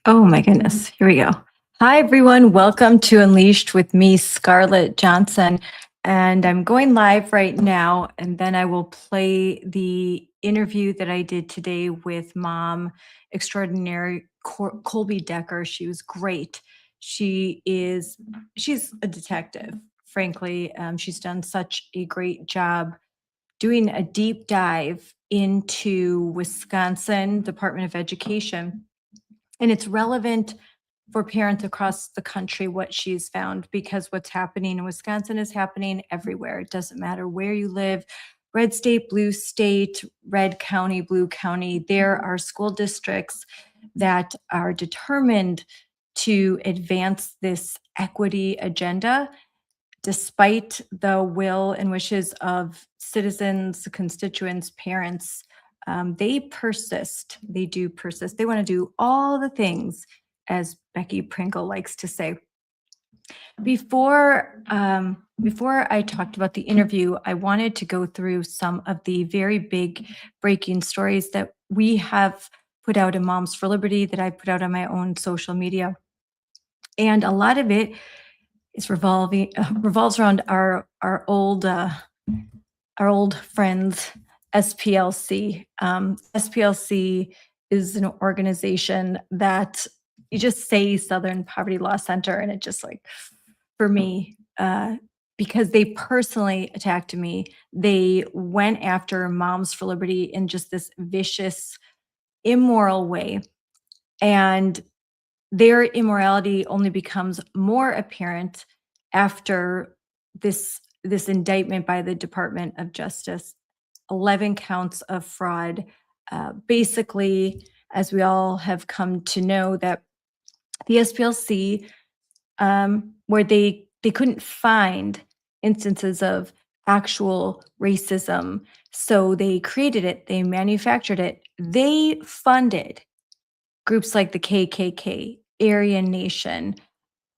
Oh my goodness. Here we go. Hi, everyone. Welcome to Unleashed with me, Scarlett Johnson. And I'm going live right now, and then I will play the interview that I did today with mom extraordinary Colby Decker. She was great. She's a detective, frankly. She's done such a great job doing a deep dive into Wisconsin Department of Education, and it's relevant for parents across the country what she's found, because what's happening in Wisconsin is happening everywhere. It doesn't matter where you live, red state, blue state, red county, blue county. There are school districts that are determined to advance this equity agenda despite the will and wishes of citizens, constituents, parents. They persist. They do persist. They want to do all the things, as Becky Pringle likes to say. Before I talked about the interview, I wanted to go through some of the very big breaking stories that we have put out in Moms for Liberty, that I put out on my own social media. And a lot of it is revolves around our old friends, SPLC. SPLC is an organization that, you just say Southern Poverty Law Center, and it just, like, for me, because they personally attacked me. They went after Moms for Liberty in just this vicious, immoral way. And their immorality only becomes more apparent after this indictment by the Department of Justice. 11 counts of fraud. Basically, as we all have come to know, that the SPLC, where they couldn't find instances of actual racism, so they created it, they manufactured it, they funded groups like the KKK, Aryan Nation,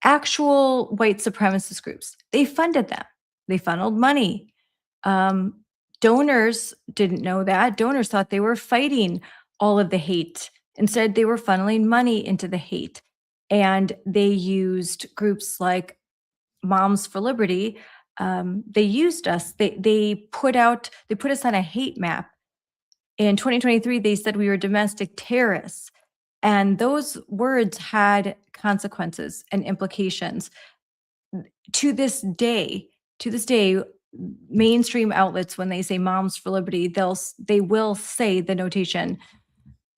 actual white supremacist groups. They funded them. They funneled money. Um, Donors didn't know that. Donors thought they were fighting all of the hate. Instead, they were funneling money into the hate. And they used groups like Moms for Liberty. They used us. They put us on a hate map. In 2023, they said we were domestic terrorists. And those words had consequences and implications. To this day, mainstream outlets, when they say Moms for Liberty, they will say the notation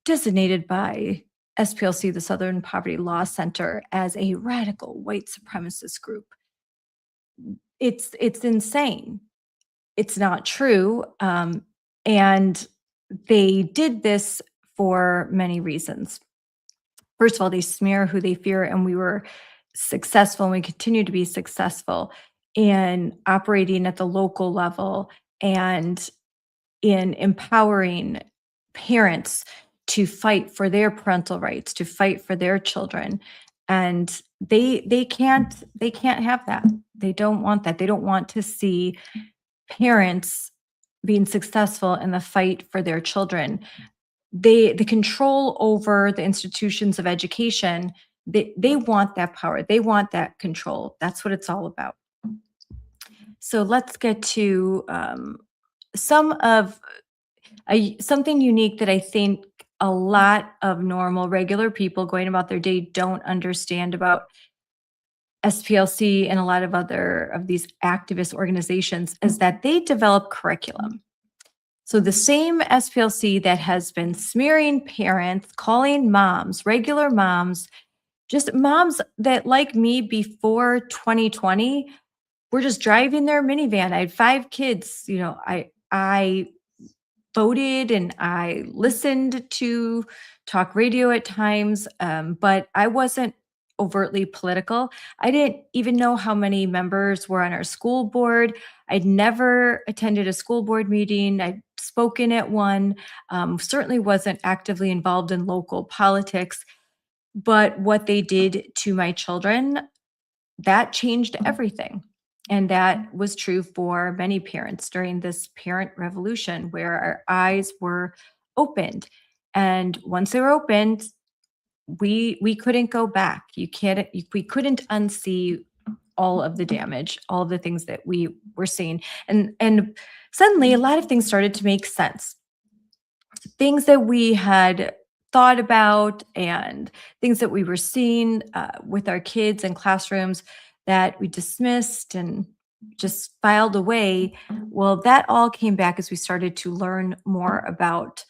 designated by SPLC, the Southern Poverty Law Center, as a radical white supremacist group. It's insane. It's not true. And they did this for many reasons. First of all, they smear who they fear, and we were successful, and we continue to be successful in operating at the local level and in empowering parents to fight for their parental rights, to fight for their children. And they can't have that. They don't want that. They don't want to see parents being successful in the fight for their children. The control over the institutions of education, they want that power. They want that control. That's what it's all about. So let's get to something unique that I think a lot of normal, regular people going about their day don't understand about SPLC and a lot of other of these activist organizations, is that they develop curriculum. So the same SPLC that has been smearing parents, calling moms, regular moms, just moms that, like me before 2020, were just driving their minivan. I had 5 kids. I voted and I listened to talk radio at times, but I wasn't overtly political. I didn't even know how many members were on our school board. I'd never attended a school board meeting. I'd spoken at one, certainly wasn't actively involved in local politics. But what they did to my children, that changed everything. And that was true for many parents during this parent revolution, where our eyes were opened. And once they were opened, we couldn't go back. We couldn't unsee all of the damage, all of the things that we were seeing. And suddenly a lot of things started to make sense. Things that we had thought about and things that we were seeing with our kids in classrooms that we dismissed and just filed away. Well, that all came back as we started to learn more about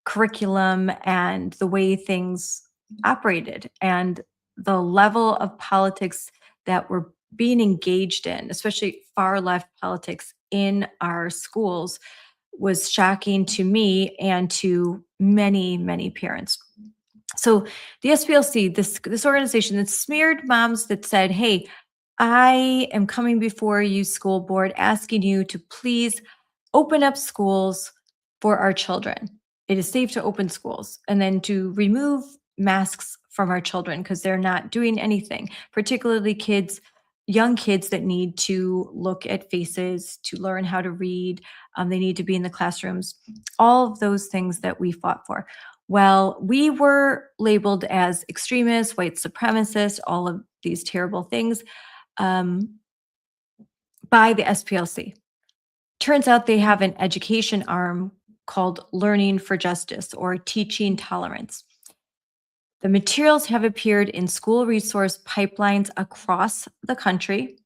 curriculum and the way things operated and the level of politics that were being engaged in, especially far left politics in our schools, was shocking to me and to many, many parents. So the SPLC, this organization that smeared moms that said, "Hey, I am coming before you, school board, asking you to please open up schools for our children. It is safe to open schools, and then to remove masks from our children because they're not doing anything, particularly kids, young kids that need to look at faces, to learn how to read. They need to be in the classrooms, all of those things that we fought for. Well, we were labeled as extremists, white supremacists, all of these terrible things um, by the SPLC. Turns out they have an education arm called Learning for Justice or Teaching Tolerance. The materials have appeared in school resource pipelines across the country,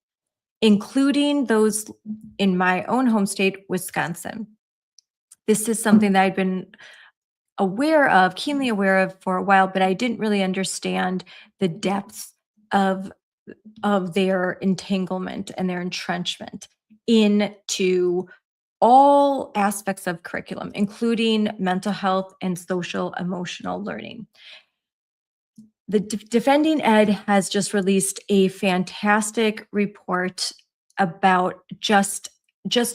including those in my own home state, Wisconsin. This is something that I've been keenly aware of for a while, but I didn't really understand the depths of their entanglement and their entrenchment into all aspects of curriculum, including mental health and social emotional learning. The Defending Ed has just released a fantastic report about just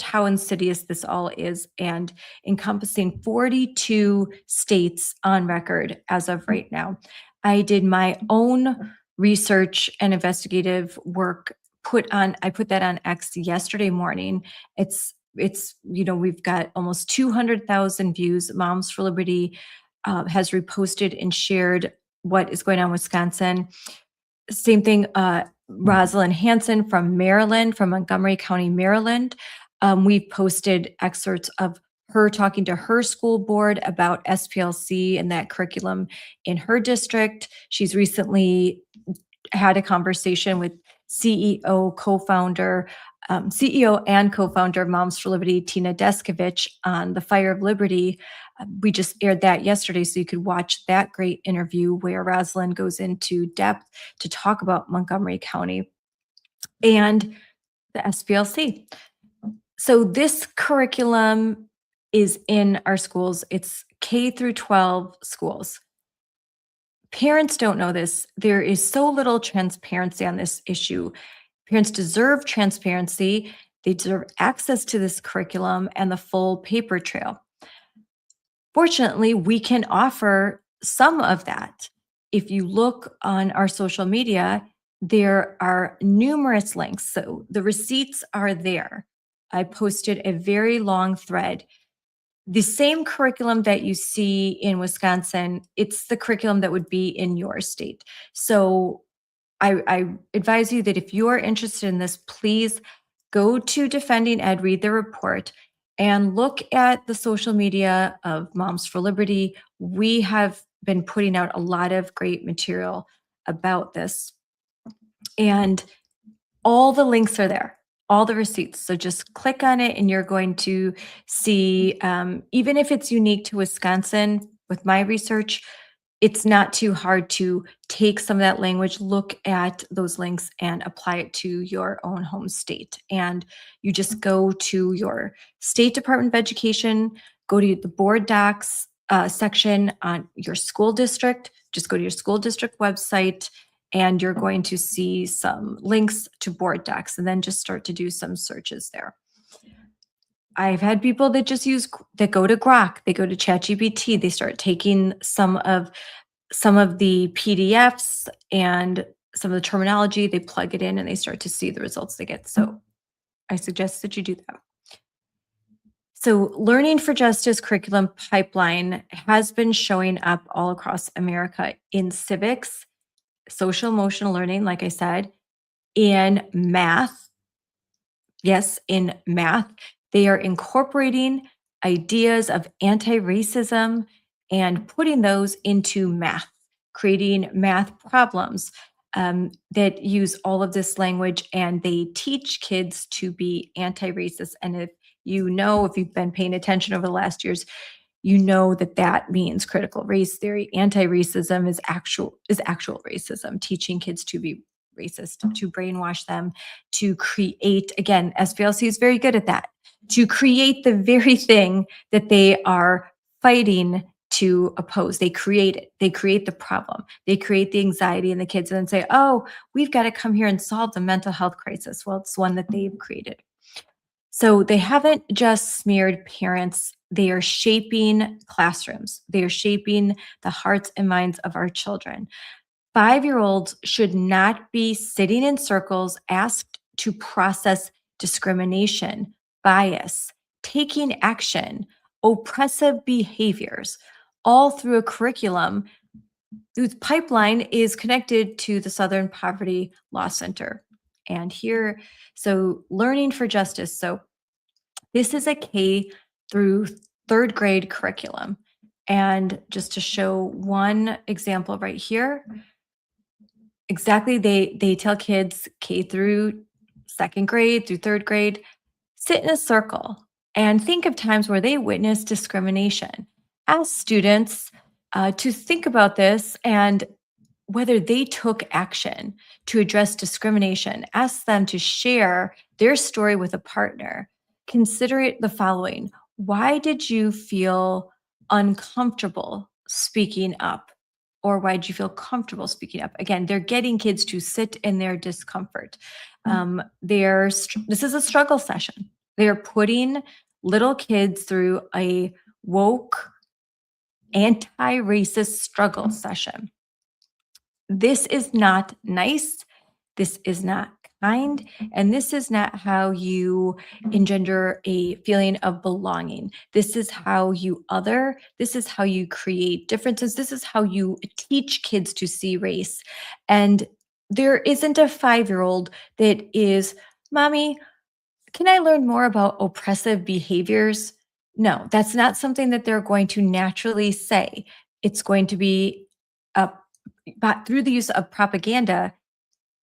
how insidious this all is and encompassing 42 states on record as of right now. I did my own research and investigative work. I put that on X yesterday morning. We've got almost 200,000 views. Moms for Liberty has reposted and shared what is going on in Wisconsin. Same thing, Rosalind Hanson from Maryland, from Montgomery County, Maryland. We've posted excerpts of her talking to her school board about SPLC and that curriculum in her district. She's recently had a conversation with CEO and co-founder of Moms for Liberty, Tina Deskovich, on the Fire of Liberty. We just aired that yesterday, so you could watch that great interview where Rosalind goes into depth to talk about Montgomery County and the SPLC. So this curriculum is in our schools. It's K through 12 schools. Parents don't know this. There is so little transparency on this issue. Parents deserve transparency. They deserve access to this curriculum and the full paper trail. Fortunately, we can offer some of that. If you look on our social media, there are numerous links. So the receipts are there. I posted a very long thread. The same curriculum that you see in Wisconsin, it's the curriculum that would be in your state. So I advise you that if you are interested in this, please go to Defending Ed, read the report, and look at the social media of Moms for Liberty. We have been putting out a lot of great material about this. And all the links are there, all the receipts. So just click on it and you're going to see, even if it's unique to Wisconsin, with my research, it's not too hard to take some of that language, look at those links, and apply it to your own home state. And you just go to your state Department of Education, go to the board docs section on your school district, just go to your school district website, and you're going to see some links to board docs, and then just start to do some searches there. I've had people that that go to Grok, they go to ChatGPT, they start taking some of the PDFs and some of the terminology, they plug it in and they start to see the results they get. So I suggest that you do that. So, Learning for Justice curriculum pipeline has been showing up all across America in civics, social emotional learning, like I said, in math. Yes, in math, they are incorporating ideas of anti racism and putting those into math, creating math problems that use all of this language, and they teach kids to be anti racist. And if you've been paying attention over the last years, you know that that means critical race theory. Anti-racism is actual racism, teaching kids to be racist, to brainwash them, to create, again, SPLC is very good at that, to create the very thing that they are fighting to oppose. They create it. They create the problem. They create the anxiety in the kids and then say, oh, we've got to come here and solve the mental health crisis. Well, it's one that they've created. So they haven't just smeared parents, they are shaping classrooms. They are shaping the hearts and minds of our children. 5-year-olds should not be sitting in circles asked to process discrimination, bias, taking action, oppressive behaviors, all through a curriculum whose pipeline is connected to the Southern Poverty Law Center. And here, so Learning for Justice. So this is a K through third grade curriculum. And just to show one example right here, exactly, they tell kids K through second grade through third grade, sit in a circle and think of times where they witnessed discrimination. Ask students to think about this and whether they took action to address discrimination. Ask them to share their story with a partner. Consider it the following: why did you feel uncomfortable speaking up? Or why did you feel comfortable speaking up? Again, they're getting kids to sit in their discomfort. This is a struggle session. They are putting little kids through a woke, anti racist struggle session. This is not nice. This is not kind. And this is not how you engender a feeling of belonging. This is how you other. This is how you create differences. This is how you teach kids to see race. And there isn't a 5-year-old that is, Mommy, can I learn more about oppressive behaviors? No, that's not something that they're going to naturally say. It's going to be uh, but through the use of propaganda,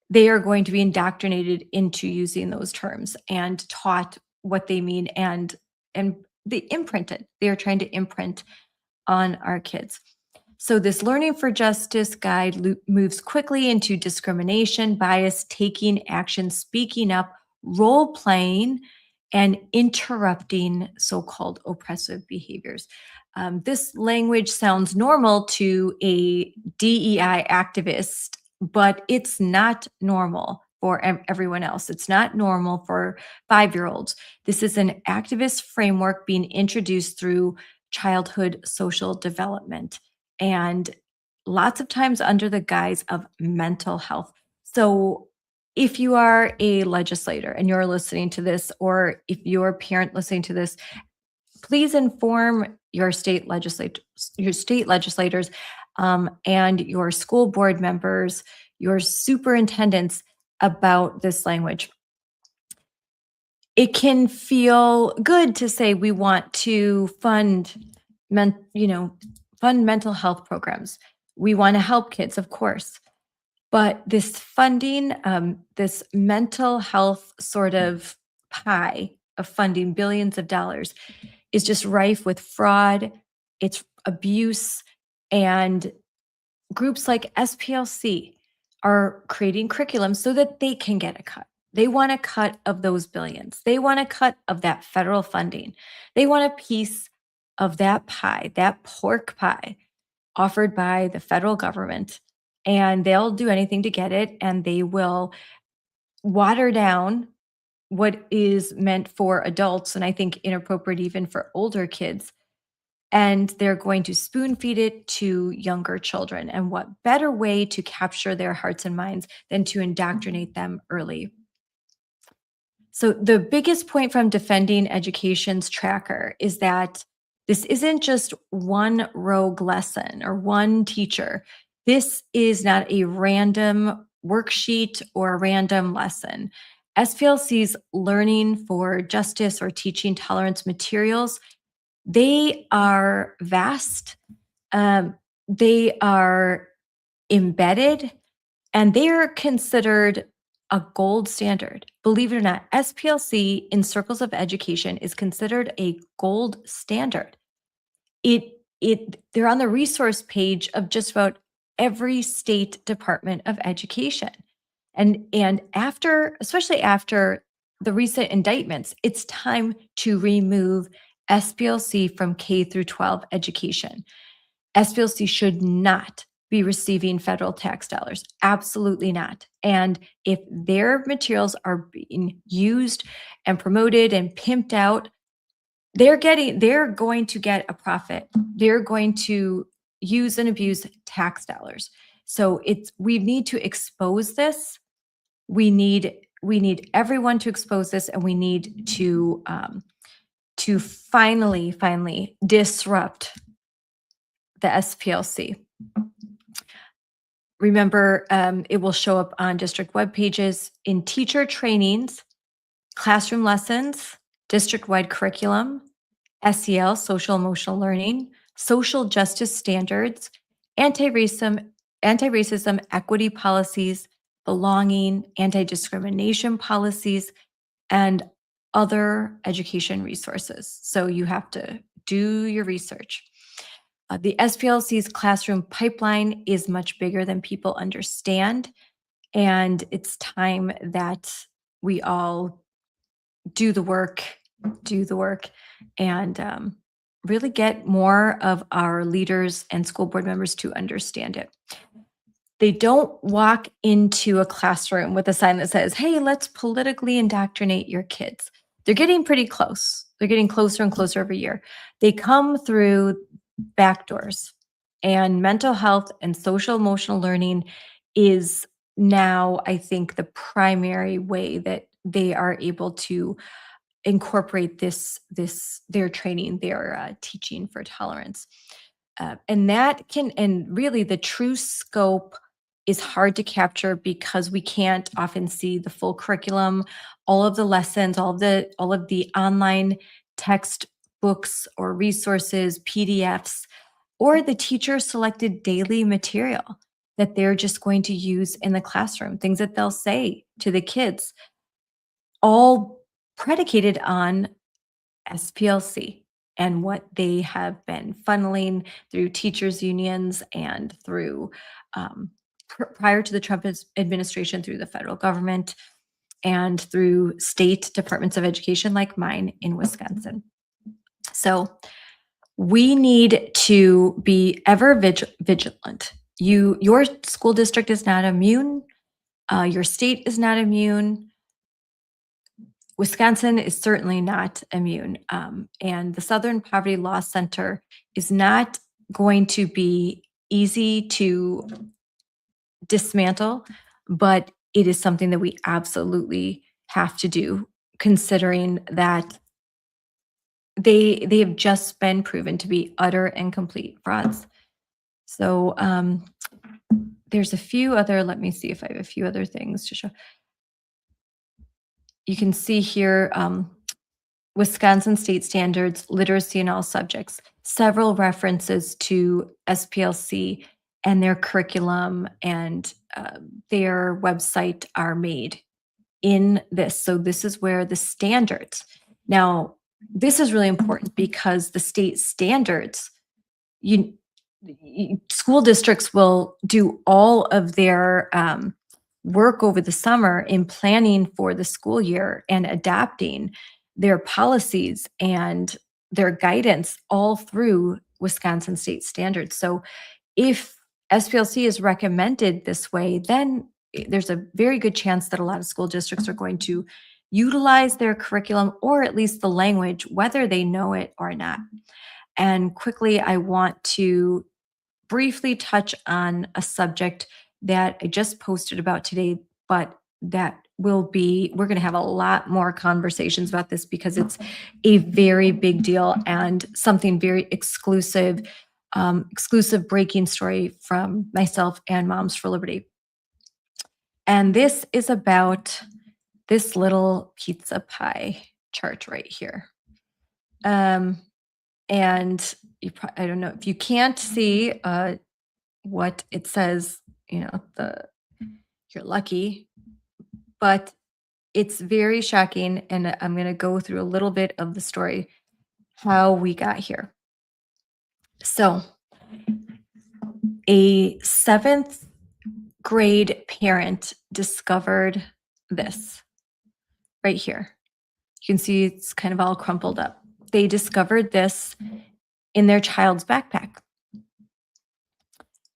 they are going to be indoctrinated into using those terms and taught what they mean, and they imprinted. They are trying to imprint on our kids. So this Learning for Justice guide moves quickly into discrimination, bias, taking action, speaking up, role playing, and interrupting so-called oppressive behaviors. This language sounds normal to a DEI activist, but it's not normal for everyone else. It's not normal for 5-year-olds. This is an activist framework being introduced through childhood social development, and lots of times under the guise of mental health. So if you are a legislator and you're listening to this, or if you're a parent listening to this, please inform your state legislators, and your school board members, your superintendents about this language. It can feel good to say we want to fund mental health programs. We want to help kids, of course. But this funding, this mental health sort of pie of funding billions of dollars, is just rife with fraud, it's abuse, and groups like SPLC are creating curriculum so that they can get a cut. They want a cut of those billions. They want a cut of that federal funding. They want a piece of that pie, that pork pie offered by the federal government. And they'll do anything to get it. And they will water down what is meant for adults, and I think inappropriate even for older kids. And they're going to spoon feed it to younger children. And what better way to capture their hearts and minds than to indoctrinate them early? So the biggest point from Defending Education's tracker is that this isn't just one rogue lesson or one teacher. This is not a random worksheet or a random lesson. SPLC's Learning for Justice or Teaching Tolerance materials, they are vast, um, they are embedded, and they are considered a gold standard. Believe it or not, SPLC in circles of education is considered a gold standard. They're on the resource page of just about every state department of education. And after, especially after the recent indictments, it's time to remove SPLC from K through 12 education. SPLC should not be receiving federal tax dollars. Absolutely not. And if their materials are being used and promoted and pimped out, they're going to get a profit. They're going to use and abuse tax dollars. So we need to expose this. We need everyone to expose this, and we need to finally disrupt the SPLC. Remember, it will show up on district web pages in teacher trainings, classroom lessons, district-wide curriculum, SEL, social emotional learning, social justice standards, anti-racism equity policies, belonging, anti-discrimination policies, and other education resources. So you have to do your research. The SPLC's classroom pipeline is much bigger than people understand, and it's time that we all do the work, and really get more of our leaders and school board members to understand it. They don't walk into a classroom with a sign that says, "Hey, let's politically indoctrinate your kids." They're getting pretty close. They're getting closer and closer every year. They come through back doors, and mental health and social emotional learning is now, I think, the primary way that they are able to incorporate their training, their teaching for tolerance. And really the true scope is hard to capture because we can't often see the full curriculum, all of the lessons, all of the online textbooks or resources, PDFs, or the teacher selected daily material that they're just going to use in the classroom, things that they'll say to the kids, all predicated on SPLC and what they have been funneling through teachers unions and through prior to the Trump administration, through the federal government and through state departments of education like mine in Wisconsin. So we need to be ever vigilant. Your school district is not immune. Your state is not immune. Wisconsin is certainly not immune. And the Southern Poverty Law Center is not going to be easy to dismantle, but it is something that we absolutely have to do, considering that they have just been proven to be utter and complete frauds. So there's a few other, let me see if I have a few other things to show. You can see here, Wisconsin state standards, literacy in all subjects, several references to SPLC and their curriculum and their website are made in this. So this is where the standards. Now, this is really important because the state standards, school districts will do all of their work over the summer in planning for the school year and adapting their policies and their guidance all through Wisconsin state standards. So if SPLC is recommended this way, then there's a very good chance that a lot of school districts are going to utilize their curriculum, or at least the language, whether they know it or not. And quickly, I want to briefly touch on a subject that I just posted about today, but that we're going to have a lot more conversations about this because it's a very big deal and something very exclusive, exclusive breaking story from myself and Moms for Liberty. And this is about this little pizza pie chart right here. And I don't know if you can't see what it says, you're lucky, but it's very shocking. And I'm going to go through a little bit of the story, how we got here. So a 7th grade parent discovered this right here. You can see it's kind of all crumpled up. They discovered this in their child's backpack.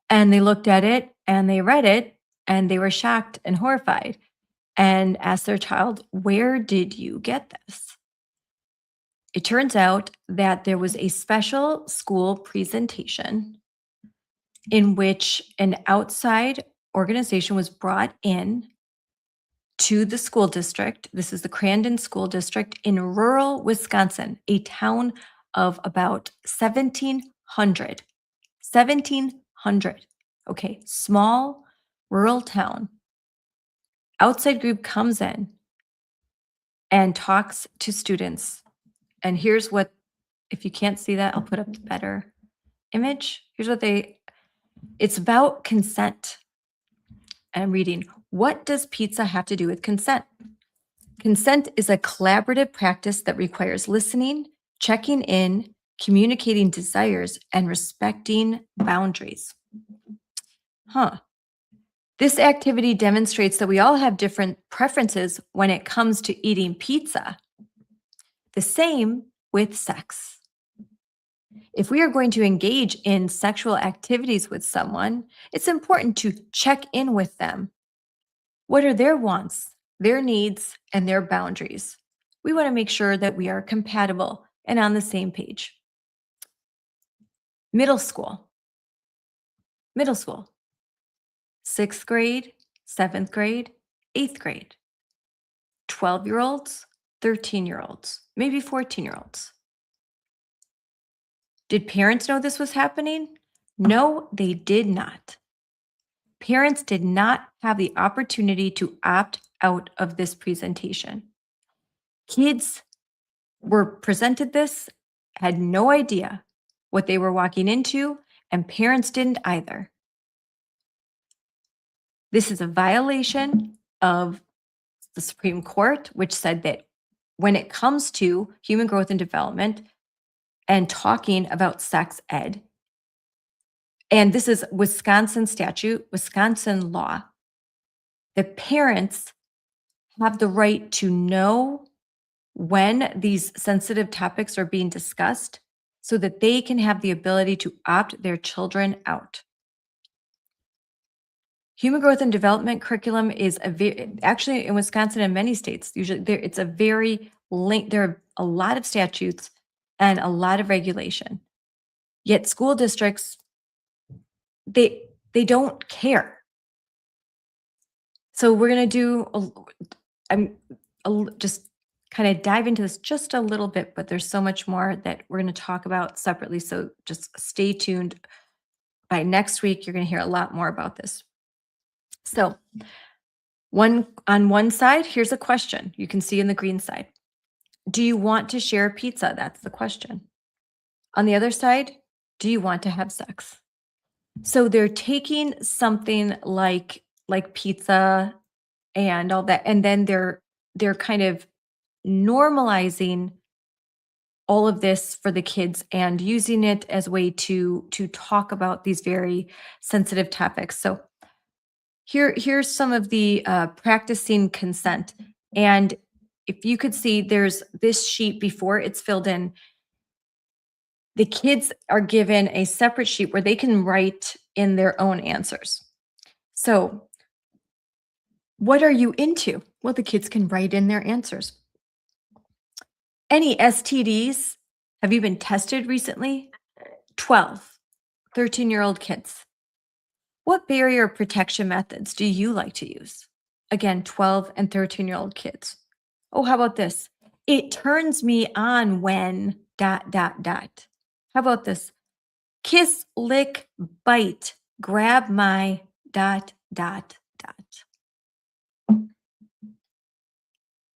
And they looked at it and they read it and they were shocked and horrified and asked their child, "Where did you get this?" It turns out that there was a special school presentation in which an outside organization was brought in to the school district. This is the Crandon School District in rural Wisconsin, a town of about 1,700. 1,700. Okay, small rural town. Outside group comes in and talks to students. And here's what, if you can't see that, I'll put up the better image. Here's what it's about consent. And I'm reading, "What does pizza have to do with consent? Consent is a collaborative practice that requires listening, checking in, communicating desires, and respecting boundaries." This activity demonstrates that we all have different preferences when it comes to eating pizza. The same with sex. If we are going to engage in sexual activities with someone, it's important to check in with them. What are their wants, their needs, and their boundaries? We want to make sure that we are compatible and on the same page. Middle school. 6th grade, 7th grade, 8th grade. 12-year-olds, 13-year-olds, maybe 14-year-olds. Did parents know this was happening? No, they did not. Parents did not have the opportunity to opt out of this presentation. Kids were presented this, had no idea what they were walking into, and parents didn't either. This is a violation of the Supreme Court, which said that when it comes to human growth and development and talking about sex ed, and this is Wisconsin statute, Wisconsin law, the parents have the right to know when these sensitive topics are being discussed so that they can have the ability to opt their children out. Human growth and development curriculum is actually in Wisconsin and many states, usually it's a very there are a lot of statutes and a lot of regulation. Yet school districts, they don't care. So we're going to just kind of dive into this just a little bit, but there's so much more that we're going to talk about separately. So just stay tuned. By next week, you're going to hear a lot more about this. So on one side, here's a question you can see in the green side. Do you want to share pizza? That's the question. On the other side, do you want to have sex? So they're taking something like pizza and all that, and then they're kind of normalizing all of this for the kids and using it as a way to talk about these very sensitive topics. So here's some of the practicing consent. And if you could see, there's this sheet before it's filled in. The kids are given a separate sheet where they can write in their own answers. So what are you into? Well, the kids can write in their answers. Any STDs? Have you been tested recently? 12, 13-year-old kids. What barrier protection methods do you like to use? Again, 12 and 13-year-old kids. Oh, how about this? It turns me on when dot, dot, dot. How about this? Kiss, lick, bite, grab my dot, dot, dot.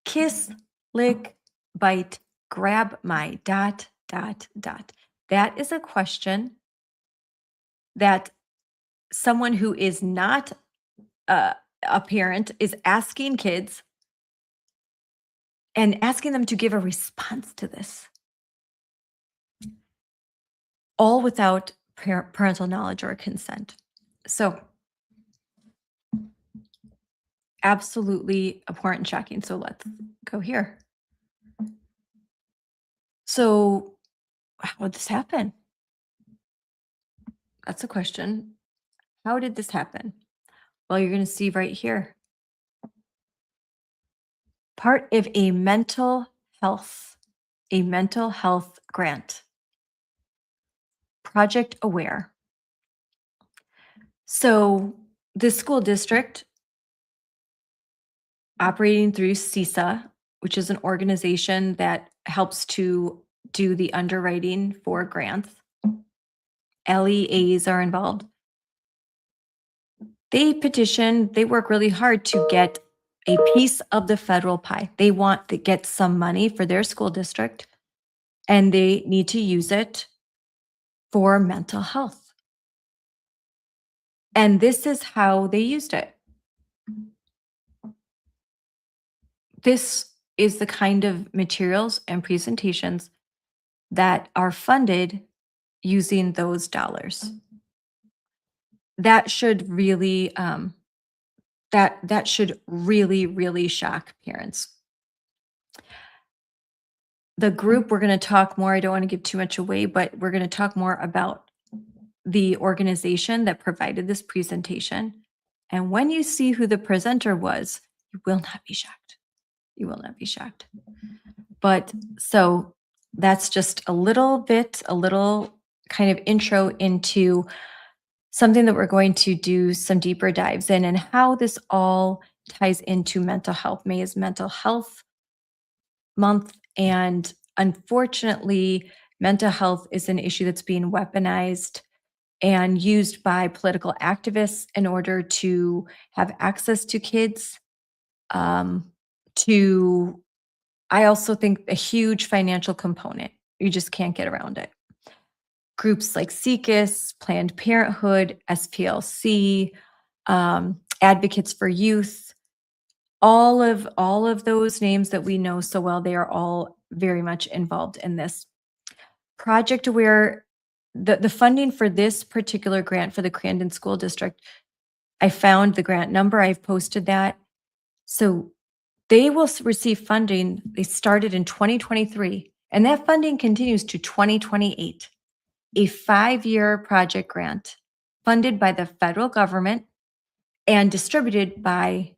Kiss, lick, bite, grab my dot, dot, dot. That is a question that someone who is not a parent is asking kids and asking them to give a response to this, all without parental knowledge or consent. So, absolutely abhorrent and shocking. So, let's go here. So, how did this happen? That's a question. How did this happen? Well, you're going to see right here. Part of a mental health grant. Project Aware. So, the school district operating through CISA, which is an organization that helps to do the underwriting for grants. LEAs are involved. They work really hard to get a piece of the federal pie. They want to get some money for their school district, and they need to use it for mental health. And this is how they used it. This is the kind of materials and presentations that are funded using those dollars. That should really that should really shock parents. The group, we're going to talk more. I don't want to give too much away, but we're going to talk more about the organization that provided this presentation. And when you see who the presenter was, you will not be shocked. You will not be shocked. But so that's just a little kind of intro into something that we're going to do some deeper dives in and how this all ties into mental health. May is Mental Health Month, and unfortunately, mental health is an issue that's being weaponized and used by political activists in order to have access to kids. I also think a huge financial component. You just can't get around it. Groups like SECUS, Planned Parenthood, SPLC, Advocates for Youth, all of those names that we know so well, they are all very much involved in this. Project Aware, the funding for this particular grant for the Crandon School District, I found the grant number, I've posted that. So they will receive funding. They started in 2023, and that funding continues to 2028. A 5-year project grant funded by the federal government and distributed by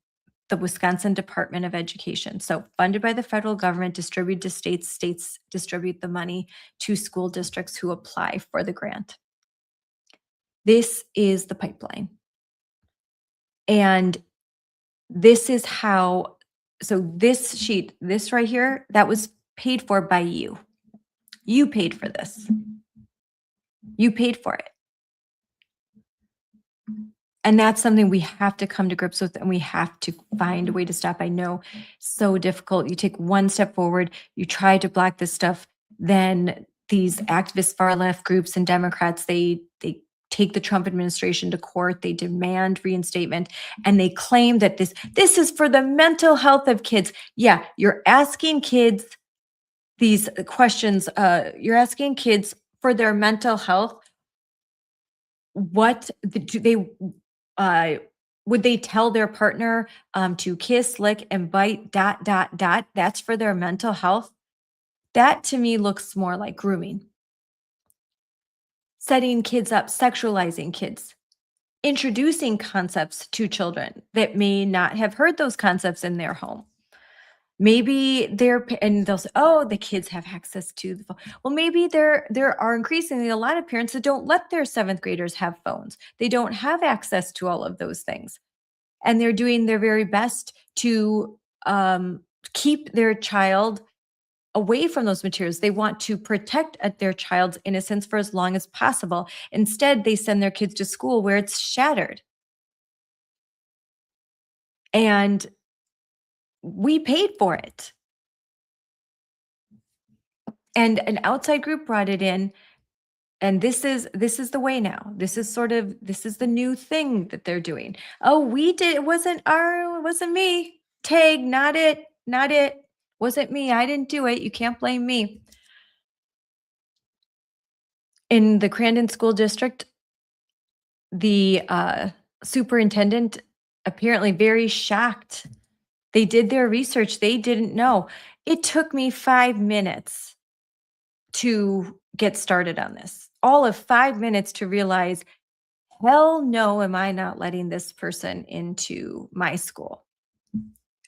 the Wisconsin Department of Education. So funded by the federal government, distributed to states, states distribute the money to school districts who apply for the grant. This is the pipeline. And this is how, so this sheet, this right here, that was paid for by you. You paid for this. You paid for it. And that's something we have to come to grips with, and we have to find a way to stop. I know, so difficult. You take one step forward, you try to block this stuff, then these activist far left groups and Democrats, they take the Trump administration to court, they demand reinstatement, and they claim that this is for the mental health of kids. Yeah, you're asking kids these questions, you're asking kids for their mental health. What do they would they tell their partner to kiss, lick, and bite, dot, dot, dot? That's for their mental health. That to me looks more like grooming. Setting kids up, sexualizing kids, introducing concepts to children that may not have heard those concepts in their home. Maybe and they'll say, oh, the kids have access to the phone. Well, maybe there are increasingly a lot of parents that don't let their 7th graders have phones. They don't have access to all of those things. and they're doing their very best to keep their child away from those materials. They want to protect their child's innocence for as long as possible. Instead, they send their kids to school where it's shattered. And we paid for it. And an outside group brought it in, and this is the way now. This is the new thing that they're doing. Oh, we did, it wasn't me. Tag, not it, not it. Wasn't me. I didn't do it. You can't blame me. In the Crandon School District, the superintendent apparently very shocked. They did their research. They didn't know. It took me 5 minutes to get started on this. All of 5 minutes to realize, hell no, am I not letting this person into my school.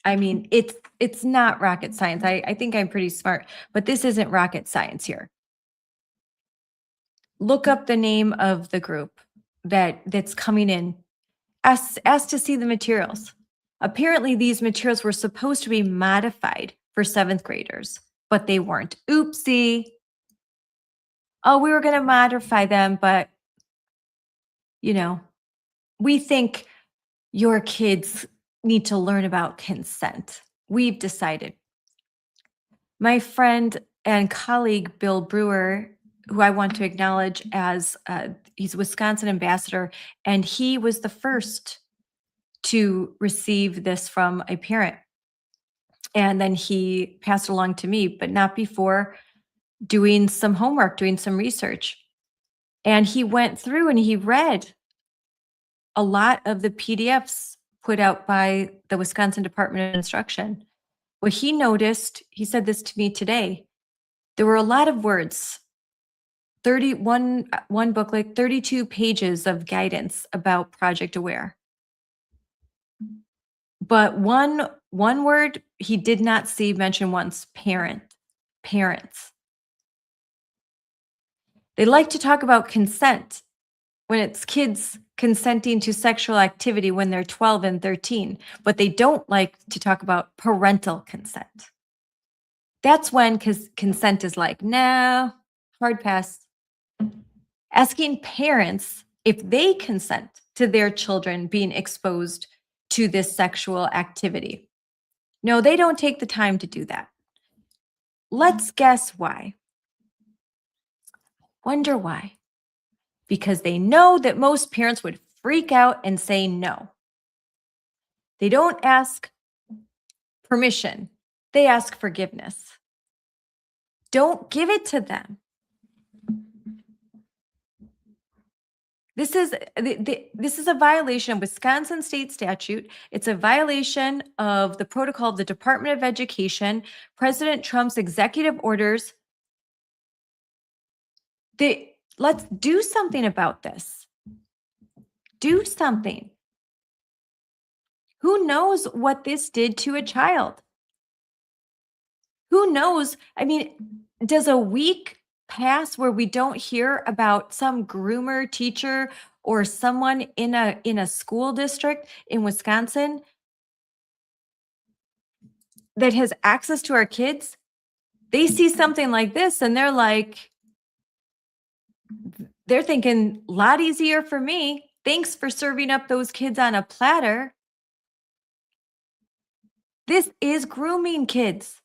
I mean, it's not rocket science. I think I'm pretty smart, but this isn't rocket science here. Look up the name of the group that's coming in. Ask to see the materials. Apparently, these materials were supposed to be modified for 7th graders, but they weren't. Oopsie. Oh, we were going to modify them, but we think your kids need to learn about consent. We've decided. My friend and colleague, Bill Brewer, who I want to acknowledge as he's a Wisconsin ambassador, and he was the first to receive this from a parent. And then he passed it along to me, but not before doing some homework, doing some research. And he went through and he read a lot of the PDFs put out by the Wisconsin Department of Instruction. What he noticed, he said this to me today, there were a lot of words, one booklet, 32 pages of guidance about Project Aware. But one word he did not see mentioned once, parents. They like to talk about consent when it's kids consenting to sexual activity when they're 12 and 13, but they don't like to talk about parental consent. That's when consent is like, no, hard pass. Asking parents if they consent to their children being exposed to this sexual activity. No, they don't take the time to do that. Let's guess why. Wonder why. Because they know that most parents would freak out and say no. They don't ask permission. They ask forgiveness. Don't give it to them. This is a violation of Wisconsin state statute. It's a violation of the protocol of the Department of Education, President Trump's executive orders. Let's do something about this. Do something. Who knows what this did to a child? Who knows? I mean, does a week pass where we don't hear about some groomer teacher or someone in a school district in Wisconsin that has access to our kids? They see something like this and they're thinking, a lot easier for me. Thanks for serving up those kids on a platter. This is grooming kids.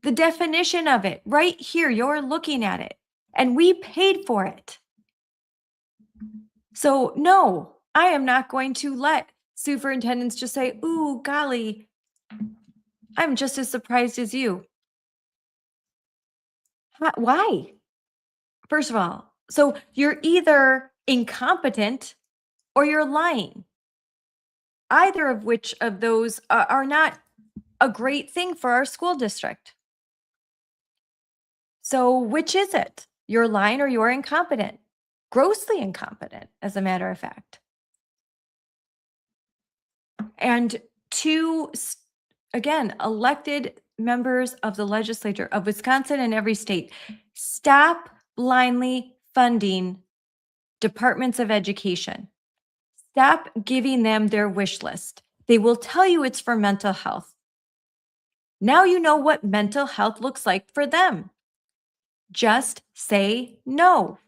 The definition of it right here, you're looking at it, and we paid for it. So no, I am not going to let superintendents just say, ooh, golly, I'm just as surprised as you. Why? First of all, so you're either incompetent or you're lying. Either of which of those are not a great thing for our school district. So which is it? You're lying or you're incompetent? Grossly incompetent, as a matter of fact. And two, again, elected members of the legislature of Wisconsin and every state, stop blindly funding departments of education. Stop giving them their wish list. They will tell you it's for mental health. Now you know what mental health looks like for them. Just say no,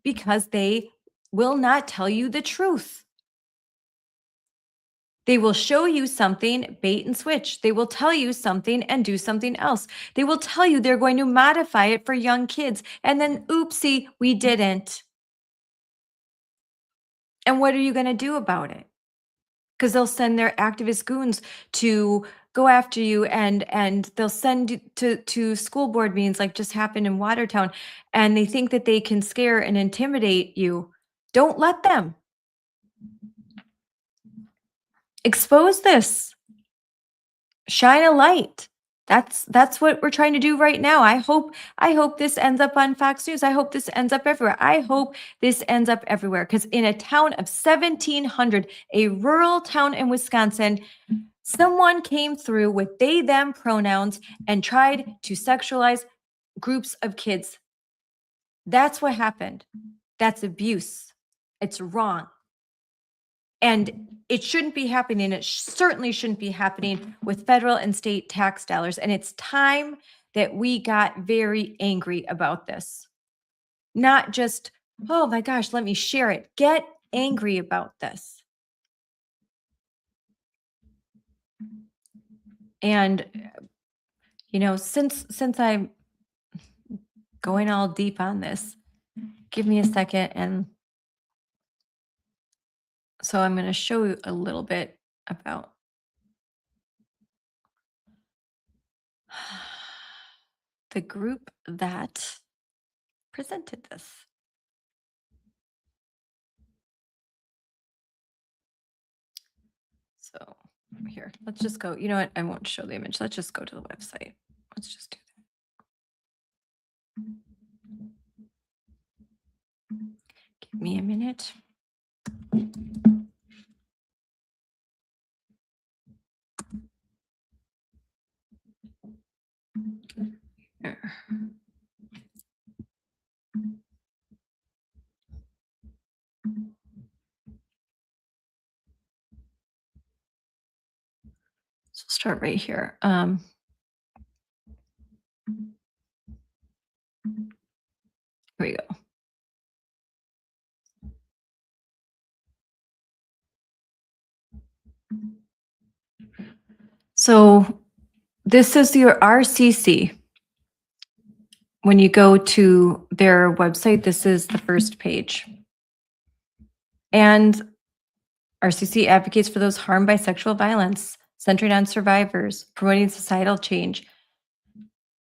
because they will not tell you the truth. They will show you something, bait and switch. They will tell you something and do something else. They will tell you they're going to modify it for young kids. And then, oopsie, we didn't. And what are you going to do about it? Because they'll send their activist goons to go after you, and they'll send you to school board meetings like just happened in Watertown, and they think that they can scare and intimidate you. Don't let them. Expose this. Shine a light. That's what we're trying to do right now. I hope this ends up on Fox News. I hope this ends up everywhere. I hope this ends up everywhere, because in a town of 1,700, a rural town in Wisconsin, someone came through with they them pronouns and tried to sexualize groups of kids. That's what happened. That's abuse. It's wrong. And it shouldn't be happening. It certainly shouldn't be happening with federal and state tax dollars. And it's time that we got very angry about this. Not just, oh my gosh, let me share it. Get angry about this. And, since I'm going all deep on this, give me a second. And so I'm going to show you a little bit about the group that presented this. So here, let's just go. You know what? I won't show the image. Let's just go to the website. Let's just do that. Give me a minute. Here. So start right here. Here we go. So this is your RCC. When you go to their website, this is the first page. And RCC advocates for those harmed by sexual violence, centering on survivors, promoting societal change.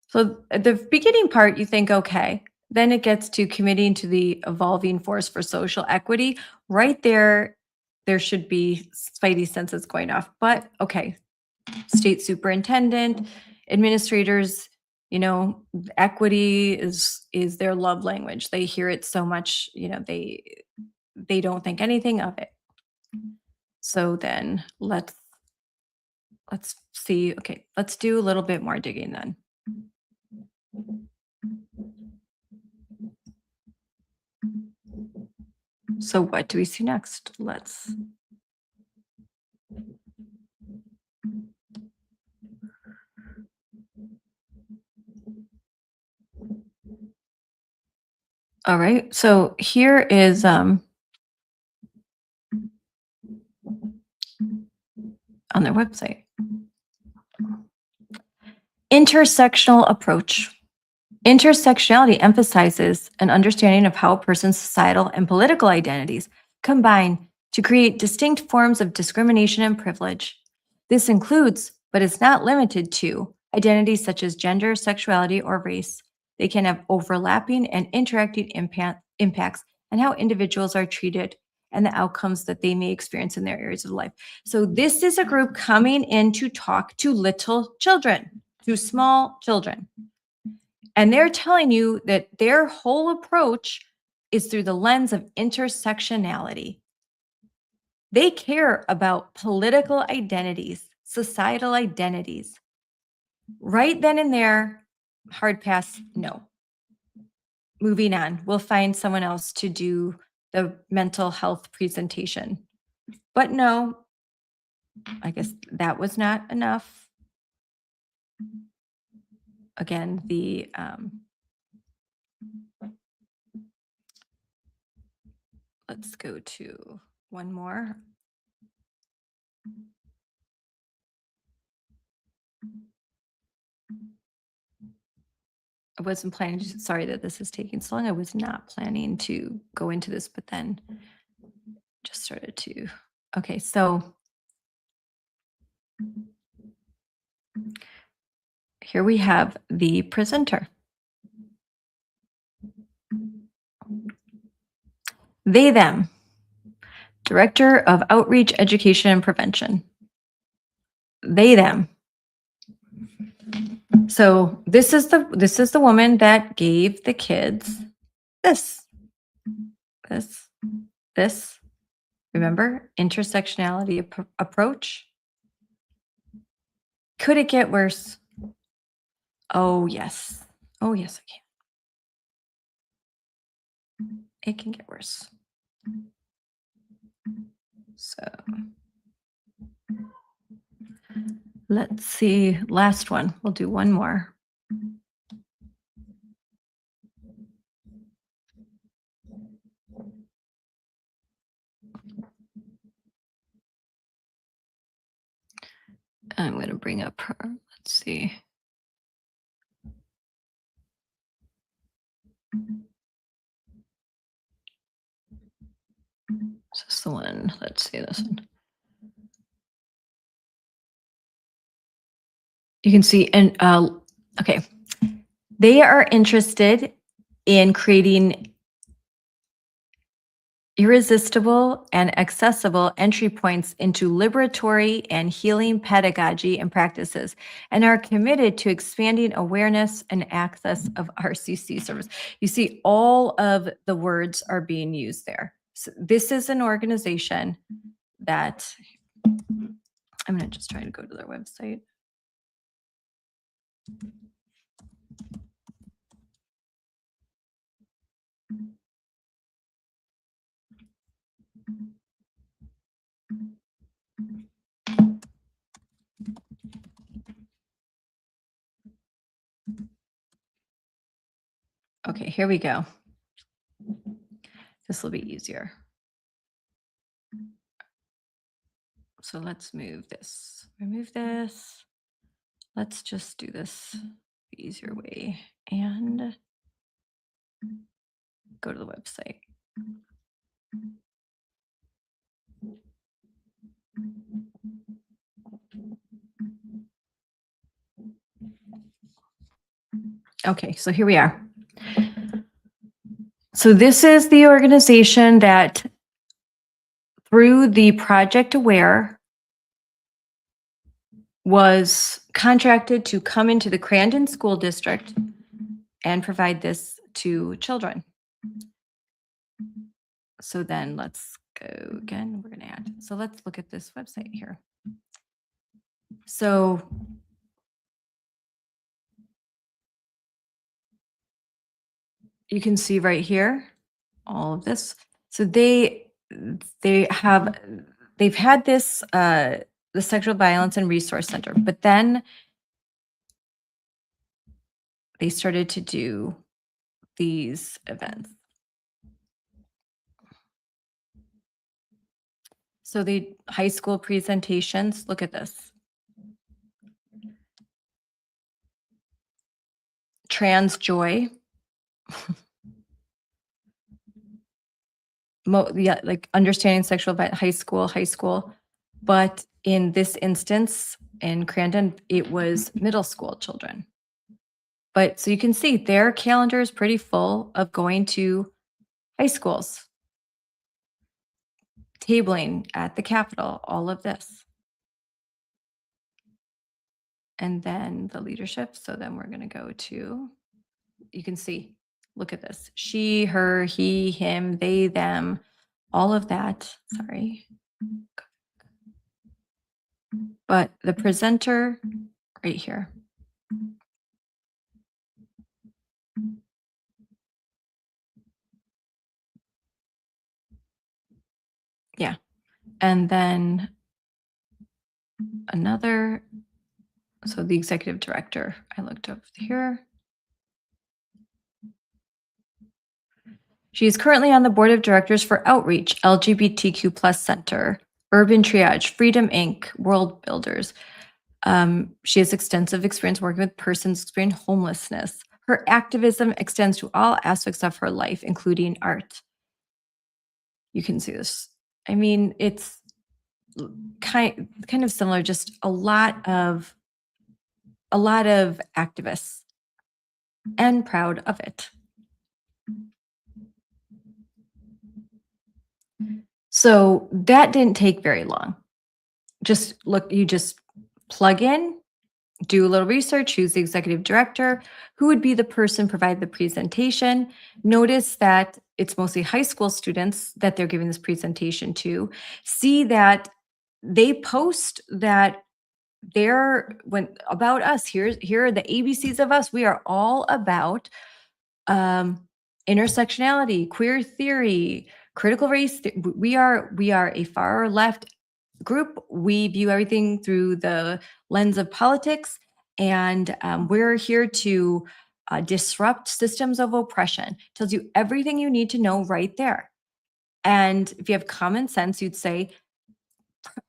So at the beginning part, you think, okay, then it gets to committing to the evolving force for social equity. Right there, there should be spidey senses going off. But okay, state superintendent, administrators, equity is their love language. They hear it so much, they don't think anything of it. So then let's see. Okay, let's do a little bit more digging then. So what do we see next? All right. So here is on their website. Intersectional approach. Intersectionality emphasizes an understanding of how a person's societal and political identities combine to create distinct forms of discrimination and privilege. This includes, but is not limited to, identities such as gender, sexuality, or race. They can have overlapping and interacting impacts on how individuals are treated and the outcomes that they may experience in their areas of life. So this is a group coming in to talk to little children, to small children. And they're telling you that their whole approach is through the lens of intersectionality. They care about political identities, societal identities. Right then and there, hard pass, no. Moving on, we'll find someone else to do the mental health presentation. But no, I guess that was not enough. Again, let's go to one more. I wasn't planning to, sorry that this is taking so long. I was not planning to go into this, but then just started to. Okay, so here we have the presenter. They, them. Director of Outreach, Education, and Prevention. They, them. So this is the woman that gave the kids this. Remember, intersectionality approach. Could it get worse? Oh yes. Oh yes, it can. It can get worse. So let's see. Last one. We'll do one more. I'm going to bring up her. Let's see. Is this the one? Let's see this one. You can see, and okay, they are interested in creating irresistible and accessible entry points into liberatory and healing pedagogy and practices, and are committed to expanding awareness and access of RCC service. You see, all of the words are being used there. So this is an organization that, I'm going to just try to go to their website. Okay, here we go. This will be easier. So let's move this, remove this. Let's just do this the easier way and go to the website. Okay, so here we are. So this is the organization that, through the Project Aware, was contracted to come into the Crandon School District and provide this to children. So then let's go again. We're going to add. So let's look at this website here. So you can see right here all of this. So they've had this the Sexual Violence and Resource Center, but then they started to do these events. So the high school presentations, look at this. Trans joy. Yeah, like understanding sexual violence, high school. But in this instance, in Crandon, it was middle school children. But so you can see their calendar is pretty full of going to high schools, tabling at the Capitol, all of this. And then the leadership. So then we're going to go to, you can see, look at this. She, her, he, him, they, them, all of that. Sorry. But the presenter right here. And then another, so the executive director, I looked up here. She is currently on the board of directors for Outreach, LGBTQ plus Center, Urban Triage, Freedom Inc., World Builders. She has extensive experience working with persons experiencing homelessness. Her activism extends to all aspects of her life, including art. You can see this. I mean, it's kind of similar, just a lot of activists, and proud of it. So that didn't take very long. You just plug in, do a little research, who's the executive director, who would be the person provide the presentation. Notice that it's mostly high school students that they're giving this presentation to. See that they post that about us. Here are the ABCs of us. We are all about intersectionality, queer theory, critical race. We are a far left group. We view everything through the lens of politics, and we're here to disrupt systems of oppression. Tells you everything you need to know right there. And if you have common sense, you'd say,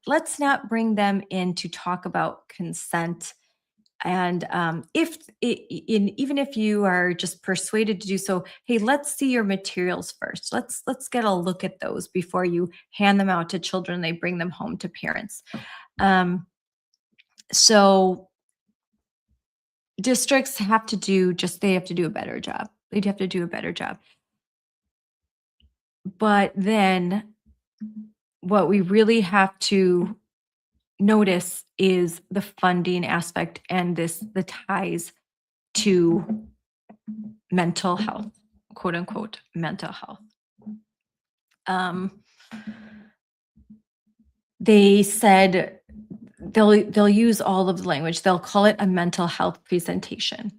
let's not bring them in to talk about consent. And even if you are just persuaded to do so, hey, let's see your materials first. Let's get a look at those before you hand them out to children. They bring them home to parents. So districts have to do a better job. They'd have to do a better job. But then what we really have to notice is the funding aspect and the ties to mental health, quote unquote, mental health. They said they'll use all of the language. They'll call it a mental health presentation.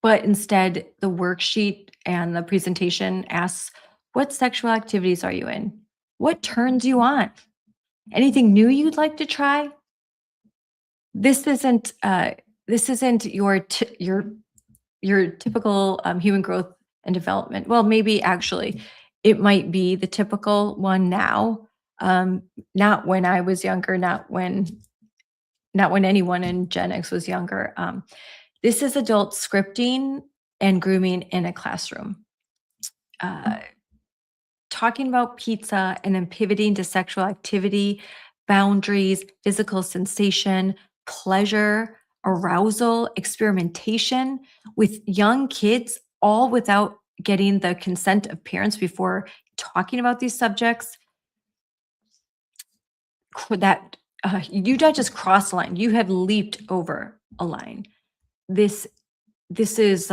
But instead, the worksheet and the presentation asks, what sexual activities are you in? What turns you on? Anything new you'd like to try? This isn't your typical human growth and development. Well, maybe actually, it might be the typical one now. Not when I was younger. Not when anyone in Gen X was younger. This is adult scripting and grooming in a classroom. Talking about pizza and then pivoting to sexual activity, boundaries, physical sensation, pleasure, arousal, experimentation with young kids, all without getting the consent of parents before talking about these subjects. That you don't just cross a line. You have leaped over a line. This is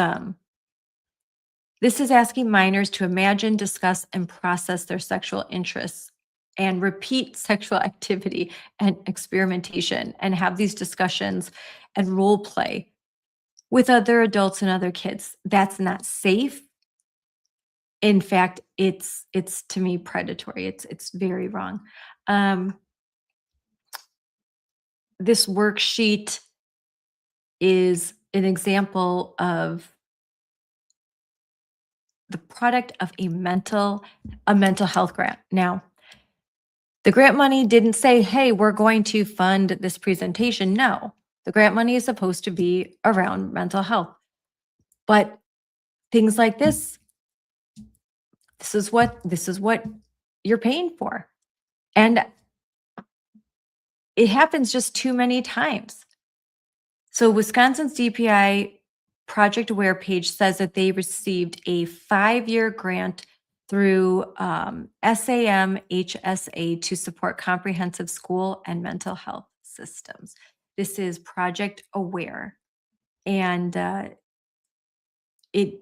asking minors to imagine, discuss, and process their sexual interests and repeat sexual activity and experimentation and have these discussions and role play with other adults and other kids. That's not safe. In fact, it's to me predatory. It's very wrong. This worksheet is an example of the product of a mental health grant. Now, the grant money didn't say, hey, we're going to fund this presentation. No, the grant money is supposed to be around mental health. But things like this is what you're paying for. And it happens just too many times. So Wisconsin's DPI Project Aware page says that they received a 5-year grant through SAM HSA to support comprehensive school and mental health systems. This is Project Aware. And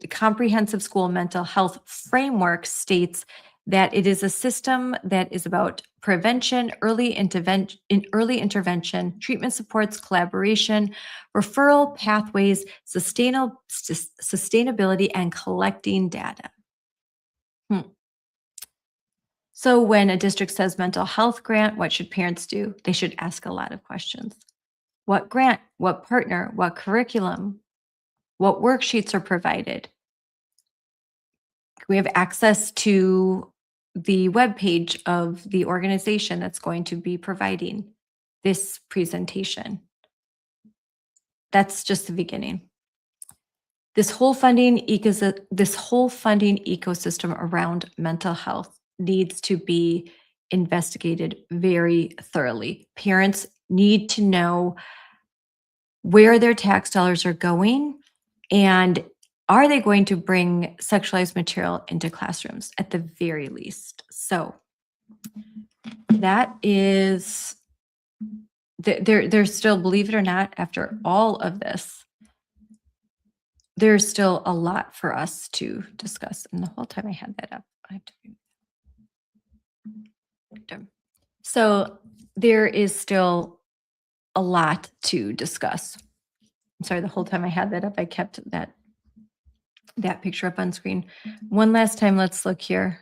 comprehensive school mental health framework states that it is a system that is about prevention, early intervention, treatment supports, collaboration, referral pathways, sustainability, and collecting data. So when a district says mental health grant, what should parents do? They should ask a lot of questions. What grant? What partner? What curriculum? What worksheets are provided? We have access to the webpage of the organization that's going to be providing this presentation. That's just the beginning. This whole funding ecosystem around mental health needs to be investigated very thoroughly. Parents need to know where their tax dollars are going, and are they going to bring sexualized material into classrooms at the very least. So that is there's still, believe it or not, after all of this, there's still a lot for us to discuss. And the whole time I had that up, I have to so there is still a lot to discuss. I'm sorry, the whole time I had that up, I kept that picture up on screen. One last time, let's look here.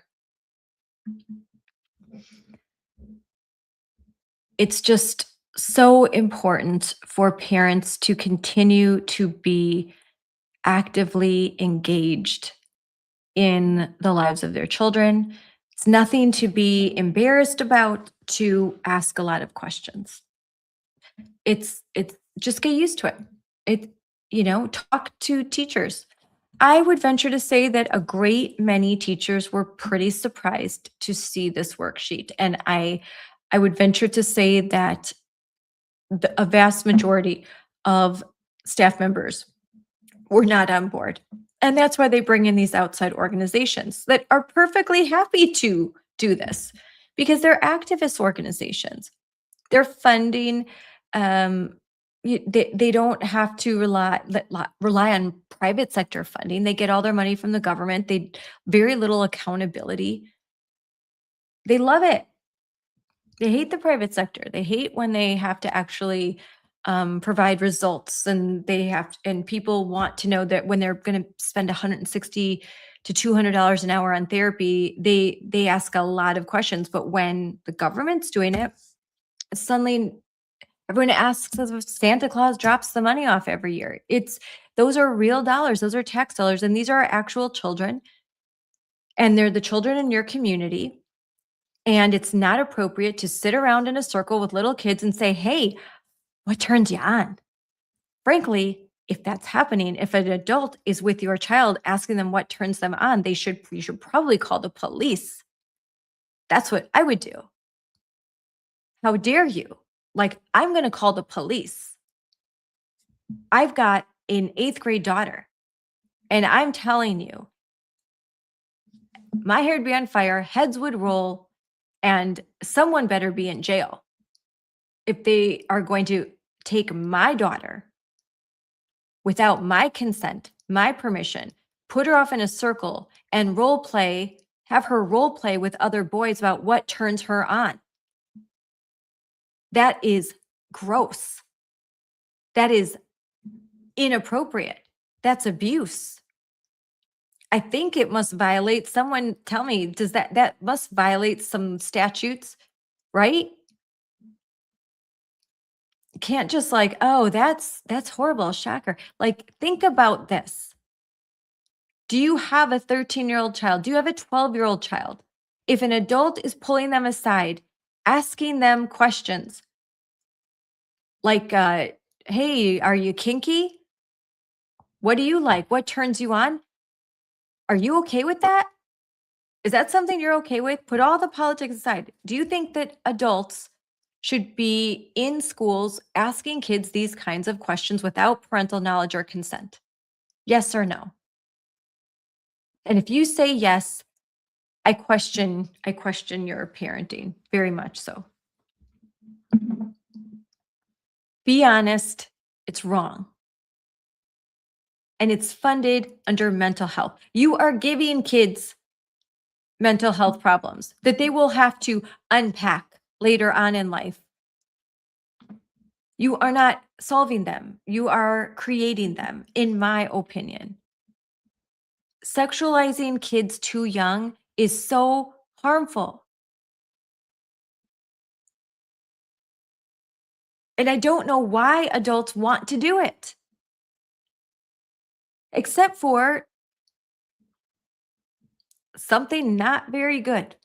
It's just so important for parents to continue to be actively engaged in the lives of their children. It's nothing to be embarrassed about, to ask a lot of questions. It's just get used to it. Talk to teachers. I would venture to say that a great many teachers were pretty surprised to see this worksheet. And I would venture to say that a vast majority of staff members were not on board. And that's why they bring in these outside organizations that are perfectly happy to do this, because they're activist organizations. They're funding, they don't have to rely on private sector funding. They get all their money from the government. They very little accountability. They love it. They hate the private sector. They hate when they have to actually provide results, and and people want to know that when they're going to spend $160 to $200 an hour on therapy, they ask a lot of questions. But when the government's doing it, suddenly everyone asks as if Santa Claus drops the money off every year. Those are real dollars. Those are tax dollars. And these are our actual children. And they're the children in your community. And it's not appropriate to sit around in a circle with little kids and say, hey, what turns you on? Frankly, if that's happening, if an adult is with your child asking them what turns them on, you should probably call the police. That's what I would do. How dare you? Like, I'm going to call the police. I've got an 8th grade daughter, and I'm telling you, my hair would be on fire, heads would roll, and someone better be in jail if they are going to take my daughter without my consent, my permission, put her off in a circle and have her role play with other boys about what turns her on. That is gross. That is inappropriate. That's abuse. I think it must violate, someone tell me, does that must violate some statutes, right? You can't just like, oh, that's horrible, shocker. Like, think about this. Do you have a 13-year-old child? Do you have a 12-year-old child? If an adult is pulling them aside, asking them questions like, hey, are you kinky? What do you like? What turns you on? Are you okay with that? Is that something you're okay with? Put all the politics aside. Do you think that adults should be in schools asking kids these kinds of questions without parental knowledge or consent? Yes or no? And if you say yes, I question your parenting, very much so. Be honest, it's wrong. And it's funded under mental health. You are giving kids mental health problems that they will have to unpack later on in life. You are not solving them. You are creating them, in my opinion. Sexualizing kids too young is so harmful. And I don't know why adults want to do it, except for something not very good.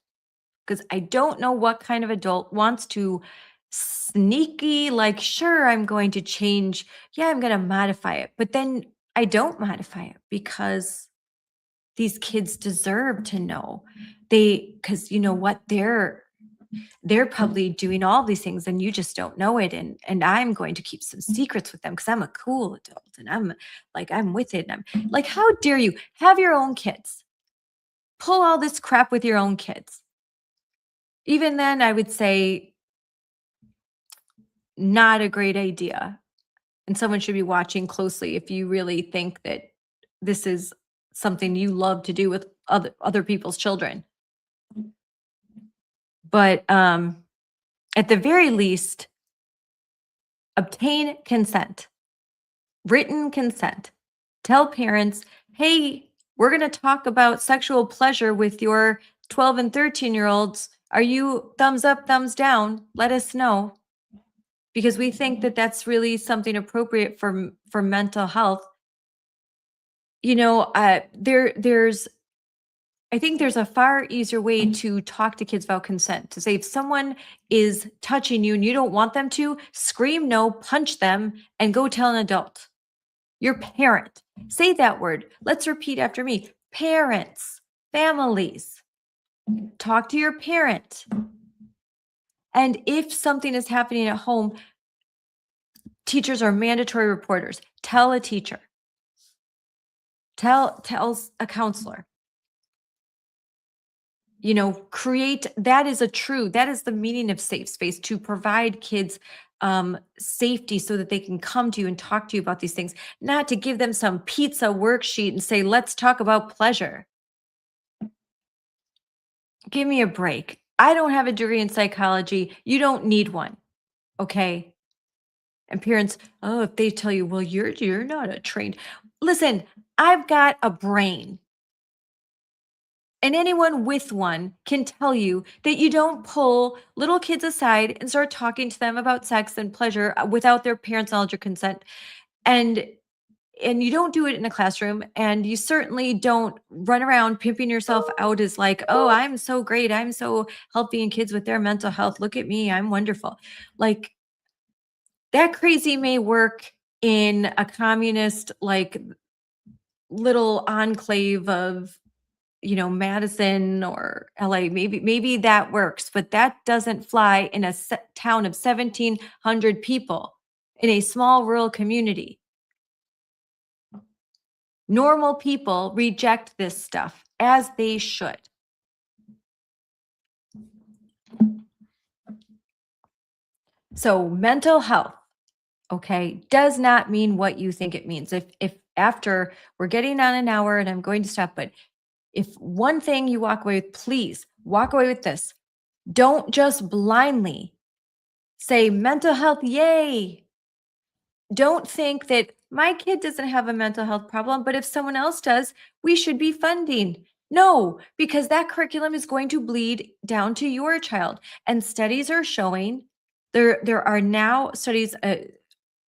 Because I don't know what kind of adult wants to sneaky, like, sure, I'm going to change. Yeah, I'm going to modify it. But then I don't modify it because these kids deserve to know. Because you know what? They're probably doing all these things and you just don't know it. And I'm going to keep some secrets with them because I'm a cool adult and I'm with it. And I'm like, how dare you have your own kids? Pull all this crap with your own kids. Even then, I would say not a great idea. And someone should be watching closely if you really think that this is something you love to do with other people's children. But at the very least, obtain consent, written consent. Tell parents, hey, we're going to talk about sexual pleasure with your 12 and 13-year-olds. Are you thumbs up, thumbs down? Let us know. Because we think that that's really something appropriate for mental health. You know, there's I think there's a far easier way to talk to kids about consent. To say if someone is touching you and you don't want them to, scream no, punch them, and go tell an adult. Your parent. Say that word. Let's repeat after me. Parents, families. Talk to your parent. And if something is happening at home, teachers are mandatory reporters. Tell a teacher. Tells a counselor. You know, create, that is the meaning of safe space, to provide kids safety so that they can come to you and talk to you about these things, not to give them some pizza worksheet and say, let's talk about pleasure. Give me a break. I don't have a degree in psychology. You don't need one. Okay. And parents, oh, if they tell you, well, you're not a trained. Listen, I've got a brain. And anyone with one can tell you that you don't pull little kids aside and start talking to them about sex and pleasure without their parents' knowledge or consent. And you don't do it in a classroom, and you certainly don't run around pimping yourself out as like, oh, I'm so great. I'm so helping kids with their mental health. Look at me. I'm wonderful. Like, that crazy may work in a communist, like, little enclave of, you know, Madison or LA, maybe that works, but that doesn't fly in a town of 1,700 people in a small rural community. Normal people reject this stuff, as they should. So mental health, okay, does not mean what you think it means. If after we're getting on an hour and I'm going to stop, but if one thing you walk away with, please walk away with this. Don't just blindly say mental health, yay. Don't think that my kid doesn't have a mental health problem, but if someone else does, we should be funding. No, because that curriculum is going to bleed down to your child. And studies are showing, there are now studies,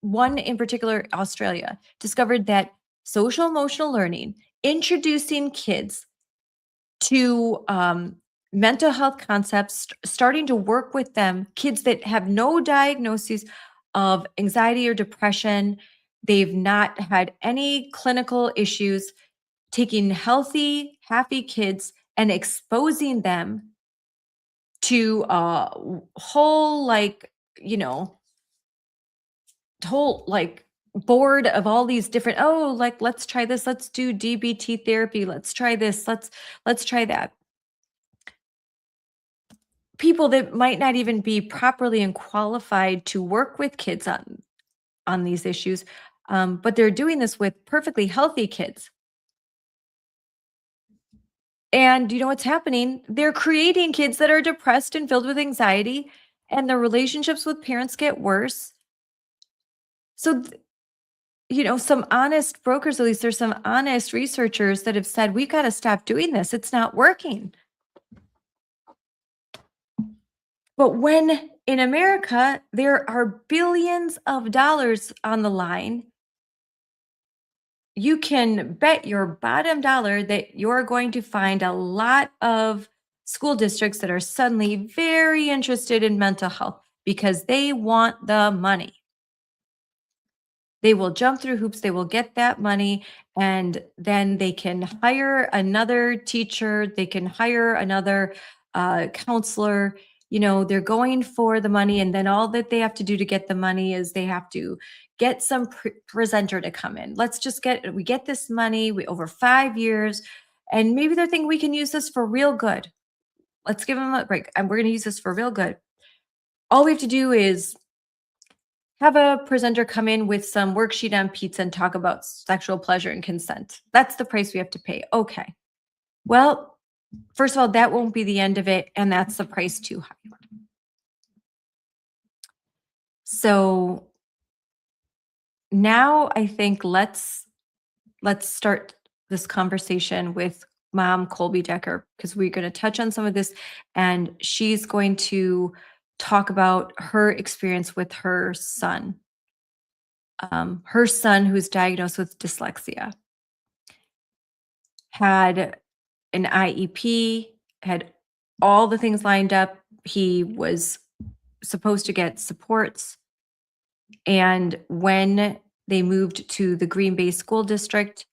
one in particular, Australia, discovered that social emotional learning, introducing kids to mental health concepts, starting to work with them, kids that have no diagnoses of anxiety or depression, they've not had any clinical issues, taking healthy, happy kids and exposing them to a whole, like, you know, whole, like, board of all these different, oh, like, let's try this, let's do DBT therapy, let's try this, let's try that. People that might not even be properly and qualified to work with kids on these issues, but they're doing this with perfectly healthy kids. And you know what's happening? They're creating kids that are depressed and filled with anxiety, and their relationships with parents get worse. So, you know, some honest brokers, at least there's some honest researchers that have said, we've got to stop doing this. It's not working. But when in America, there are billions of dollars on the line. You can bet your bottom dollar that you're going to find a lot of school districts that are suddenly very interested in mental health because they want the money. They will jump through hoops, they will get that money, and then they can hire another teacher, they can hire another counselor. They're going for the money, and then all that they have to do to get the money is they have to get some presenter to come in. We get this money over 5 years, and maybe they're thinking we can use this for real good. Let's give them a break, and we're going to use this for real good. All we have to do is have a presenter come in with some worksheet on pizza and talk about sexual pleasure and consent. That's the price we have to pay. Okay. Well, first of all, that won't be the end of it, and that's the price too high. So now I think let's start this conversation with Mom Colbey Decker, because we're going to touch on some of this, and she's going to talk about her experience with her son. Her son, who's diagnosed with dyslexia, had an IEP, had all the things lined up. He was supposed to get supports. And when they moved to the Green Bay School District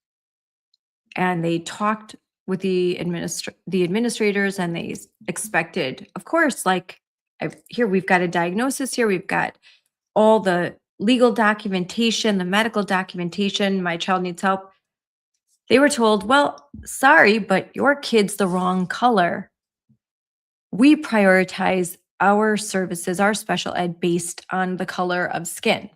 and they talked with the administrators, and they expected, of course, here we've got a diagnosis here, we've got all the legal documentation, the medical documentation, my child needs help. They were told, well, sorry, but your kid's the wrong color. We prioritize our services, our special ed, based on the color of skin.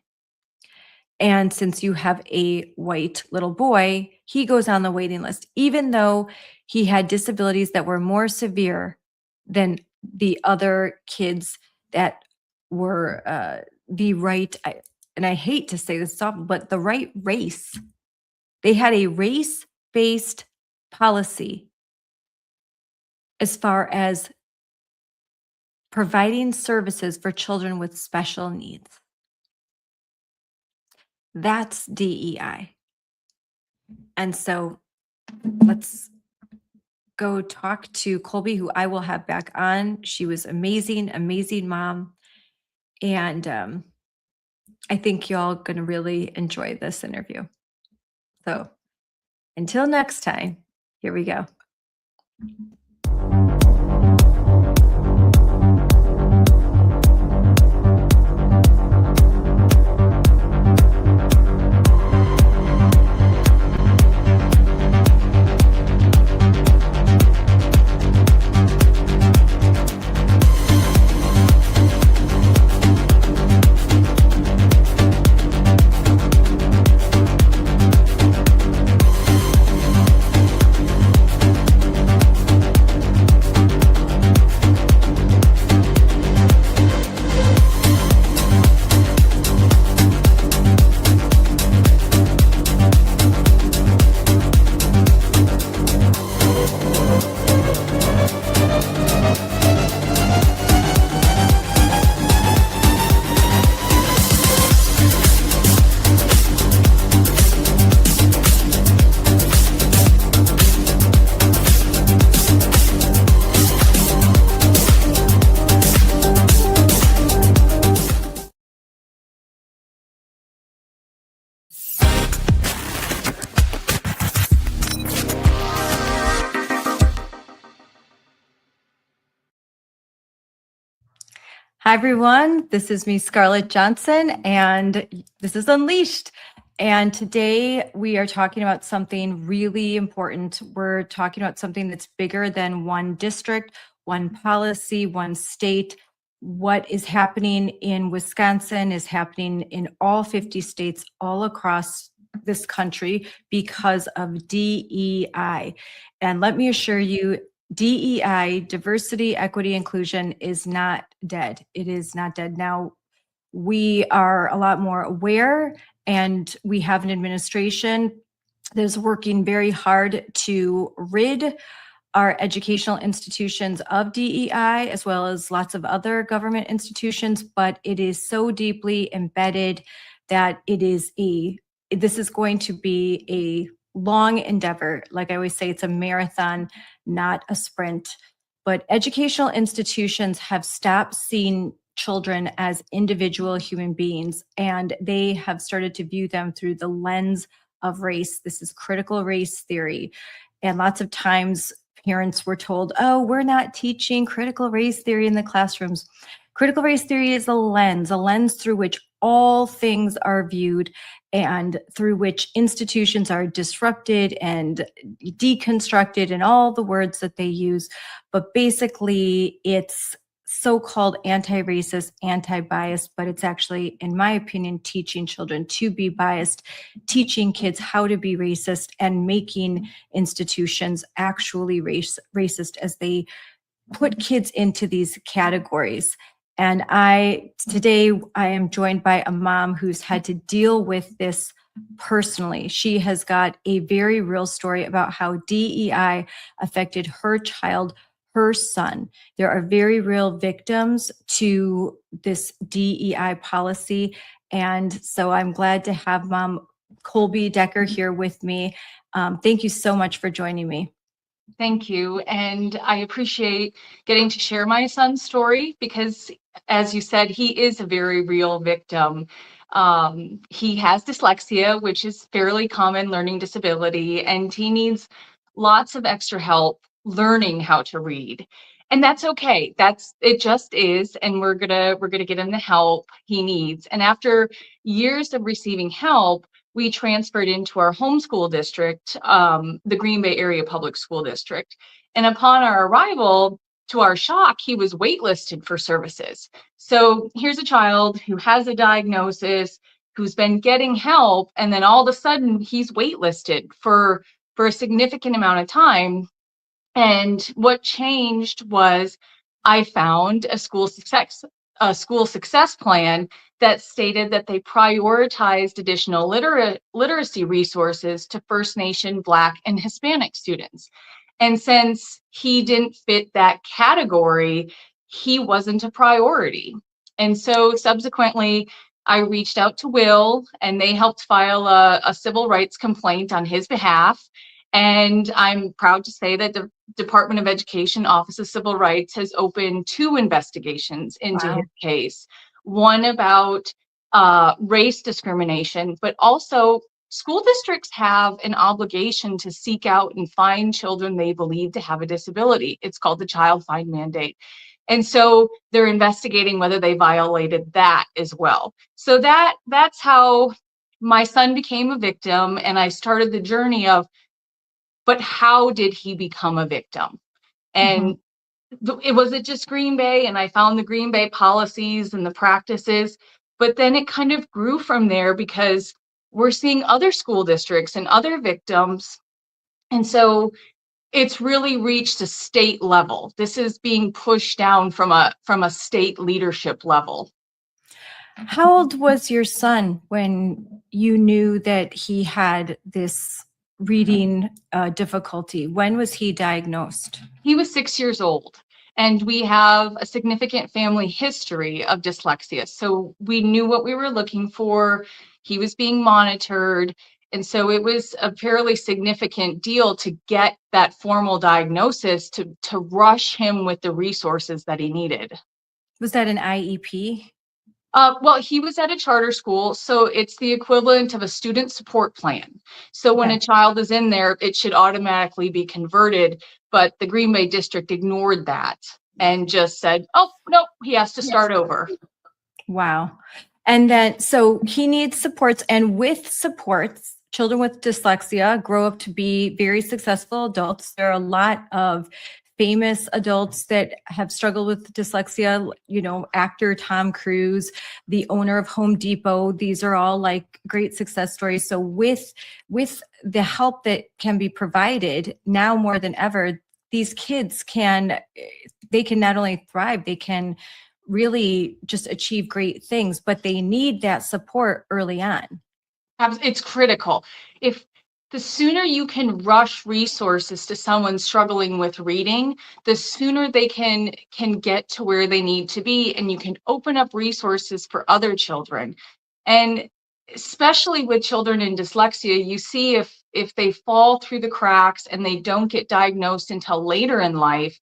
And since you have a white little boy, he goes on the waiting list, even though he had disabilities that were more severe than the other kids that were the right, and I hate to say this, but the right race. They had a race-based policy as far as providing services for children with special needs. That's DEI. And so let's go talk to Colbey, who I will have back on. She was amazing, amazing mom. And I think y'all going to really enjoy this interview. So until next time, here we go. Hi, everyone. This is me, Scarlett Johnson, and this is Unleashed. And today we are talking about something really important. We're talking about something that's bigger than one district, one policy, one state. What is happening in Wisconsin is happening in all 50 states all across this country because of DEI. And let me assure you, DEI, diversity, equity, inclusion, is not dead. It is not dead. Now, we are a lot more aware, and we have an administration that is working very hard to rid are educational institutions of DEI, as well as lots of other government institutions, but it is so deeply embedded that this is going to be a long endeavor. Like I always say, it's a marathon, not a sprint. But educational institutions have stopped seeing children as individual human beings, and they have started to view them through the lens of race. This is critical race theory. And lots of times parents were told, oh, we're not teaching critical race theory in the classrooms. Critical race theory is a lens through which all things are viewed and through which institutions are disrupted and deconstructed and all the words that they use. But basically, it's so-called anti-racist, anti-biased, but it's actually, in my opinion, teaching children to be biased, teaching kids how to be racist, and making institutions actually racist as they put kids into these categories. And today I am joined by a mom who's had to deal with this personally. She has got a very real story about how DEI affected her child, her son. There are very real victims to this DEI policy. And so I'm glad to have Mom Colbey Decker here with me. Thank you so much for joining me. Thank you. And I appreciate getting to share my son's story because, as you said, he is a very real victim. He has dyslexia, which is fairly common learning disability, and he needs lots of extra help learning how to read. And that's okay. It just is. And we're gonna get him the help he needs. And after years of receiving help, we transferred into our home school district, the Green Bay Area Public School District. And upon our arrival, to our shock, he was waitlisted for services. So here's a child who has a diagnosis, who's been getting help, and then all of a sudden he's waitlisted for a significant amount of time. And what changed was I found a school success plan that stated that they prioritized additional literacy resources to First Nation, Black, and Hispanic students. And since he didn't fit that category, he wasn't a priority. And so subsequently, I reached out to Will, and they helped file a civil rights complaint on his behalf. And I'm proud to say that the Department of Education Office of Civil Rights has opened 2 investigations into his case. One about race discrimination, but also school districts have an obligation to seek out and find children they believe to have a disability. It's called the Child Find Mandate. And so they're investigating whether they violated that as well. So that's how my son became a victim, and I started the journey of, but how did he become a victim? And it wasn't just Green Bay, and I found the Green Bay policies and the practices, but then it kind of grew from there because we're seeing other school districts and other victims. And so it's really reached a state level. This is being pushed down from a state leadership level. How old was your son when you knew that he had this reading difficulty? When was he diagnosed? He was 6 years old, and we have a significant family history of dyslexia. So we knew what we were looking for. He was being monitored. And so it was a fairly significant deal to get that formal diagnosis to rush him with the resources that he needed. Was that an IEP? Well, he was at a charter school, so it's the equivalent of a student support plan. So when a child is in there, it should automatically be converted, but the Green Bay district ignored that and just said, oh, no, he has to start over. Wow. And then, so he needs supports, and with supports, children with dyslexia grow up to be very successful adults. There are a lot of famous adults that have struggled with dyslexia, you know, actor Tom Cruise, the owner of Home Depot. These are all like great success stories. So with the help that can be provided now more than ever, these kids can not only thrive, they can really just achieve great things, but they need that support early on. It's critical. If The sooner you can rush resources to someone struggling with reading, the sooner they can get to where they need to be, and you can open up resources for other children. And especially with children in dyslexia, you see if they fall through the cracks and they don't get diagnosed until later in life,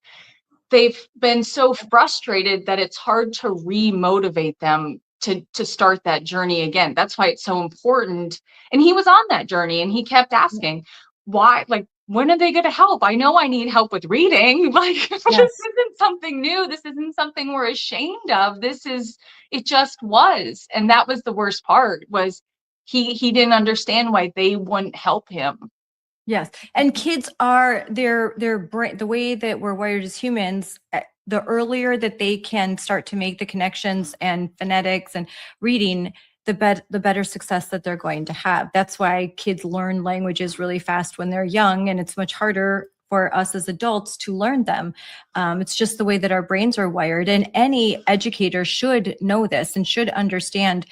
they've been so frustrated that it's hard to re-motivate them to start that journey again. That's why it's so important. And he was on that journey and he kept asking, why, like, when are they going to help? I know I need help with reading. Like, this isn't something new. This isn't something we're ashamed of. It just was. And that was the worst part, was he didn't understand why they wouldn't help him. Yes. And kids are their brain, the way that we're wired as humans, the earlier that they can start to make the connections and phonetics and reading, the better success that they're going to have. That's why kids learn languages really fast when they're young, and it's much harder for us as adults to learn them. It's just the way that our brains are wired, and any educator should know this and should understand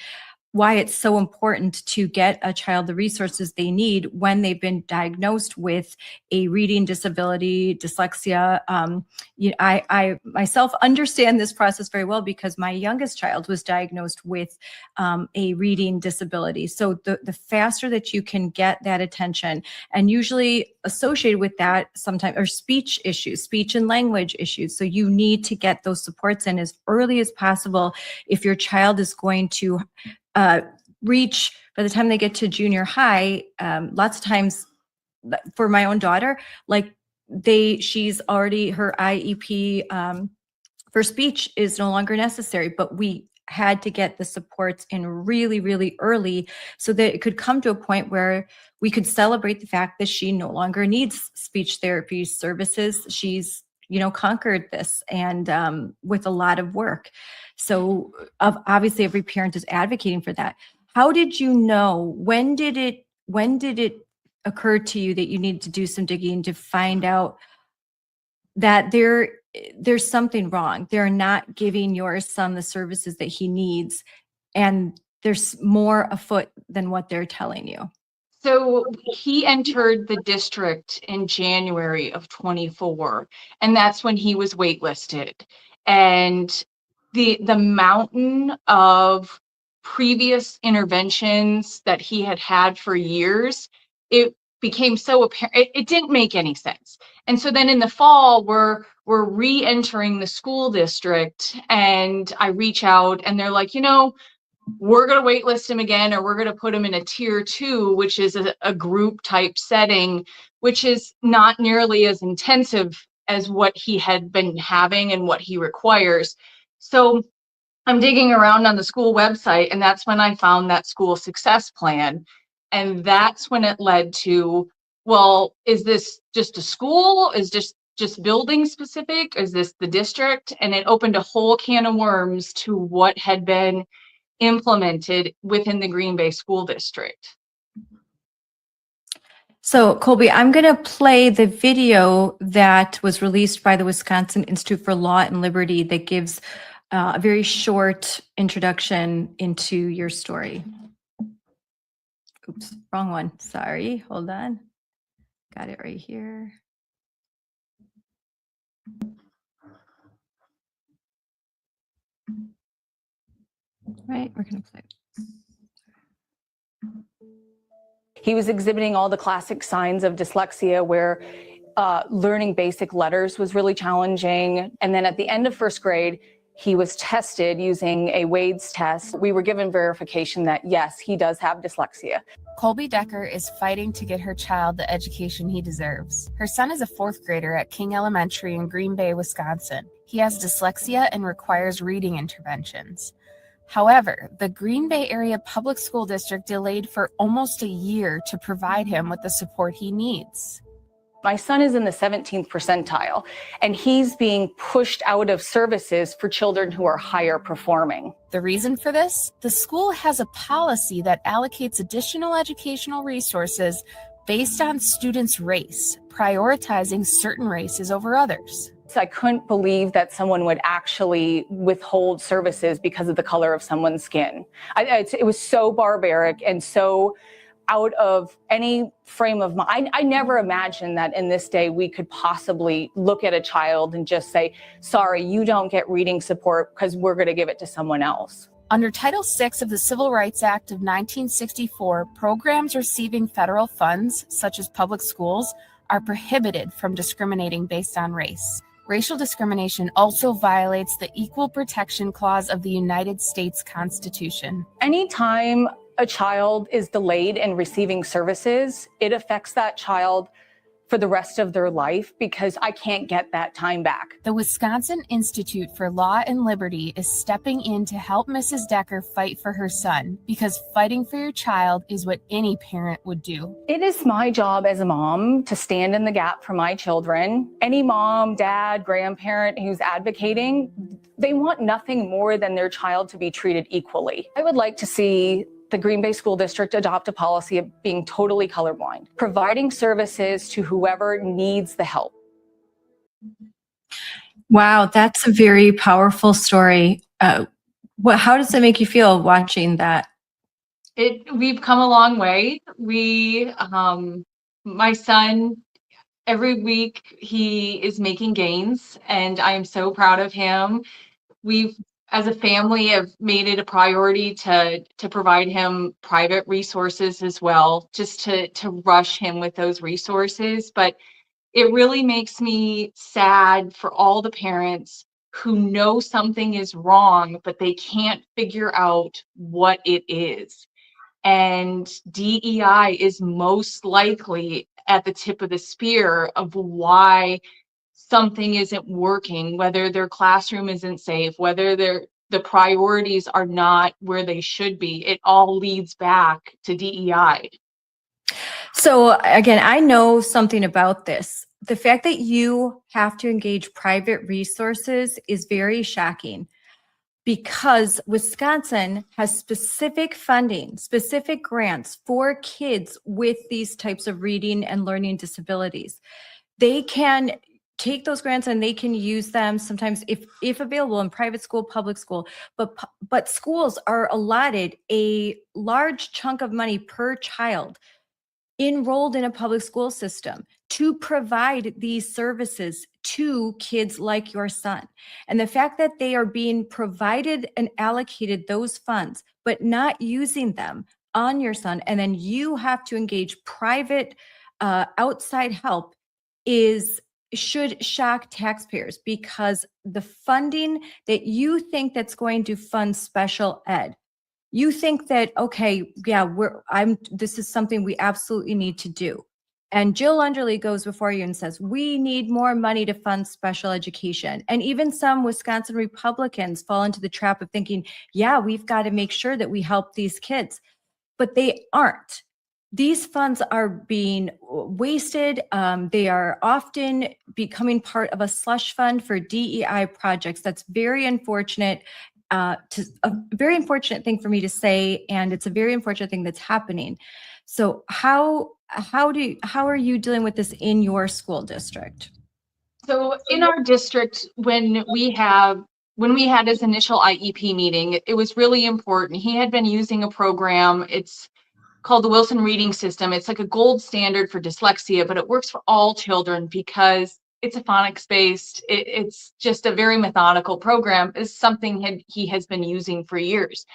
why it's so important to get a child the resources they need when they've been diagnosed with a reading disability, dyslexia. I myself understand this process very well because my youngest child was diagnosed with a reading disability. So the faster that you can get that attention, and usually associated with that sometimes are speech issues, speech and language issues. So you need to get those supports in as early as possible if your child is going to reach, by the time they get to junior high. Lots of times for my own daughter, like she's already, her IEP for speech is no longer necessary, but we had to get the supports in really, really early so that it could come to a point where we could celebrate the fact that she no longer needs speech therapy services. She's, conquered this, and with a lot of work. So obviously every parent is advocating for that. How did you know, when did it occur to you that you needed to do some digging to find out that there's something wrong? They're not giving your son the services that he needs, and there's more afoot than what they're telling you. So he entered the district in January of 24, and that's when he was waitlisted. And the mountain of previous interventions that he had for years, it became so apparent, it didn't make any sense. And so then in the fall, we're re-entering the school district, and I reach out and they're like, we're going to waitlist him again, or we're going to put him in a tier 2, which is a group type setting, which is not nearly as intensive as what he had been having and what he requires. So I'm digging around on the school website, and that's when I found that school success plan. And that's when it led to, well, is this just a school? Is just building specific? Is this the district? And it opened a whole can of worms to what had been implemented within the Green Bay School District. So Colbey, I'm going to play the video that was released by the Wisconsin Institute for Law and Liberty that gives a very short introduction into your story. Oops, wrong one. Sorry, hold on. Got it right here. Right, we're going to play. He was exhibiting all the classic signs of dyslexia, where learning basic letters was really challenging. And then at the end of first grade, he was tested using a Wade's test. We were given verification that, yes, he does have dyslexia. Colbey Decker is fighting to get her child the education he deserves. Her son is a 4th grader at King Elementary in Green Bay, Wisconsin. He has dyslexia and requires reading interventions. However, the Green Bay Area Public School District delayed for almost a year to provide him with the support he needs. My son is in the 17th percentile, and he's being pushed out of services for children who are higher performing. The reason for this? The school has a policy that allocates additional educational resources based on students' race, prioritizing certain races over others. So I couldn't believe that someone would actually withhold services because of the color of someone's skin. It was so barbaric and so out of any frame of mind. I never imagined that in this day we could possibly look at a child and just say, sorry, you don't get reading support because we're going to give it to someone else. Under Title VI of the Civil Rights Act of 1964, programs receiving federal funds, such as public schools, are prohibited from discriminating based on race. Racial discrimination also violates the Equal Protection Clause of the United States Constitution. Anytime a child is delayed in receiving services, it affects that child for the rest of their life because I can't get that time back. The Wisconsin Institute for Law and Liberty is stepping in to help Mrs. Decker fight for her son, because fighting for your child is what any parent would do. It is my job as a mom to stand in the gap for my children. Any mom, dad, grandparent who's advocating, they want nothing more than their child to be treated equally. I would like to see the Green Bay School District adopt a policy of being totally colorblind, providing services to whoever needs the help. Wow, that's a very powerful story. How does it make you feel watching that? We've come a long way. My son, every week he is making gains, and I am so proud of him. We've, as a family, have made it a priority to provide him private resources as well, just to rush him with those resources. But it really makes me sad for all the parents who know something is wrong, but they can't figure out what it is. And DEI is most likely at the tip of the spear of why something isn't working, whether their classroom isn't safe, whether the priorities are not where they should be. It all leads back to DEI. So again, I know something about this. The fact that you have to engage private resources is very shocking, because Wisconsin has specific funding, specific grants for kids with these types of reading and learning disabilities. They can take those grants and they can use them sometimes if available in private school, public school, but schools are allotted a large chunk of money per child enrolled in a public school system to provide these services to kids like your son. And the fact that they are being provided and allocated those funds, but not using them on your son, and then you have to engage private outside help, should shock taxpayers, because the funding that you think that's going to fund special ed, you think that, okay, yeah, this is something we absolutely need to do. And Jill Underly goes before you and says, we need more money to fund special education. And even some Wisconsin Republicans fall into the trap of thinking, yeah, we've got to make sure that we help these kids, but they aren't. These funds are being wasted. They are often becoming part of a slush fund for DEI projects. That's very unfortunate. A very unfortunate thing for me to say, and it's a very unfortunate thing that's happening. So how are you dealing with this in your school district? So in our district, when we had his initial IEP meeting, it was really important. He had been using a program. It's called the Wilson Reading System. It's like a gold standard for dyslexia, but it works for all children because it's a phonics based. It's just a very methodical program. It's something he has been using for years.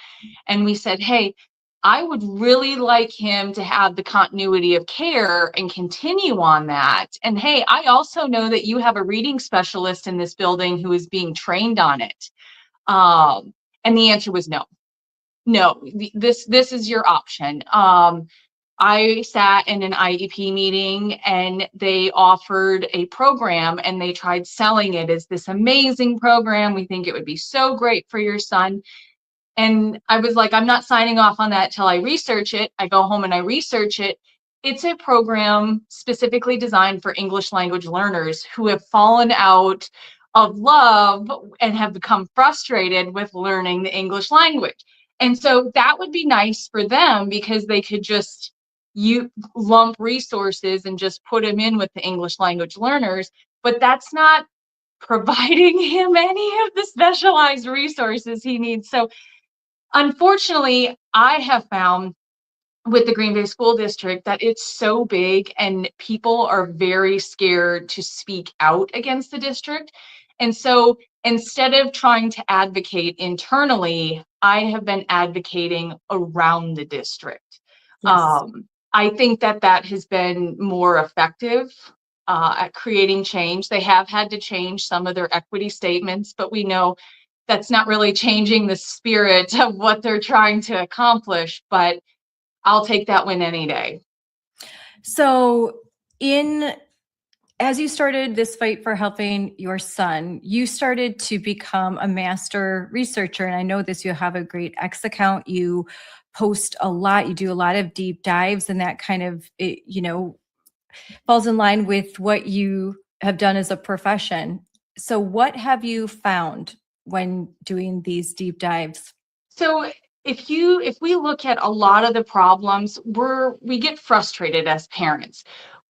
And we said, hey, I would really like him to have the continuity of care and continue on that. And hey, I also know that you have a reading specialist in this building who is being trained on it. And the answer was no. No, this is your option. I sat in an IEP meeting and they offered a program and they tried selling it as this amazing program. We think it would be so great for your son. And I was like, I'm not signing off on that till I research it. I go home and I research it. It's a program specifically designed for English language learners who have fallen out of love and have become frustrated with learning the English language. And so that would be nice for them because they could just lump resources and just put them in with the English language learners, but that's not providing him any of the specialized resources he needs. So unfortunately, I have found with the Green Bay School District that it's so big and people are very scared to speak out against the district. And so instead of trying to advocate internally, I have been advocating around the district. Yes. I think that that has been more effective at creating change. They have had to change some of their equity statements, but we know that's not really changing the spirit of what they're trying to accomplish. But I'll take that win any day. So as you started this fight for helping your son, you started to become a master researcher. And I know this, you have a great X account. You post a lot, you do a lot of deep dives, and that kind of, falls in line with what you have done as a profession. So what have you found when doing these deep dives? So if we look at a lot of the problems, we get frustrated as parents.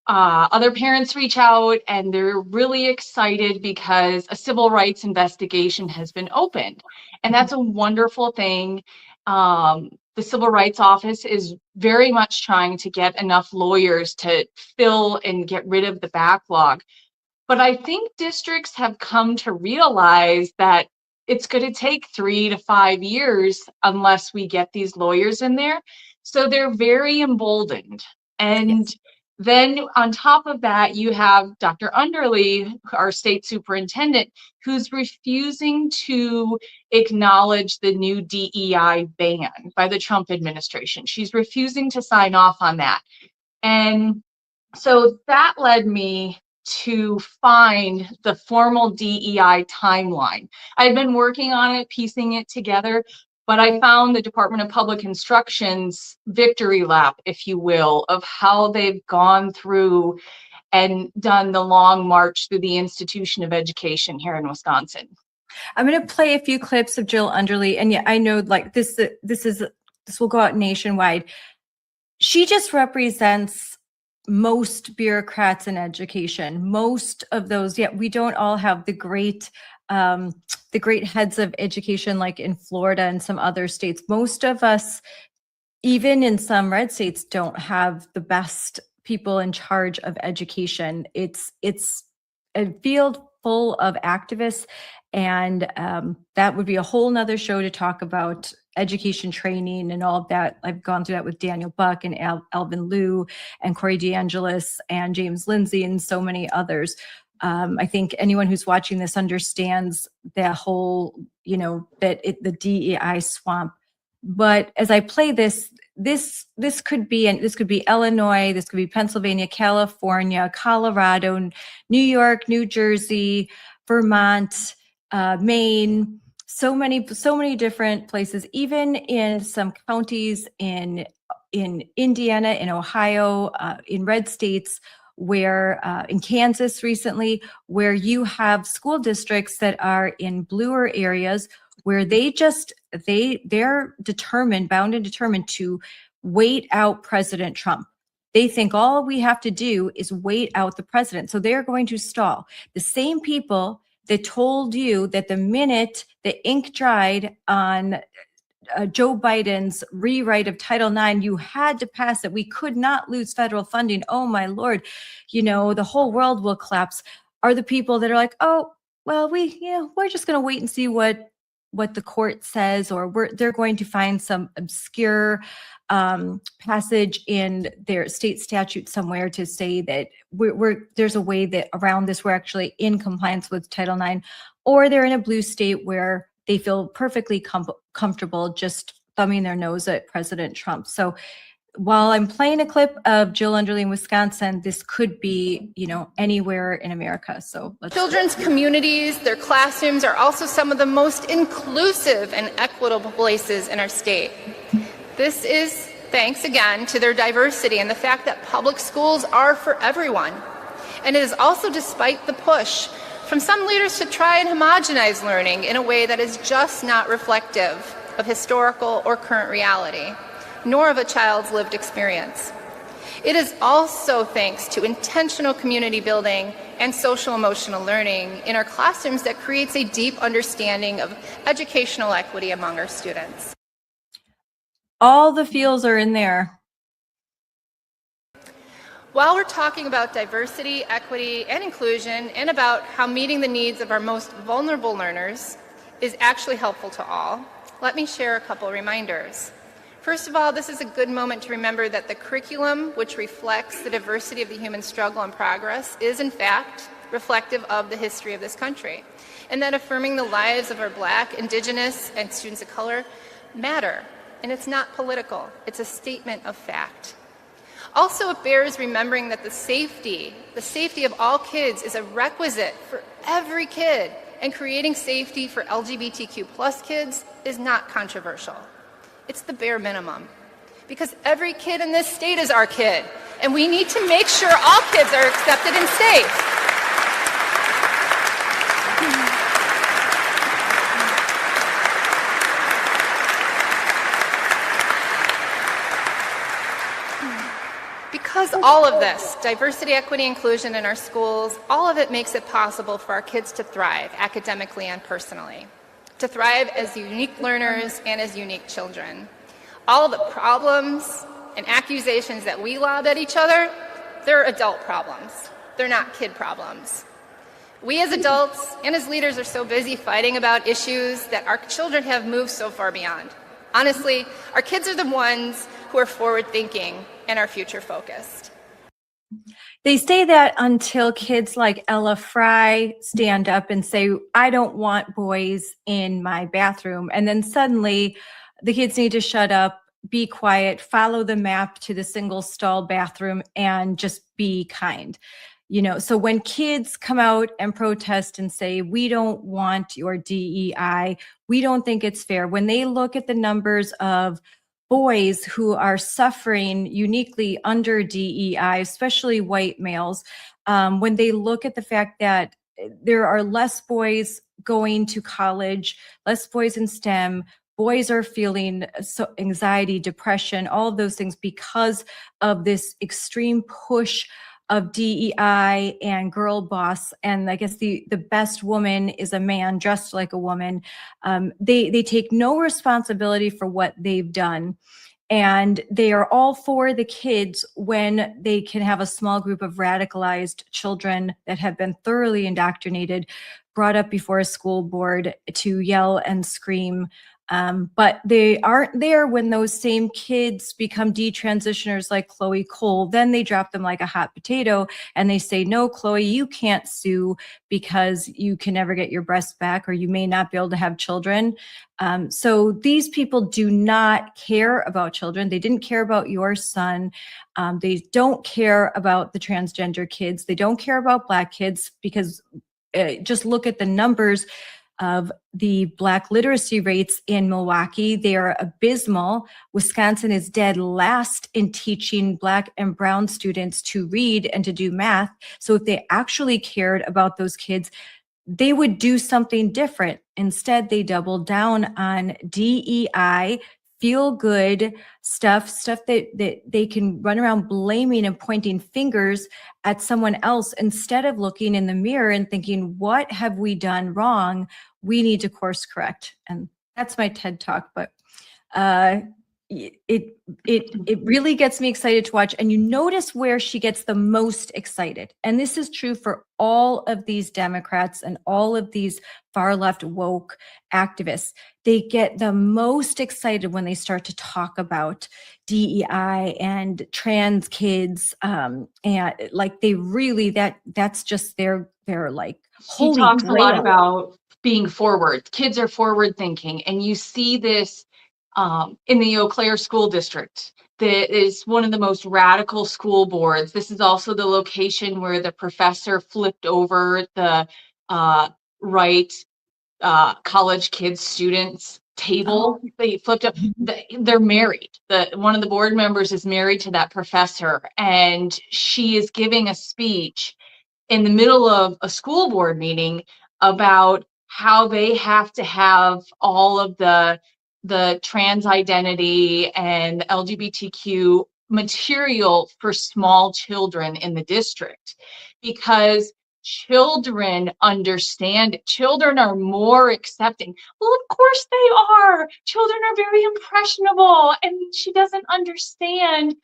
Other parents reach out and they're really excited because a civil rights investigation has been opened. And that's a wonderful thing. The Civil Rights Office is very much trying to get enough lawyers to fill and get rid of the backlog. But I think districts have come to realize that it's going to take 3 to 5 years unless we get these lawyers in there. So they're very emboldened. And Yes. then on top of that, you have Dr. Underly, our state superintendent, who's refusing to acknowledge the new DEI ban by the Trump administration. She's refusing to sign off on that. And so that led me to find the formal DEI timeline. I've been working on it, piecing it together, but I found the Department of Public Instruction's victory lap, if you will, of how they've gone through and done the long march through the institution of education here in Wisconsin. I'm going to play a few clips of Jill Underly, and yeah, I know like this will go out nationwide. She just represents most bureaucrats in education. Most of those, yet we don't all have the great heads of education like in Florida and some other states. Most of us, even in some red states, don't have the best people in charge of education. It's a field full of activists, and that would be a whole nother show to talk about education training and all of that. I've gone through that with Daniel Buck and Alvin Liu and Corey DeAngelis and James Lindsay and so many others. I think anyone who's watching this understands that whole, the DEI swamp. But as I play this could be Illinois, this could be Pennsylvania, California, Colorado, New York, New Jersey, Vermont, Maine, so many different places, even in some counties in Indiana, in Ohio, in red states, where in Kansas recently, where you have school districts that are in bluer areas where they're bound and determined to wait out President Trump. They think all we have to do is wait out the president. So they're going to stall. The same people that told you that the minute the ink dried on Joe Biden's rewrite of Title IX, you had to pass it. We could not lose federal funding. Oh my Lord, the whole world will collapse. Are the people that are like, oh, well, we're just going to wait and see what the court says, or they're going to find some obscure passage in their state statute somewhere to say that there's a way that around this we're actually in compliance with Title IX, or they're in a blue state where they feel perfectly comfortable just thumbing their nose at President Trump. So while I'm playing a clip of Jill Underly in Wisconsin, this could be, anywhere in America. So children's communities, their classrooms are also some of the most inclusive and equitable places in our state. This is thanks again to their diversity and the fact that public schools are for everyone. And it is also despite the push from some leaders to try and homogenize learning in a way that is just not reflective of historical or current reality, nor of a child's lived experience. It is also thanks to intentional community building and social emotional learning in our classrooms that creates a deep understanding of educational equity among our students. All the feels are in there. While we're talking about diversity, equity, and inclusion, and about how meeting the needs of our most vulnerable learners is actually helpful to all, let me share a couple reminders. First of all, this is a good moment to remember that the curriculum, which reflects the diversity of the human struggle and progress, is in fact reflective of the history of this country, and that affirming the lives of our Black, Indigenous, and students of color matter. And it's not political, it's a statement of fact. Also, it bears remembering that the safety of all kids is a requisite for every kid, and creating safety for LGBTQ+ kids is not controversial. It's the bare minimum, because every kid in this state is our kid, and we need to make sure all kids are accepted and safe. Because all of this, diversity, equity, inclusion in our schools, all of it makes it possible for our kids to thrive academically and personally, to thrive as unique learners and as unique children. All the problems and accusations that we lob at each other, they're adult problems. They're not kid problems. We as adults and as leaders are so busy fighting about issues that our children have moved so far beyond. Honestly, our kids are the ones who are forward-thinking and are future-focused. They say that until kids like Ella Fry stand up and say, I don't want boys in my bathroom. And then suddenly the kids need to shut up, be quiet, follow the map to the single stall bathroom, and just be kind. You know, so when kids come out and protest and say, we don't want your DEI, we don't think it's fair, when they look at the numbers of boys who are suffering uniquely under DEI, especially white males, when they look at the fact that there are less boys going to college, less boys in STEM, boys are feeling anxiety, depression, all of those things because of this extreme push of DEI and girl boss, and I guess the best woman is a man dressed like a woman. They take no responsibility for what they've done, and they are all for the kids when they can have a small group of radicalized children that have been thoroughly indoctrinated, brought up before a school board to yell and scream. But they aren't there when those same kids become detransitioners like Chloe Cole. Then they drop them like a hot potato and they say, no, Chloe, you can't sue because you can never get your breasts back, or you may not be able to have children. So these people do not care about children. They didn't care about your son. They don't care about the transgender kids. They don't care about Black kids, because just look at the numbers of the Black literacy rates in Milwaukee. They are abysmal. Wisconsin is dead last in teaching Black and brown students to read and to do math. So if they actually cared about those kids, they would do something different. Instead, they doubled down on DEI, feel good stuff that they can run around blaming and pointing fingers at someone else, instead of looking in the mirror and thinking, what have we done wrong? We need to course correct. And that's my TED talk, but it really gets me excited to watch. And you notice where she gets the most excited. And this is true for all of these Democrats and all of these far left woke activists. They get the most excited when they start to talk about DEI and trans kids. And like they really, that's just their like, He talks a lot about being forward. Kids are forward thinking. And you see this in the Eau Claire School District. That is one of the most radical school boards. This is also the location where the professor flipped over the right college kids students table. Oh. They flipped up. They're married. One of the board members is married to that professor, and she is giving a speech in the middle of a school board meeting about how they have to have all of the trans identity and LGBTQ material for small children in the district, because children understand it. Children are more accepting. Well, of course they are. Children are very impressionable, and she doesn't understand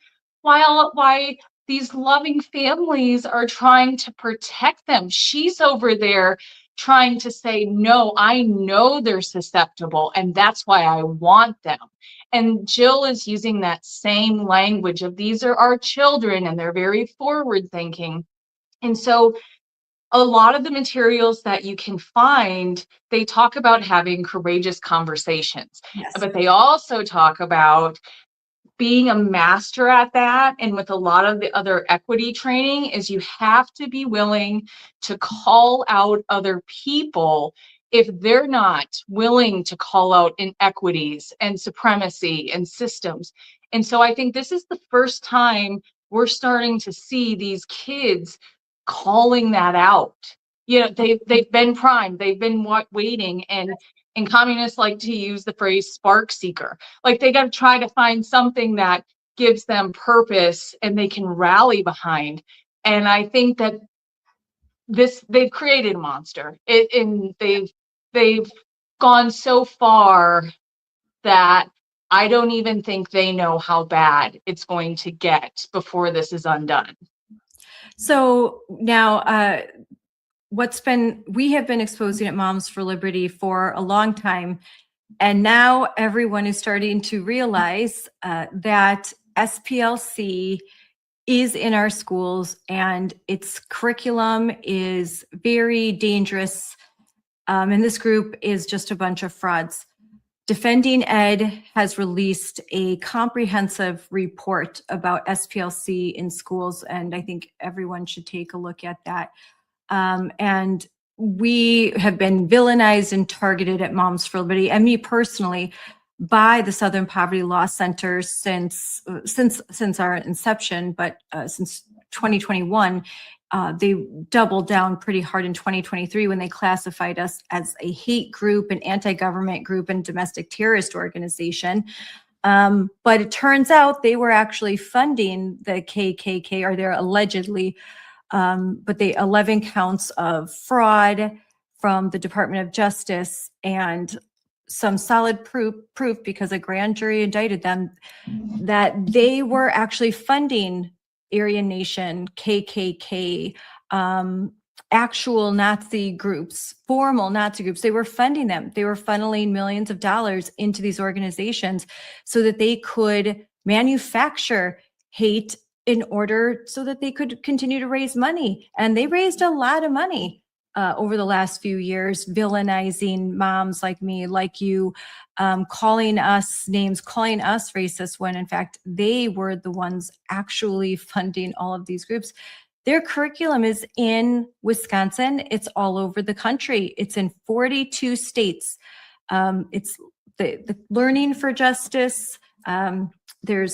why these loving families are trying to protect them. She's over there trying to say, no, I know they're susceptible, and that's why I want them. And Jill is using that same language of, these are our children, and they're very forward thinking. And so a lot of the materials that you can find, they talk about having courageous conversations, Yes. but they also talk about being a master at that. And with a lot of the other equity training is, you have to be willing to call out other people if they're not willing to call out inequities and supremacy and systems. And so I think this is the first time we're starting to see these kids calling that out. You know, they've been primed, they've been waiting, and communists like to use the phrase spark seeker. Like, they got to try to find something that gives them purpose and they can rally behind. And I think that they've created a monster, and they've gone so far that I don't even think they know how bad it's going to get before this is undone. So now, we have been exposing at Moms for Liberty for a long time, and now everyone is starting to realize that SPLC is in our schools, and its curriculum is very dangerous. And this group is just a bunch of frauds. Defending Ed has released a comprehensive report about SPLC in schools, and I think everyone should take a look at that. And we have been villainized and targeted at Moms for Liberty, and me personally, by the Southern Poverty Law Center since our inception, but since 2021. They doubled down pretty hard in 2023 when they classified us as a hate group, an anti-government group, and domestic terrorist organization. But it turns out they were actually funding the KKK, or they're allegedly, but they 11 counts of fraud from the Department of Justice, and some solid proof because a grand jury indicted them, that they were actually funding Aryan Nation, KKK, actual Nazi groups, formal Nazi groups. They were funding them. They were funneling millions of dollars into these organizations so that they could manufacture hate in order so that they could continue to raise money. And they raised a lot of money over the last few years, villainizing moms like me, like you, calling us names, calling us racist, when in fact they were the ones actually funding all of these groups. Their curriculum is in Wisconsin. It's all over the country. It's in 42 states. It's the Learning for Justice. There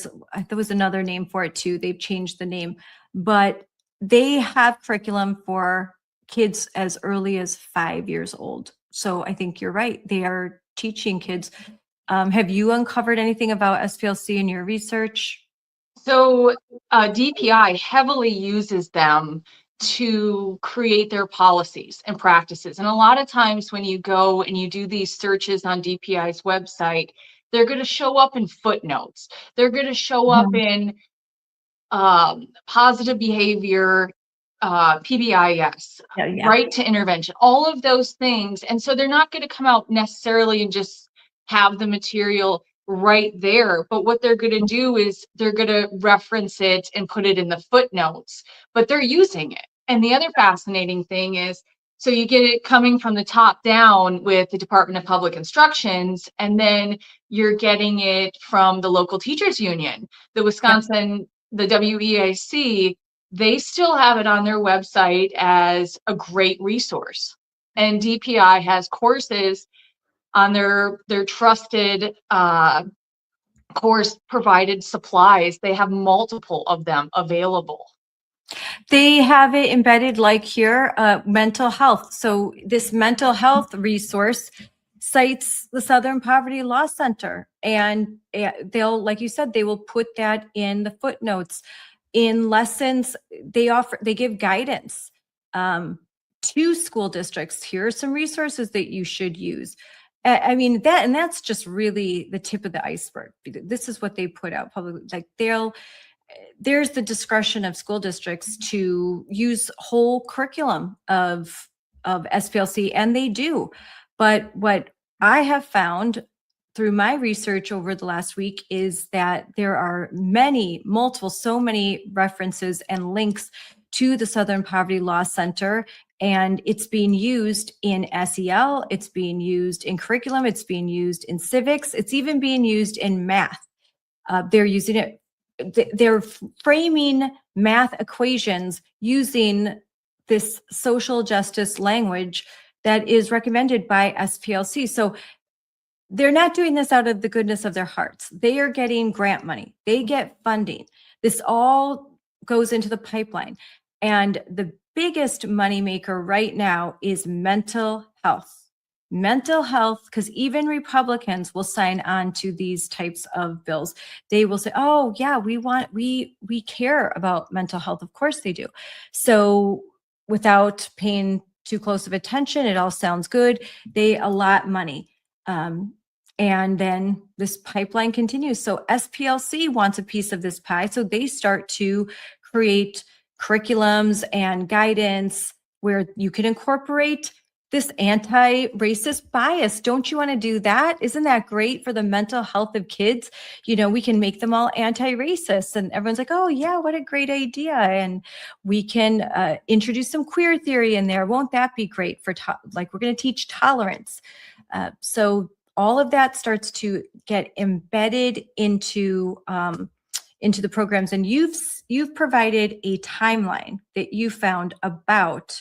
was another name for it too. They've changed the name, but they have curriculum for kids as early as 5 years old. So I think you're right. They are teaching kids. Have you uncovered anything about SPLC in your research? So DPI heavily uses them to create their policies and practices. And a lot of times when you go and you do these searches on DPI's website, they're going to show up in footnotes. They're going to show up in positive behavior, PBIS, right to intervention, all of those things. And so they're not going to come out necessarily and just have the material right there. But what they're going to do is they're going to reference it and put it in the footnotes, but they're using it. And the other fascinating thing is, so you get it coming from the top down with the Department of Public Instructions, and then you're getting it from the local teachers union, the Wisconsin, the WEAC. They still have it on their website as a great resource. And DPI has courses on their trusted course provided supplies. They have multiple of them available. They have it embedded like here, mental health. So this mental health resource cites the Southern Poverty Law Center, and they'll, like you said, they will put that in the footnotes. In lessons, they give guidance to school districts. Here are some resources that you should use. I mean, that's just really the tip of the iceberg. This is what they put out publicly. Like there's the discretion of school districts to use whole curriculum of SPLC, and they do. But what I have found through my research over the last week is that there are so many references and links to the Southern Poverty Law Center, and it's being used in SEL, it's being used in curriculum, it's being used in civics, it's even being used in math. They're using it, they're framing math equations using this social justice language that is recommended by SPLC. So they're not doing this out of the goodness of their hearts. They are getting grant money. They get funding. This all goes into the pipeline. And the biggest moneymaker right now is mental health. Mental health, because even Republicans will sign on to these types of bills. They will say, oh yeah, we care about mental health. Of course they do. So without paying too close of attention, it all sounds good. They allot money. And then this pipeline continues. So SPLC wants a piece of this pie. So they start to create curriculums and guidance where you can incorporate this anti-racist bias. Don't you want to do that? Isn't that great for the mental health of kids? You know, we can make them all anti-racist, and everyone's like, oh yeah, what a great idea. And we can introduce some queer theory in there. Won't that be great for, like, we're going to teach tolerance. So all of that starts to get embedded into the programs. And you've provided a timeline that you found about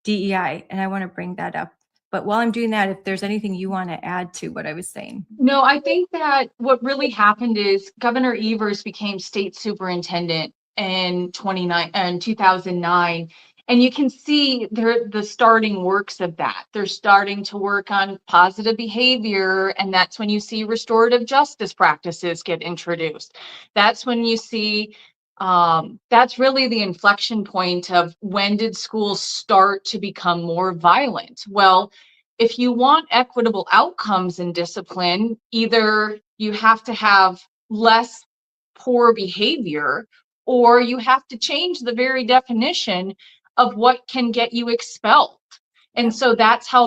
DEI, and I want to bring that up. But while I'm doing that, if there's anything you want to add to what I was saying. No, I think that what really happened is Governor Evers became state superintendent in 2009. And you can see the starting works of that. They're starting to work on positive behavior, and that's when you see restorative justice practices get introduced. That's when you see that's really the inflection point of when did schools start to become more violent? Well, if you want equitable outcomes in discipline, either you have to have less poor behavior, or you have to change the very definition of what can get you expelled. And so that's how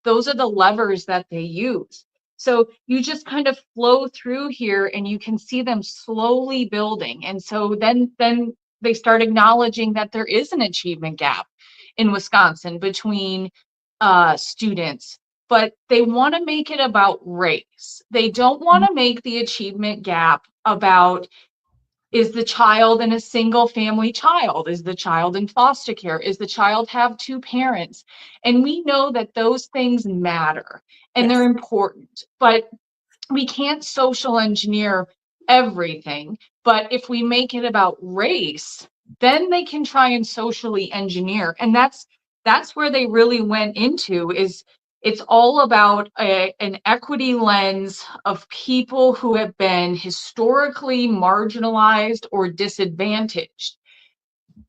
those are the levers that they use. So you just kind of flow through here and you can see them slowly building. And so then they start acknowledging that there is an achievement gap in Wisconsin between students, but they want to make it about race. They don't want to make the achievement gap about, is the child in a single family child? Is the child in foster care? Is the child have two parents? And we know that those things matter and they're important, but we can't social engineer everything. But if we make it about race, then they can try and socially engineer. And that's where they really went into, is it's all about an equity lens of people who have been historically marginalized or disadvantaged.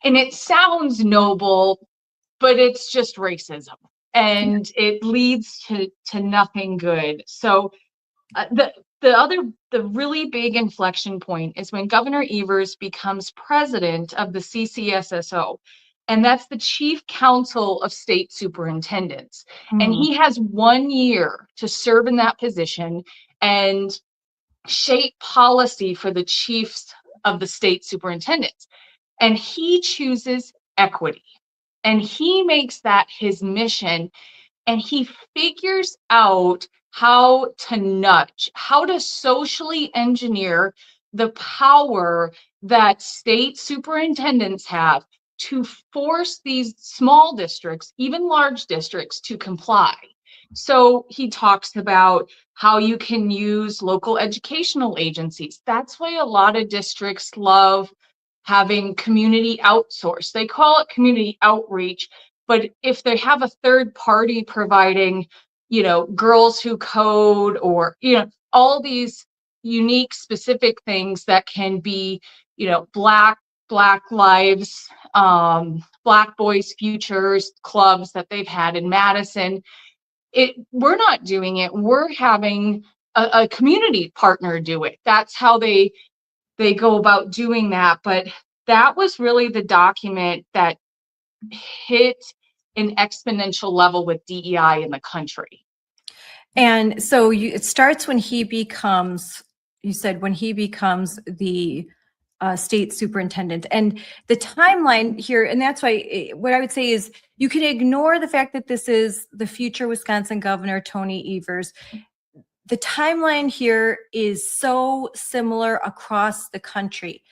And it sounds noble, but it's just racism, and it leads to nothing good. So the really big inflection point is when Governor Evers becomes president of the CCSSO. And that's the Chief Council of State Superintendents. And he has 1 year to serve in that position and shape policy for the chiefs of the state superintendents. And he chooses equity. And he makes that his mission. And he figures out how to nudge, how to socially engineer the power that state superintendents have to force these small districts, even large districts, to comply. So he talks about how you can use local educational agencies. That's why a lot of districts love having community outsource. They call it community outreach, but if they have a third party providing, Girls Who Code, or, all these unique specific things that can be, Black Lives, Black Boys Futures clubs that they've had in Madison. We're not doing it. We're having a community partner do it. That's how they they go about doing that. But that was really the document that hit an exponential level with DEI in the country. And so it starts when he becomes, you said when he becomes the state superintendent. And the timeline here, and that's why what I would say is you can ignore the fact that this is the future Wisconsin Governor, Tony Evers. The timeline here is so similar across the country.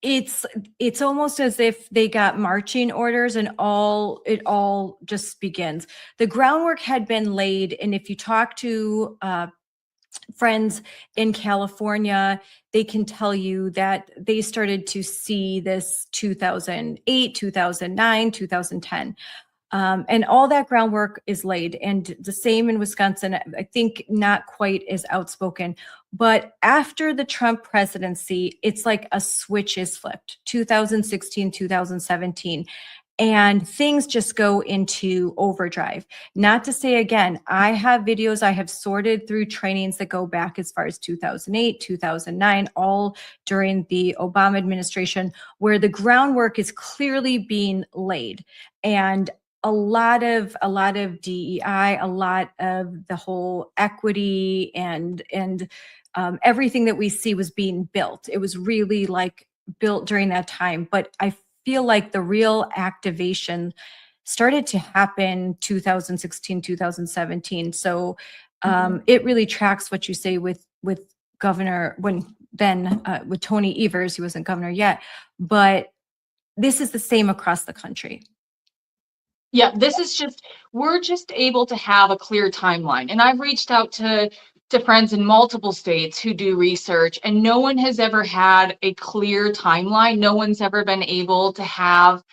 It's almost as if they got marching orders and it all just begins. The groundwork had been laid, and if you talk to friends in California, they can tell you that they started to see this 2008, 2009, 2010. And all that groundwork is laid. And the same in Wisconsin, I think not quite as outspoken. But after the Trump presidency, it's like a switch is flipped, 2016, 2017. And things just go into overdrive. Not to say, again, I have videos I have sorted through trainings that go back as far as 2008, 2009, all during the Obama administration, where the groundwork is clearly being laid. And a lot of DEI, a lot of the whole equity and everything that we see was being built. It was really like built during that time. But I feel like the real activation started to happen 2016, 2017. So it really tracks what you say with Governor, with Tony Evers, he wasn't governor yet, but this is the same across the country. Yeah, we're just able to have a clear timeline. And I've reached out to friends in multiple states who do research, and no one has ever had a clear timeline. No one's ever been able to have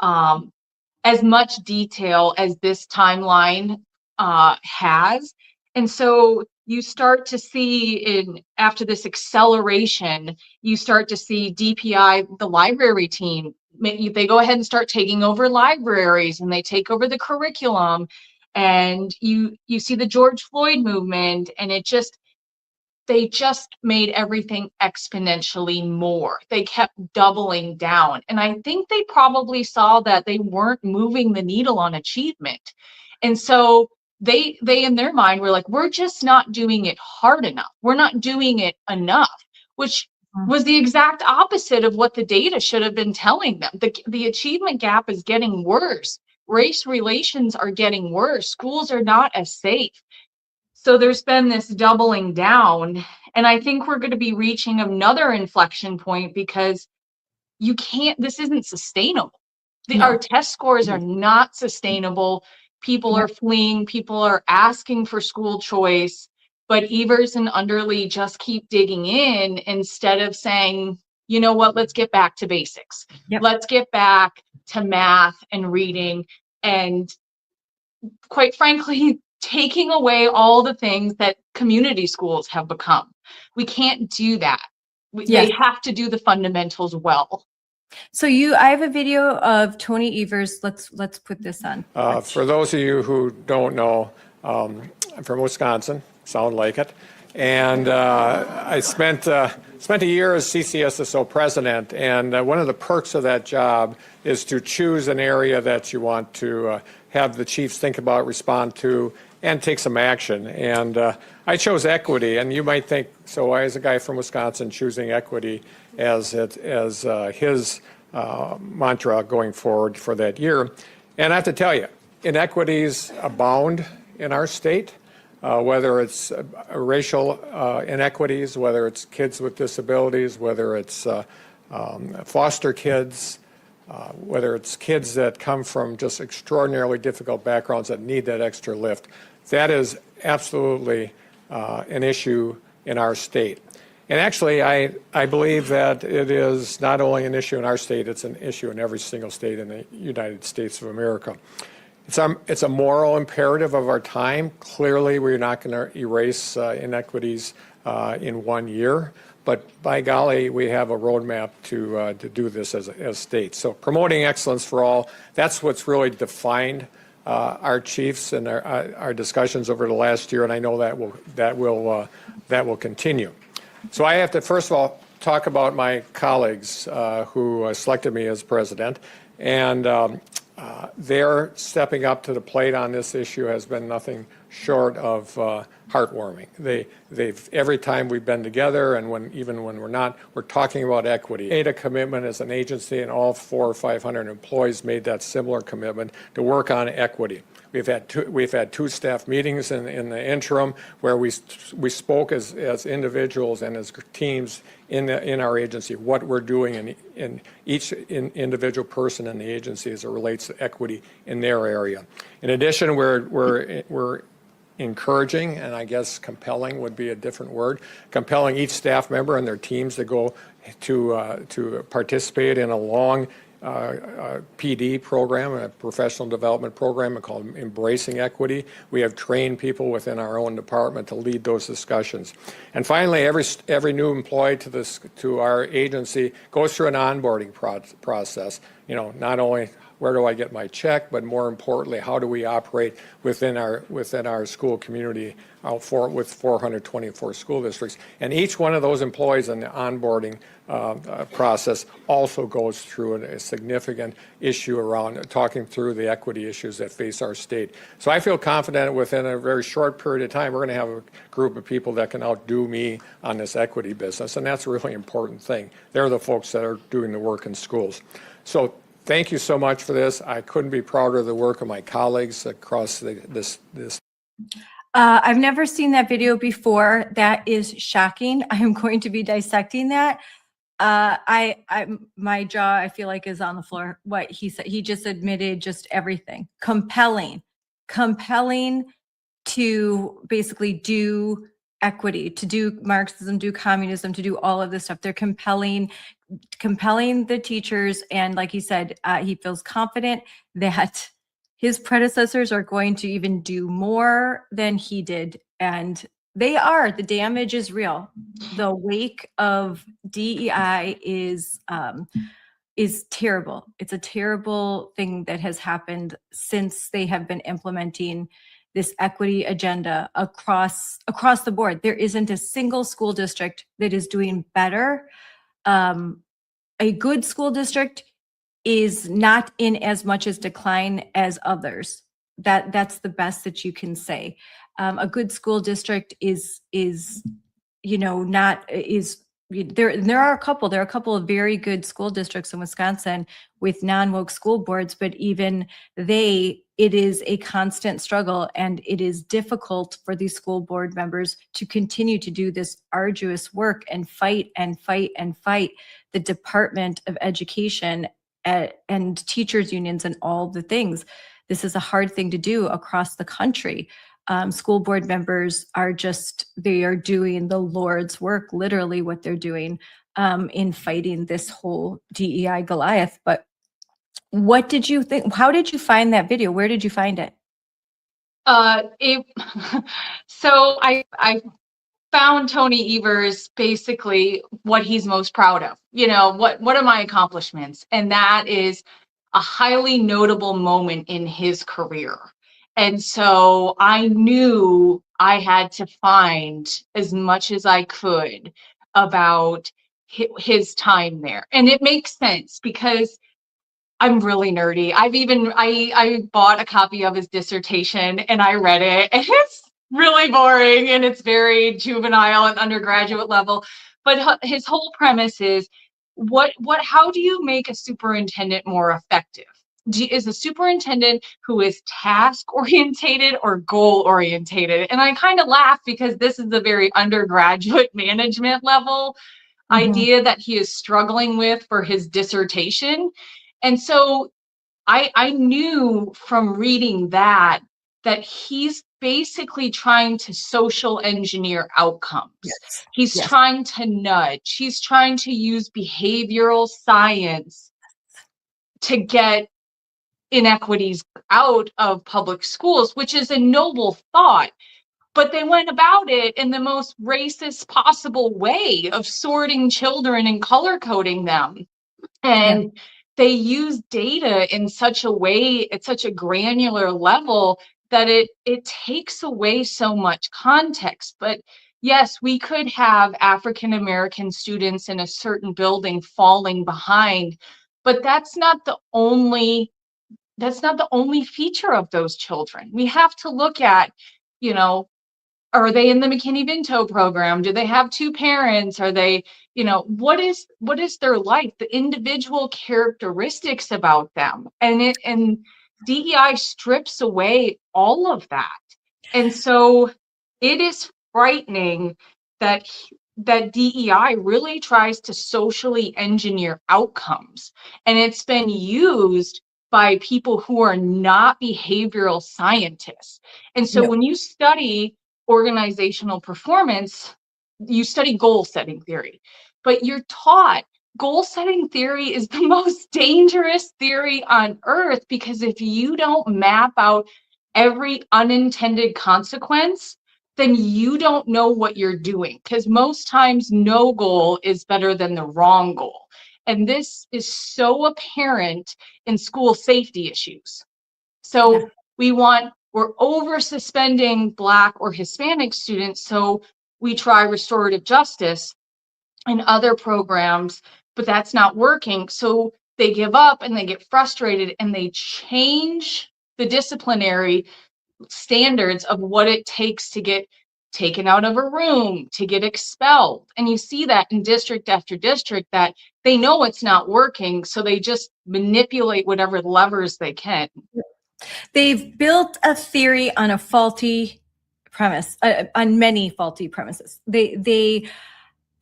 as much detail as this timeline has. And so you start to see after this acceleration, you start to see DPI, the library team, they go ahead and start taking over libraries, and they take over the curriculum. And you see the George Floyd movement, and they just made everything exponentially more. They kept doubling down. And I think they probably saw that they weren't moving the needle on achievement. And so they in their mind were like, we're just not doing it hard enough. We're not doing it enough, which was the exact opposite of what the data should have been telling them. The achievement gap is getting worse. Race relations are getting worse. Schools are not as safe. So there's been this doubling down. And I think we're going to be reaching another inflection point, because this isn't sustainable. Our test scores are not sustainable. People are fleeing. People are asking for school choice. But Evers and Underly just keep digging in instead of saying, you know what, let's get back to basics. Yep. Let's get back to math and reading, and quite frankly, taking away all the things that community schools have become. We can't do that. They have to do the fundamentals well. So I have a video of Tony Evers. Let's put this on. For those of you who don't know, I'm from Wisconsin, sound like it. And I spent a year as CCSSO president, and one of the perks of that job is to choose an area that you want to have the chiefs think about, respond to, and take some action. And I chose equity, and you might think, so why is a guy from Wisconsin choosing equity as his mantra going forward for that year? And I have to tell you, inequities abound in our state. Whether it's racial inequities, whether it's kids with disabilities, whether it's foster kids, whether it's kids that come from just extraordinarily difficult backgrounds that need that extra lift. That is absolutely an issue in our state. And actually, I believe that it is not only an issue in our state, it's an issue in every single state in the United States of America. It's a moral imperative of our time. Clearly, we're not going to erase inequities in 1 year, but by golly, we have a roadmap to do this as states. So promoting excellence for all, that's what's really defined our chiefs and our discussions over the last year, and I know that will continue. So I have to, first of all, talk about my colleagues who selected me as president, and their stepping up to the plate on this issue has been nothing short of heartwarming. They've every time we've been together, and even when we're not, we're talking about equity. Made a commitment as an agency, and all 400 or 500 employees made that similar commitment to work on equity. We've had two staff meetings in the interim where we spoke as individuals and as teams in our agency what we're doing in each individual person in the agency as it relates to equity in their area. In addition, we're encouraging, and I guess compelling would be a different word, compelling each staff member and their teams to go to participate in a long PD program, a professional development program called Embracing Equity. We have trained people within our own department to lead those discussions. And finally, every new employee to our agency goes through an onboarding process. You know, not only where do I get my check, but more importantly, how do we operate within our school community with 424 school districts. And each one of those employees in the onboarding process also goes through a significant issue around talking through the equity issues that face our state. So I feel confident within a very short period of time, we're going to have a group of people that can outdo me on this equity business. And that's a really important thing. They're the folks that are doing the work in schools. So thank you so much for this. I couldn't be prouder of the work of my colleagues across this. I've never seen that video before. That is shocking. I am going to be dissecting that. My jaw, I feel like, is on the floor. What he said, he just admitted just everything. Compelling to basically do equity, to do Marxism, do communism, to do all of this stuff. They're compelling the teachers. And like he said, he feels confident that his predecessors are going to even do more than he did. And they are. The damage is real. The wake of DEI is terrible. It's a terrible thing that has happened since they have been implementing this equity agenda across the board. There isn't a single school district that is doing better. A good school district is not in as much as decline as others. That's the best that you can say. A good school district is there are a couple of very good school districts in Wisconsin with non-woke school boards, but even it is a constant struggle, and it is difficult for these school board members to continue to do this arduous work and fight the Department of Education and teachers unions and all the things. This is a hard thing to do across the country. School board members they are doing the Lord's work, literally what they're doing in fighting this whole DEI Goliath. But what did you think? How did you find that video? Where did you find it? So I found Tony Evers basically what he's most proud of. What are my accomplishments? And that is a highly notable moment in his career. And so I knew I had to find as much as I could about his time there. And it makes sense because I'm really nerdy. I bought a copy of his dissertation and I read it, and it's really boring and it's very juvenile and undergraduate level. But his whole premise is how do you make a superintendent more effective? Is a superintendent who is task orientated or goal orientated? And I kind of laugh because this is a very undergraduate management level idea that he is struggling with for his dissertation. And so I knew from reading that he's basically trying to social engineer outcomes. Yes. He's trying to nudge. He's trying to use behavioral science to get inequities out of public schools, which is a noble thought. But they went about it in the most racist possible way of sorting children and color coding them. And they use data in such a way, at such a granular level, that it takes away so much context. But yes, we could have African American students in a certain building falling behind, but that's not the only feature of those children. We have to look at, you know, are they in the McKinney-Vento program? Do they have two parents? Are they, what is their life? The individual characteristics about them. And DEI strips away all of that. And so it is frightening that that DEI really tries to socially engineer outcomes. And it's been used by people who are not behavioral scientists. And so No. when you study organizational performance, you study goal setting theory, but you're taught goal setting theory is the most dangerous theory on earth, because if you don't map out every unintended consequence, then you don't know what you're doing, because most times no goal is better than the wrong goal. And this is so apparent in school safety issues. So we're over suspending Black or Hispanic students. So we try restorative justice and other programs, but that's not working. So they give up and they get frustrated and they change the disciplinary standards of what it takes to get taken out of a room, to get expelled. And you see that in district after district, that they know it's not working, so they just manipulate whatever levers they can. They've built a theory on a faulty premise, on many faulty premises. They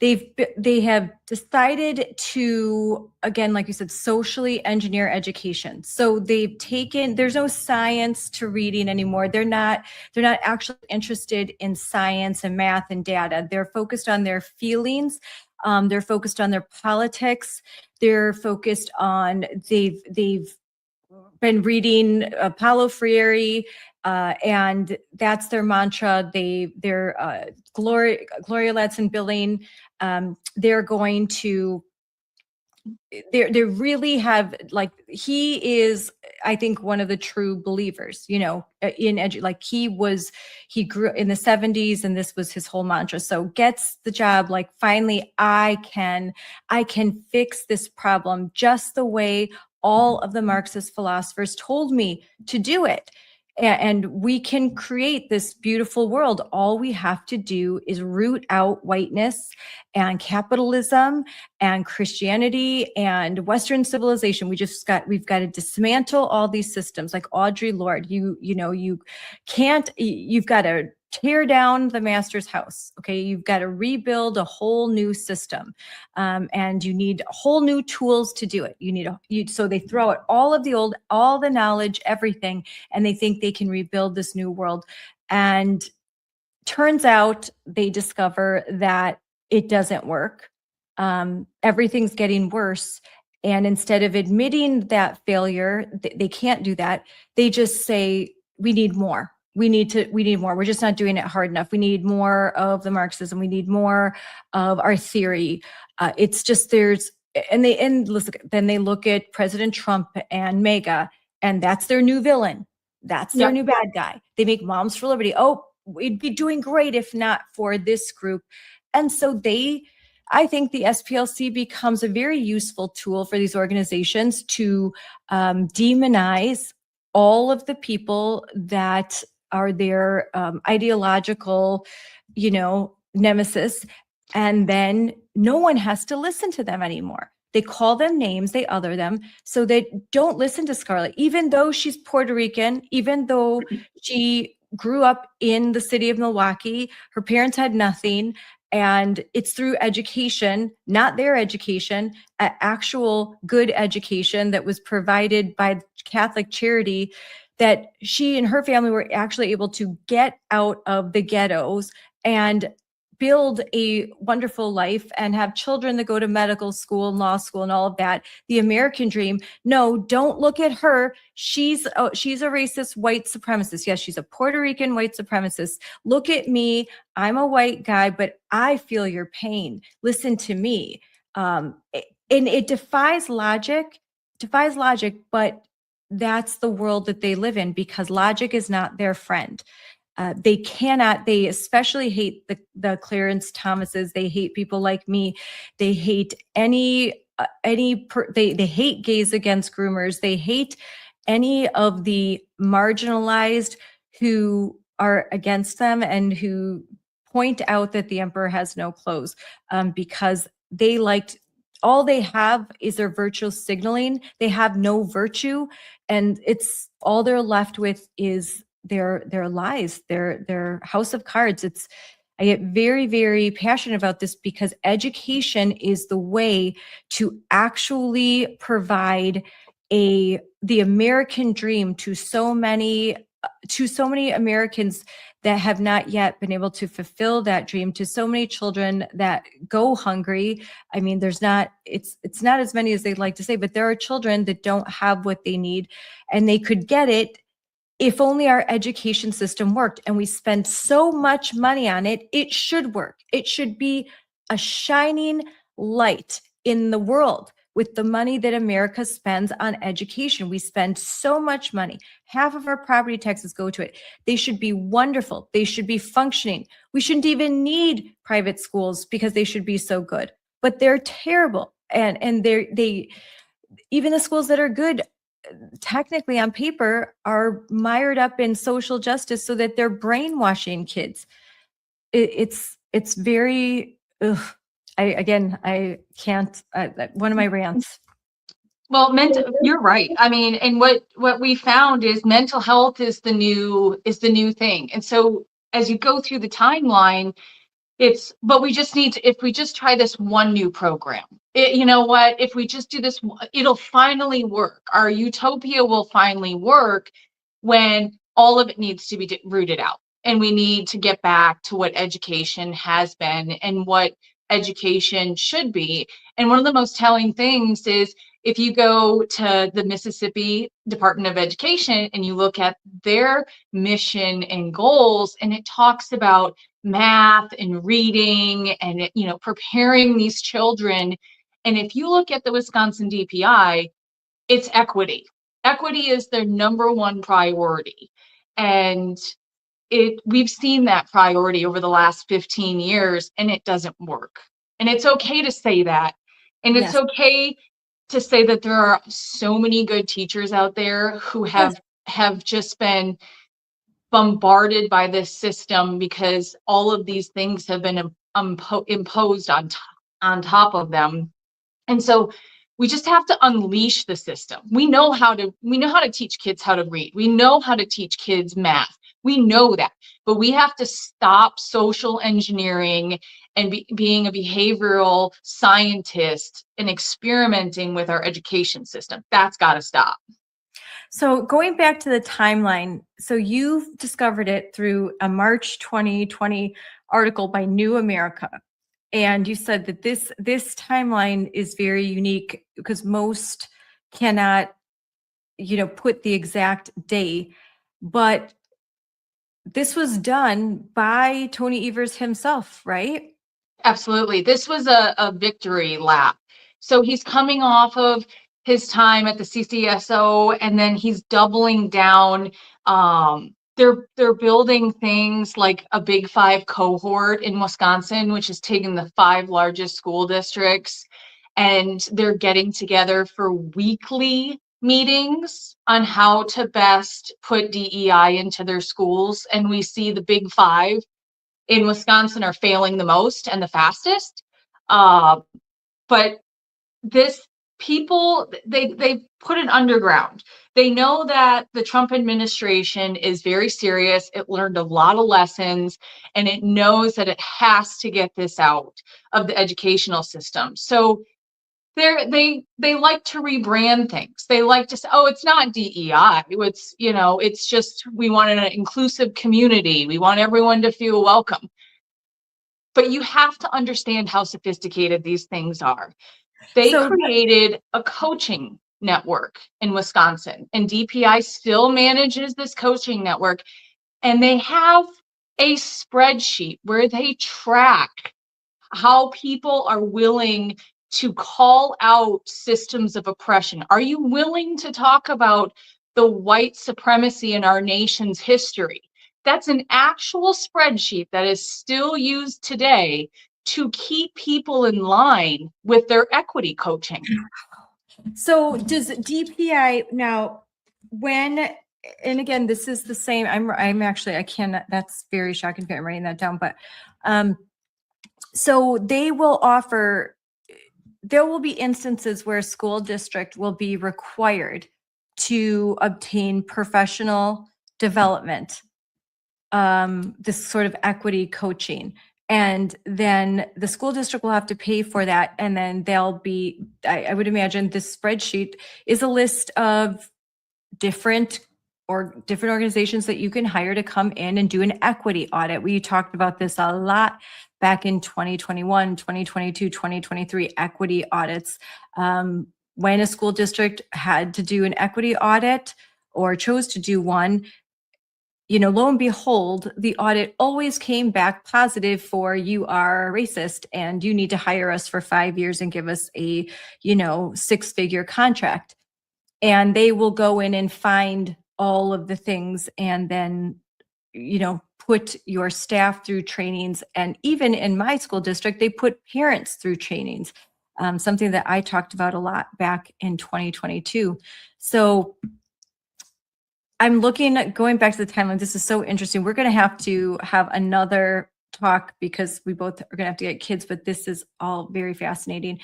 have decided to, again, like you said, socially engineer education. So they've taken, there's no science to reading anymore. They're not actually interested in science and math and data. They're focused on their feelings. They're focused on their politics. They're focused on, they've been reading Paulo Freire, and that's their mantra. They're Gloria Ladson Billing. They're going to, they really have, like, he is, I think, one of the true believers, in like he grew in the 70s and this was his whole mantra. So gets the job, like, finally, I can fix this problem just the way all of the Marxist philosophers told me to do it. And we can create this beautiful world. All we have to do is root out whiteness and capitalism and Christianity and Western civilization. We've got to dismantle all these systems. Like Audre Lorde, you've got to tear down the master's house. Okay. You've got to rebuild a whole new system. And you need whole new tools to do it. So they throw out all of the old, all the knowledge, everything, and they think they can rebuild this new world. And turns out they discover that it doesn't work. Everything's getting worse. And instead of admitting that failure, they can't do that. They just say, we need more. We need more. We're just not doing it hard enough. We need more of the Marxism. We need more of our theory. It's just then they look at President Trump and MAGA, and that's their new villain. That's their new bad guy. They make Moms for Liberty. Oh, we'd be doing great if not for this group. And so I think the SPLC becomes a very useful tool for these organizations to demonize all of the people that are their ideological, nemesis. And then no one has to listen to them anymore. They call them names, they other them. So they don't listen to Scarlett, even though she's Puerto Rican, even though she grew up in the city of Milwaukee, her parents had nothing. And it's through education, not their education, actual good education that was provided by Catholic Charity, that she and her family were actually able to get out of the ghettos and build a wonderful life and have children that go to medical school and law school and all of that. The American dream. No, don't look at her. She's a racist white supremacist. Yes, she's a Puerto Rican white supremacist. Look at me. I'm a white guy, but I feel your pain. Listen to me. And it defies logic, but that's the world that they live in, because logic is not their friend. They especially hate the Clarence Thomases. They hate people like me. They hate they hate gays against groomers. They hate any of the marginalized who are against them and who point out that the emperor has no clothes, because all they have is their virtual signaling. They have no virtue, and it's all they're left with is their lies, their house of cards. I get very, very passionate about this because education is the way to actually provide the American dream to so many Americans that have not yet been able to fulfill that dream, to so many children that go hungry. I mean, it's not as many as they'd like to say, but there are children that don't have what they need, and they could get it if only our education system worked. And we spend so much money on it. It should work. It should be a shining light in the world. With the money that America spends on education, we spend so much money. Half of our property taxes go to it. They should be wonderful. They should be functioning. We shouldn't even need private schools because they should be so good, but they're terrible. And even the schools that are good, technically on paper, are mired up in social justice so that they're brainwashing kids. It's very, I can't, one of my rants. Well, you're right. I mean, and what we found is mental health is the new thing. And so as you go through the timeline, but we just need to, if we just try this one new program, you know what, if we just do this, it'll finally work. Our utopia will finally work when all of it needs to be rooted out. And we need to get back to what education has been and what education should be. And one of the most telling things is if you go to the Mississippi Department of Education and you look at their mission and goals, and it talks about math and reading and, preparing these children. And if you look at the Wisconsin DPI, it's equity. Equity is their number one priority. And we've seen that priority over the last 15 years, and it doesn't work. And it's okay to say that. And it's okay to say that there are so many good teachers out there who have just been bombarded by this system because all of these things have been imposed on top of them. And so we just have to unleash the system. We know how to teach kids how to read. We know how to teach kids math. We know that, but we have to stop social engineering and being a behavioral scientist and experimenting with our education system. That's got to stop. So going back to the timeline, so you've discovered it through a March 2020 article by New America. And you said that this timeline is very unique because most cannot, put the exact day, but this was done by Tony Evers himself, right? Absolutely. This was a victory lap. So he's coming off of his time at the CCSO, and then he's doubling down. They're building things like a Big Five cohort in Wisconsin, which is taking the 5 largest school districts, and they're getting together for weekly meetings on how to best put DEI into their schools. And we see the Big Five in Wisconsin are failing the most and the fastest. But this people, they put it underground. They know that the Trump administration is very serious. It learned a lot of lessons, and it knows that it has to get this out of the educational system. So they like to rebrand things. They like to say, oh, it's not DEI. It's just, we want an inclusive community. We want everyone to feel welcome. But you have to understand how sophisticated these things are. They created a coaching network in Wisconsin, and DPI still manages this coaching network. And they have a spreadsheet where they track how people are willing to call out systems of oppression. Are you willing to talk about the white supremacy in our nation's history? That's an actual spreadsheet that is still used today to keep people in line with their equity coaching. So does DPI now, when, and again, this is the same, I'm actually, I cannot, that's very shocking. I'm writing that down, but so they will offer, there will be instances where a school district will be required to obtain professional development, this sort of equity coaching. And then the school district will have to pay for that. And then they'll be, I would imagine this spreadsheet is a list of different organizations that you can hire to come in and do an equity audit. We talked about this a lot back in 2021, 2022, 2023 equity audits. When a school district had to do an equity audit or chose to do one, you know, lo and behold, the audit always came back positive for you are racist and you need to hire us for 5 years and give us a, you know, 6-figure contract. And they will go in and find all of the things and then, you know, put your staff through trainings. And even in my school district, they put parents through trainings, something that I talked about a lot back in 2022. So I'm looking at going back to the timeline. This is so interesting. We're going to have another talk because we both are going to have to get kids, but this is all very fascinating.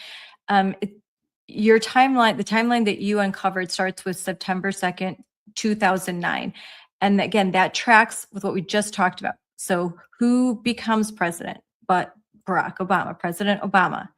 Your timeline, the timeline that you uncovered starts with September 2nd, 2009. And again, that tracks with what we just talked about. So who becomes president? But Barack Obama, President Obama.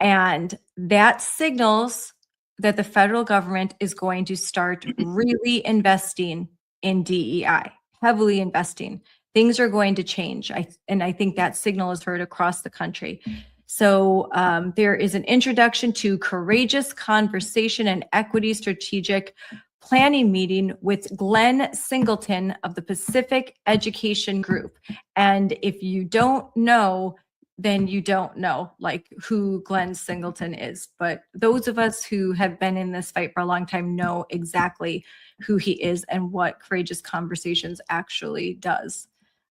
And that signals that the federal government is going to start really investing in DEI, heavily investing. Things are going to change. And I think that signal is heard across the country. So there is an introduction to courageous conversation and equity strategic planning meeting with Glenn Singleton of the Pacific Education Group. And if you don't know, then you don't know like who Glenn Singleton is. But those of us who have been in this fight for a long time know exactly who he is and what Courageous Conversations actually does.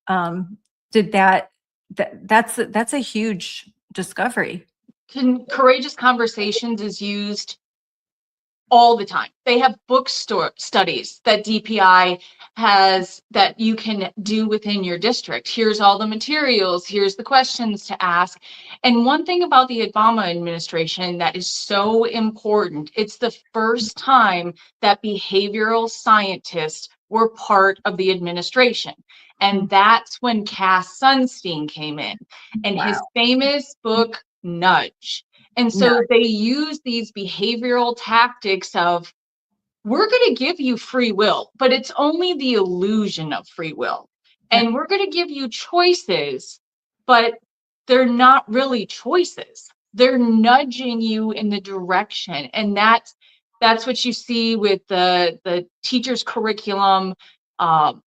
That's a huge discovery. Courageous Conversations is used all the time. They have bookstore studies that DPI has that you can do within your district. Here's all the materials, here's the questions to ask. And one thing about the Obama administration that is so important, it's the first time that behavioral scientists were part of the administration. And that's when Cass Sunstein came in and his famous book, Nudge. And so they use these behavioral tactics of, we're going to give you free will, but it's only the illusion of free will. And we're going to give you choices, but they're not really choices. They're nudging you in the direction. And that's what you see with the teacher's curriculum.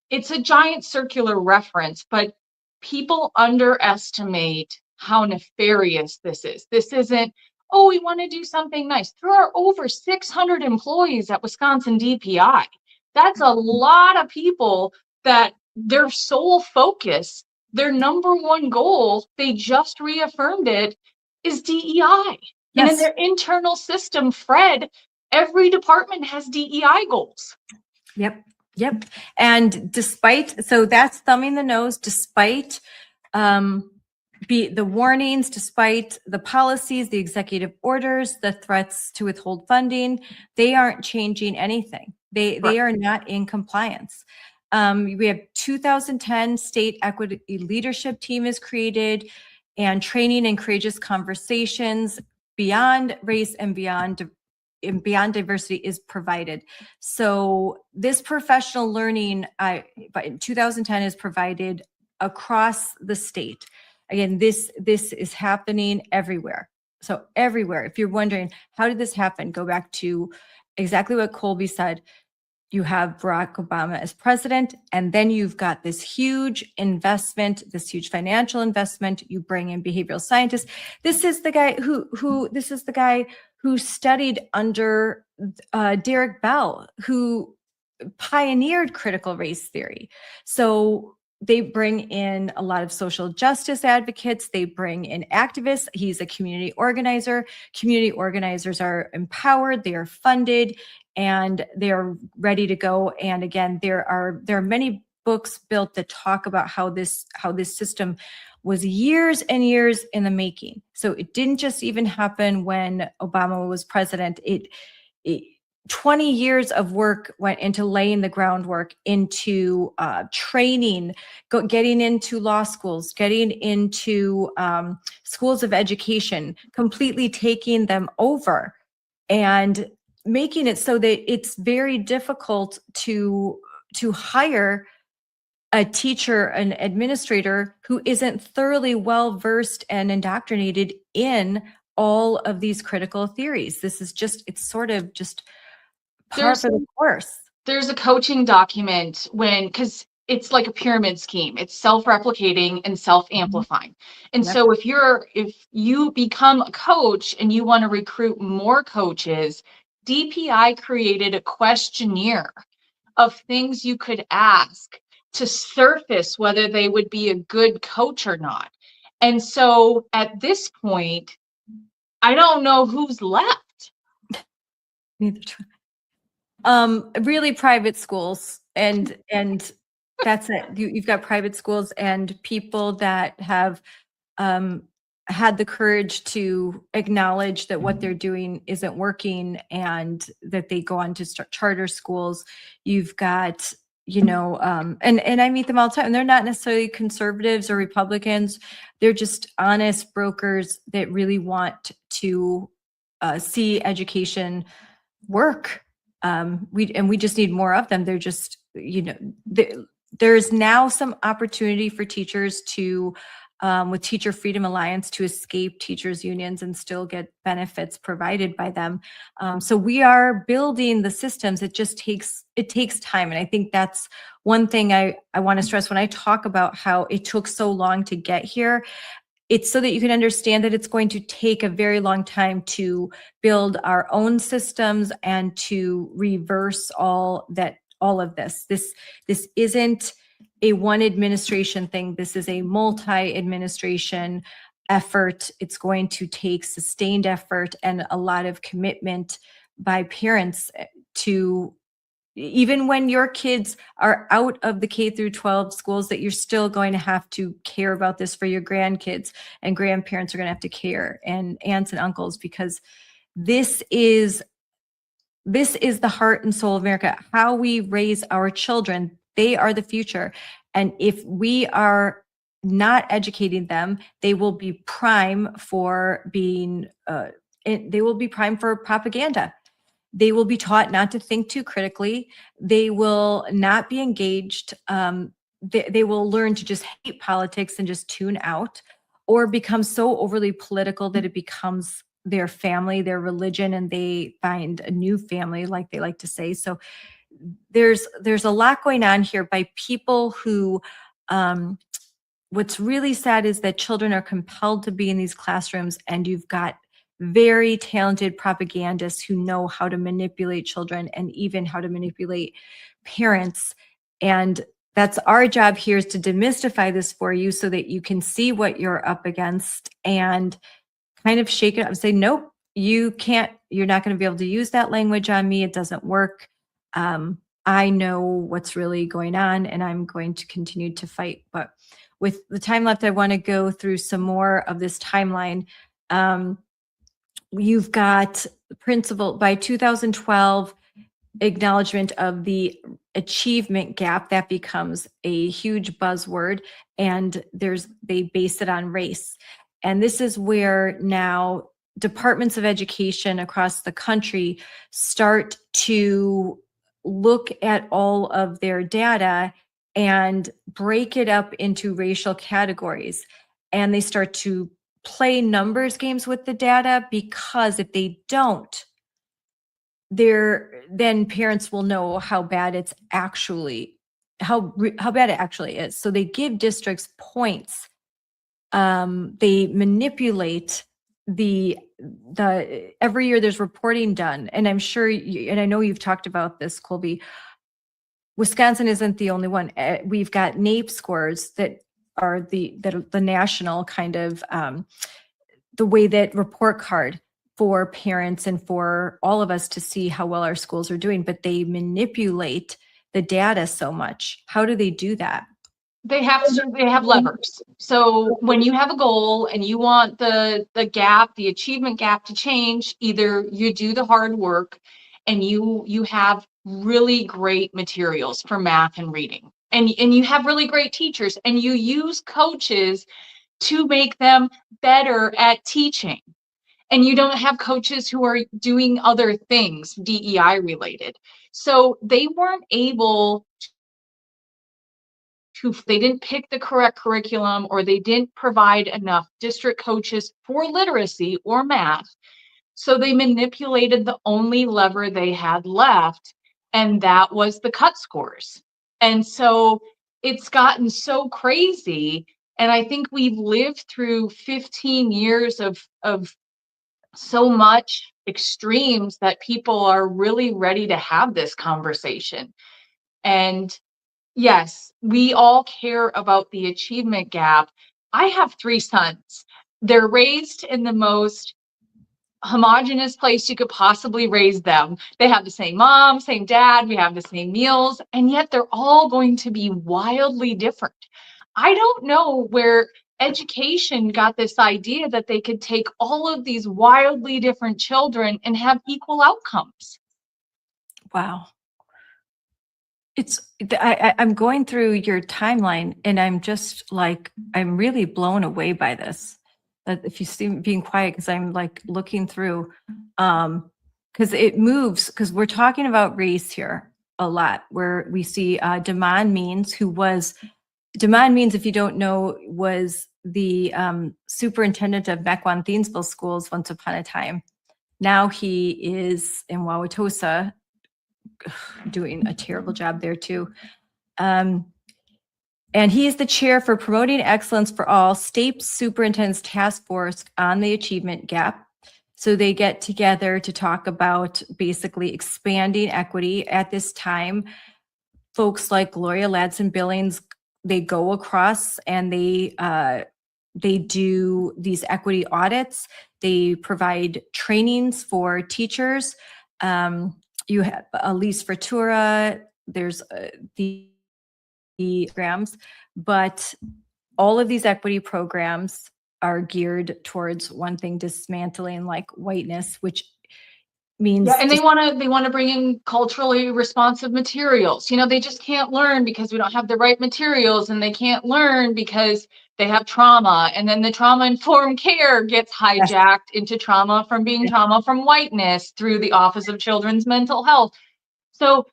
It's a giant circular reference, but people underestimate how nefarious this is. This isn't, oh, we want to do something nice. There are over 600 employees at Wisconsin DPI. That's a lot of people that their sole focus, their number one goal, they just reaffirmed it, is DEI. And in their internal system, Fred, every department has DEI goals. Yep. And so that's thumbing the nose, despite the warnings, despite the policies, the executive orders, the threats to withhold funding, they aren't changing anything. They are not in compliance. We have 2010 state equity leadership team is created, and training and courageous conversations beyond race and beyond diversity is provided. So this professional learning, but in 2010 is provided across the state. Again, this is happening everywhere. So everywhere. If you're wondering, how did this happen? Go back to exactly what Colbey said. You have Barack Obama as president, and then you've got this huge investment, this huge financial investment. You bring in behavioral scientists. This is the guy who studied under Derek Bell, who pioneered critical race theory. So they bring in a lot of social justice advocates. They bring in activists. He's a community organizer. Community organizers are empowered. They are funded, and they are ready to go. And again, there are many books built that talk about how this system was years and years in the making. So it didn't just even happen when Obama was president. It 20 years of work went into laying the groundwork, into training, getting into law schools, getting into schools of education, completely taking them over and making it so that it's very difficult to hire a teacher, an administrator who isn't thoroughly well versed and indoctrinated in all of these critical theories. This is just, it's sort of just par for the course. There's a coaching document because it's like a pyramid scheme. It's self-replicating and self-amplifying. And Yep. so if you become a coach and you want to recruit more coaches, DPI created a questionnaire of things you could ask to surface whether they would be a good coach or not. And so at this point, I don't know who's left. Neither do I. Really private schools, and that's it. You've got private schools and people that have had the courage to acknowledge that what they're doing isn't working, and that they go on to start charter schools. You've got, and I meet them all the time, and they're not necessarily conservatives or Republicans. They're just honest brokers that really want to see education work. We just need more of them. They're just, there's now some opportunity for teachers to, with Teacher Freedom Alliance, to escape teachers' unions and still get benefits provided by them. So we are building the systems. It takes time. And I think that's one thing I want to stress when I talk about how it took so long to get here. It's so that you can understand that it's going to take a very long time to build our own systems and to reverse all of this. This isn't a one administration thing. This is a multi-administration effort. It's going to take sustained effort and a lot of commitment by parents to, even when your kids are out of the K-12 schools, that you're still going to have to care about this for your grandkids, and grandparents are going to have to care, and aunts and uncles, because this is the heart and soul of America. How we raise our children, they are the future. And if we are not educating them, they will be prime for propaganda. They will be taught not to think too critically. They will not be engaged. They will learn to just hate politics and just tune out, or become so overly political that it becomes their family, their religion, and they find a new family, like they like to say. So there's a lot going on here by people who, what's really sad is that children are compelled to be in these classrooms, and you've got very talented propagandists who know how to manipulate children and even how to manipulate parents. And that's our job here, is to demystify this for you so that you can see what you're up against and kind of shake it up and say, nope, you can't, you're not going to be able to use that language on me. It doesn't work. I know what's really going on, and I'm going to continue to fight. But with the time left, I want to go through some more of this timeline. You've got principle by 2012, acknowledgement of the achievement gap. That becomes a huge buzzword, and they base it on race. And this is where now departments of education across the country start to look at all of their data and break it up into racial categories. And they start to play numbers games with the data, because if they don't, then parents will know how bad it's actually, how bad it actually is. So they give districts points. They manipulate the every year there's reporting done. And I'm sure and I know you've talked about this, Colbey. Wisconsin isn't the only one. We've got NAEP scores that are the national kind of the way that report card for parents and for all of us to see how well our schools are doing, but they manipulate the data so much. How do they do that? They have levers. So when you have a goal and you want the achievement gap to change, either you do the hard work and you have really great materials for math and reading, and you have really great teachers, and you use coaches to make them better at teaching. And you don't have coaches who are doing other things, DEI related. So they weren't able to, they didn't pick the correct curriculum, or they didn't provide enough district coaches for literacy or math. So they manipulated the only lever they had left, and that was the cut scores. And so it's gotten so crazy. And I think we've lived through 15 years of so much extremes that people are really ready to have this conversation. And yes, we all care about the achievement gap. I have 3 sons. They're raised in the most homogenous place you could possibly raise them. They have the same mom, same dad, we have the same meals, and yet they're all going to be wildly different. I don't know where education got this idea that they could take all of these wildly different children and have equal outcomes. Wow. I'm going through your timeline, and I'm just like, I'm really blown away by this. If you see me being quiet, because I'm like looking through, because it moves, because we're talking about race here a lot, where we see Damon Means, if you don't know, was the superintendent of Mequon Thiensville schools once upon a time. Now he is in Wauwatosa, doing a terrible job there too. And he is the chair for Promoting Excellence for All, State Superintendent's Task Force on the Achievement Gap. So they get together to talk about basically expanding equity. At this time, folks like Gloria Ladson-Billings, they go across and they do these equity audits. They provide trainings for teachers. You have Elise Fratura, there's the programs, but all of these equity programs are geared towards one thing: dismantling like whiteness, which means and they want to bring in culturally responsive materials. You know, they just can't learn because we don't have the right materials, and they can't learn because they have trauma, and then the trauma-informed care gets hijacked into trauma from being trauma from whiteness through the Office of Children's Mental Health. So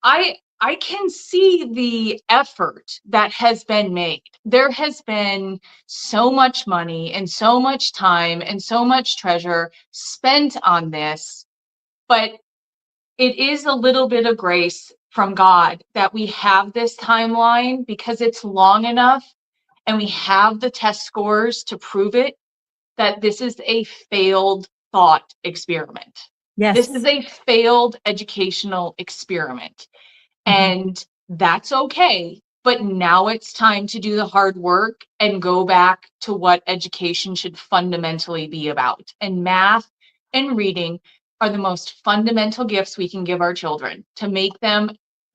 I can see the effort that has been made. There has been so much money and so much time and so much treasure spent on this, but it is a little bit of grace from God that we have this timeline, because it's long enough and we have the test scores to prove it, that this is a failed thought experiment. yes, This is a failed educational experiment. And that's okay. But now it's time to do the hard work and go back to what education should fundamentally be about. And math and reading are the most fundamental gifts we can give our children to make them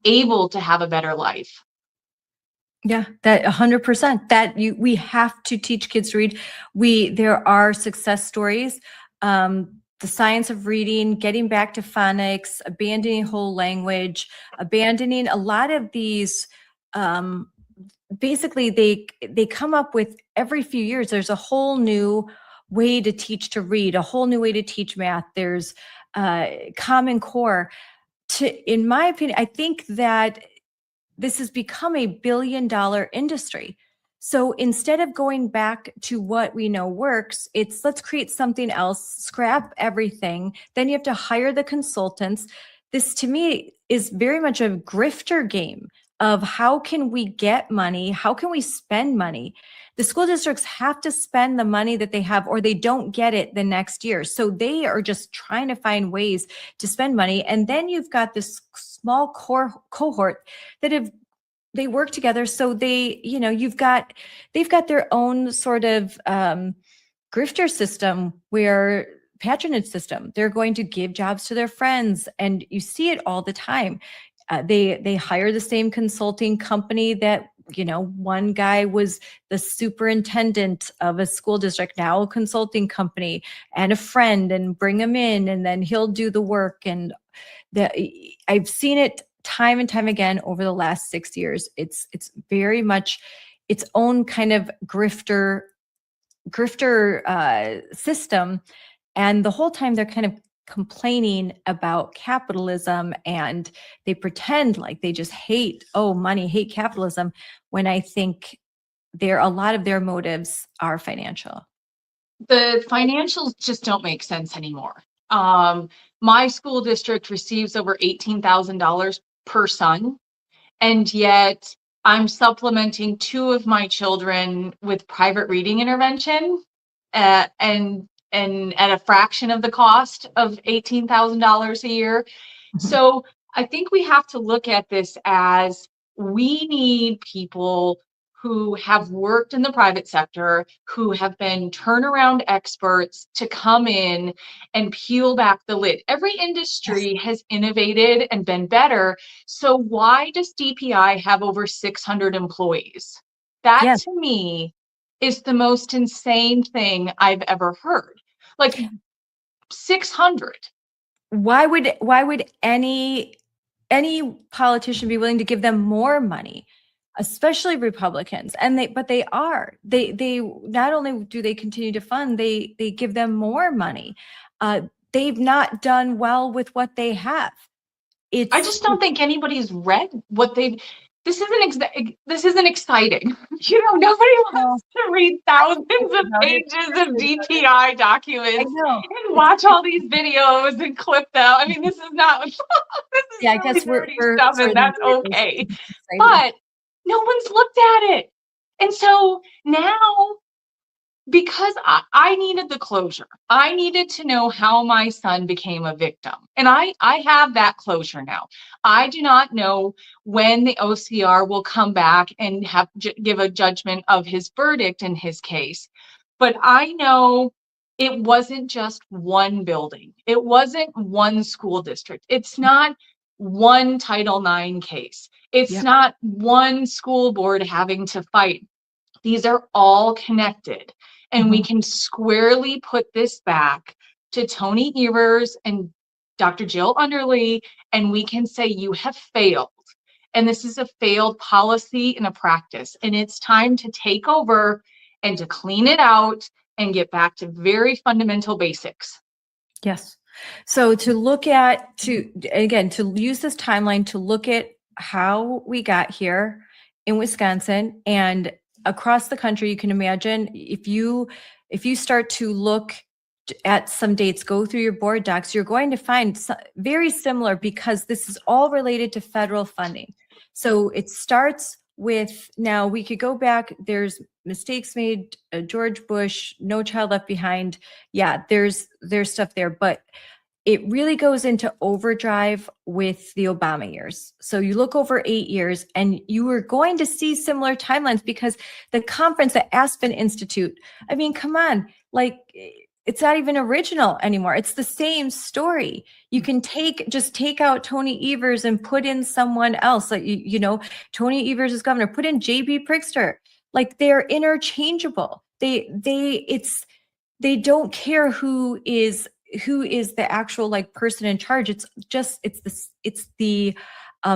able to have a better life. Yeah, that 100%. That we have to teach kids to read. There are success stories. The science of reading, getting back to phonics, abandoning whole language, abandoning a lot of these. Basically, they come up with every few years. There's a whole new way to teach to read, a whole new way to teach math. There's Common Core. In my opinion, I think that this has become a billion-dollar industry. So instead of going back to what we know works, it's let's create something else, scrap everything. Then you have to hire the consultants. This to me is very much a grifter game of how can we get money? How can we spend money? The school districts have to spend the money that they have, or they don't get it the next year. So they are just trying to find ways to spend money. And then you've got this small core cohort that they work together. So they, they've got their own sort of grifter system, where patronage system. They're going to give jobs to their friends, and you see it all the time. They hire the same consulting company that, one guy was the superintendent of a school district, now a consulting company, and a friend, and bring him in, and then he'll do the work. And I've seen it time and time again over the last 6 years. It's very much its own kind of grifter system. And the whole time they're kind of complaining about capitalism, and they pretend like they just hate money, hate capitalism, when I think a lot of their motives are financial. The financials just don't make sense anymore. My school district receives over $18,000 per son, and yet I'm supplementing 2 of my children with private reading intervention, and at a fraction of the cost of $18,000 a year. So I think we have to look at this as, we need people who have worked in the private sector, who have been turnaround experts, to come in and peel back the lid. Every industry has innovated and been better. So why does DPI have over 600 employees? That to me is the most insane thing I've ever heard. Like 600. Why would any politician be willing to give them more money, especially Republicans? But they are. They not only do they continue to fund, they give them more money. They've not done well with what they have. I just don't think anybody's read what they've. This isn't exciting. Nobody wants to read thousands of pages of DPI documents and watch all these videos and clip them. I mean, this is not. This is I guess we're stuff, and that's okay. But no one's looked at it, and so now, because I needed the closure, I needed to know how my son became a victim. And I have that closure now. I do not know when the OCR will come back and give a judgment of his verdict in his case. But I know it wasn't just one building. It wasn't one school district. It's not one Title IX case. It's not one school board having to fight. These are all connected. And we can squarely put this back to Tony Evers and Dr. Jill Underly, and we can say, you have failed. And this is a failed policy and a practice. And it's time to take over and to clean it out and get back to very fundamental basics. Yes. So to use this timeline to look at how we got here in Wisconsin and across the country. You can imagine if you start to look at some dates, go through your board docs, you're going to find very similar, because this is all related to federal funding. So it starts with, now we could go back, there's mistakes made, George Bush, No Child Left Behind. Yeah, there's stuff there, but it really goes into overdrive with the Obama years. So you look over 8 years, and you are going to see similar timelines, because the conference at Aspen Institute, I mean, come on, like, it's not even original anymore. It's the same story. You can just take out Tony Evers and put in someone else. Like, Tony Evers is governor, put in JB Pritzker. Like, they're interchangeable. They don't care who is the actual person in charge. It's the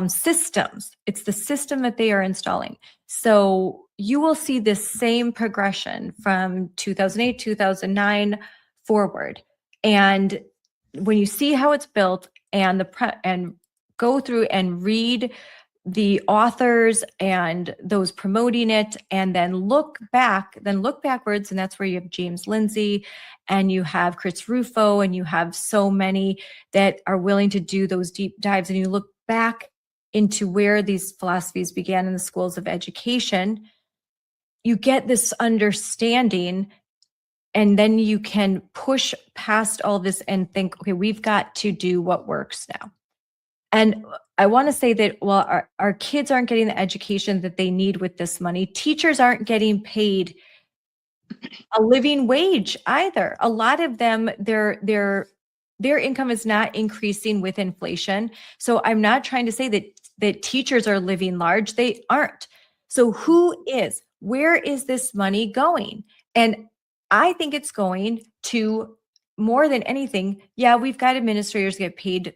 systems. It's the system that they are installing. So you will see this same progression from 2008, 2009 forward. And when you see how it's built, and go through and read the authors and those promoting it, and then look backwards, and that's where you have James Lindsay, and you have Chris Rufo, and you have so many that are willing to do those deep dives, and you look back into where these philosophies began in the schools of education, you get this understanding, and then you can push past all this and think, okay, we've got to do what works now. And I want to say that while our kids aren't getting the education that they need with this money, teachers aren't getting paid a living wage either. A lot of them, their income is not increasing with inflation. So I'm not trying to say that teachers are living large. They aren't. So who is? Where is this money going? And I think it's going to, more than anything, yeah, we've got administrators get paid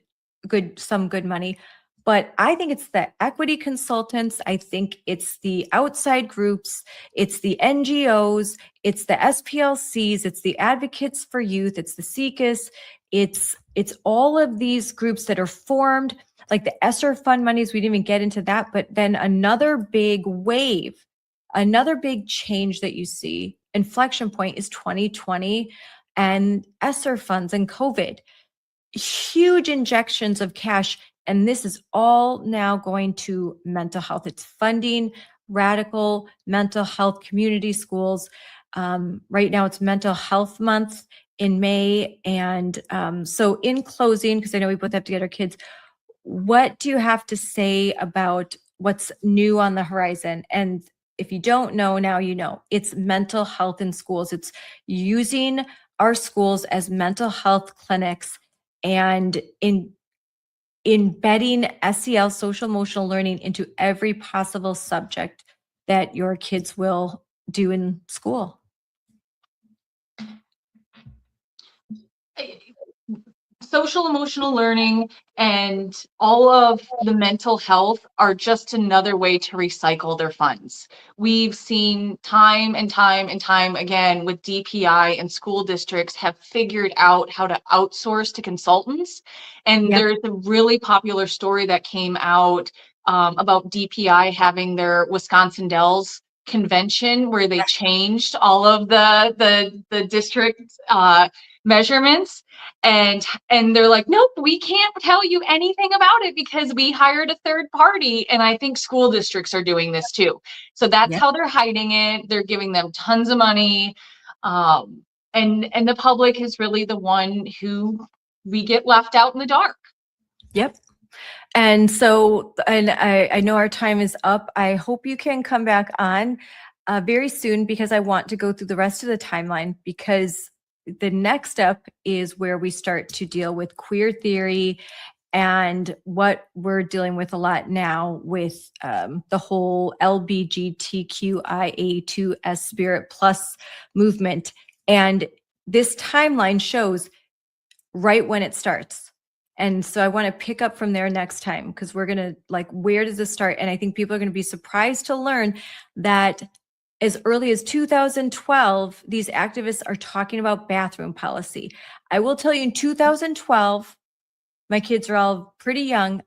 some good money, but I think it's the equity consultants. I think it's the outside groups. It's the NGOs. It's the SPLCs. It's the Advocates for Youth. It's the SECUS. It's all of these groups that are formed, like the ESSER fund monies. We didn't even get into that, but then another big wave, another big change that you see, inflection point, is 2020 and ESSER funds and COVID. Huge injections of cash. And this is all now going to mental health. It's funding radical mental health community schools. Right now it's Mental Health Month in May. And so in closing, because I know we both have to get our kids, what do you have to say about what's new on the horizon? And if you don't know, now you know. It's mental health in schools. It's using our schools as mental health clinics and embedding SEL, social emotional learning, into every possible subject that your kids will do in school. Social emotional learning and all of the mental health are just another way to recycle their funds. We've seen time and time and time again with DPI, and school districts have figured out how to outsource to consultants. And Yep. there's a really popular story that came out about DPI having their Wisconsin Dells convention, where they changed all of the district measurements, and they're like, nope, we can't tell you anything about it because we hired a third party. And I think school districts are doing this too. So that's Yep. how they're hiding it. They're giving them tons of money. And the public is really the one who we get left out in the dark. Yep. And so, and I know our time is up. I hope you can come back on very soon, because I want to go through the rest of the timeline, because the next step is where we start to deal with queer theory and what we're dealing with a lot now with the whole LGBTQIA2S Spirit Plus movement. And this timeline shows right when it starts. And so I want to pick up from there next time, because we're going to, like, where does this start? And I think people are going to be surprised to learn that as early as 2012, these activists are talking about bathroom policy. I will tell you, in 2012, my kids are all pretty young.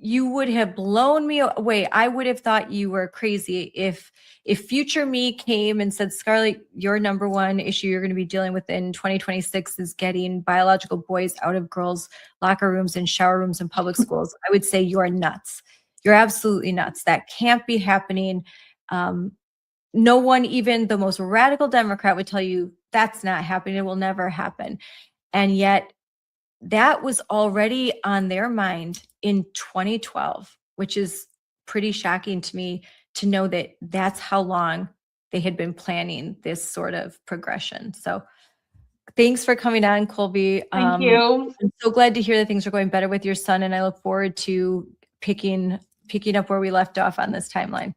You would have blown me away. I would have thought you were crazy if future me came and said, Scarlett, your number one issue you're going to be dealing with in 2026 is getting biological boys out of girls' locker rooms and shower rooms in public schools. I would say you're nuts. You're absolutely nuts. That can't be happening. No one, even the most radical Democrat, would tell you that's not happening. It will never happen. And yet that was already on their mind in 2012, which is pretty shocking to me to know that that's how long they had been planning this sort of progression. So thanks for coming on, Colbey. Thank you. I'm so glad to hear that things are going better with your son, and I look forward to picking up where we left off on this timeline.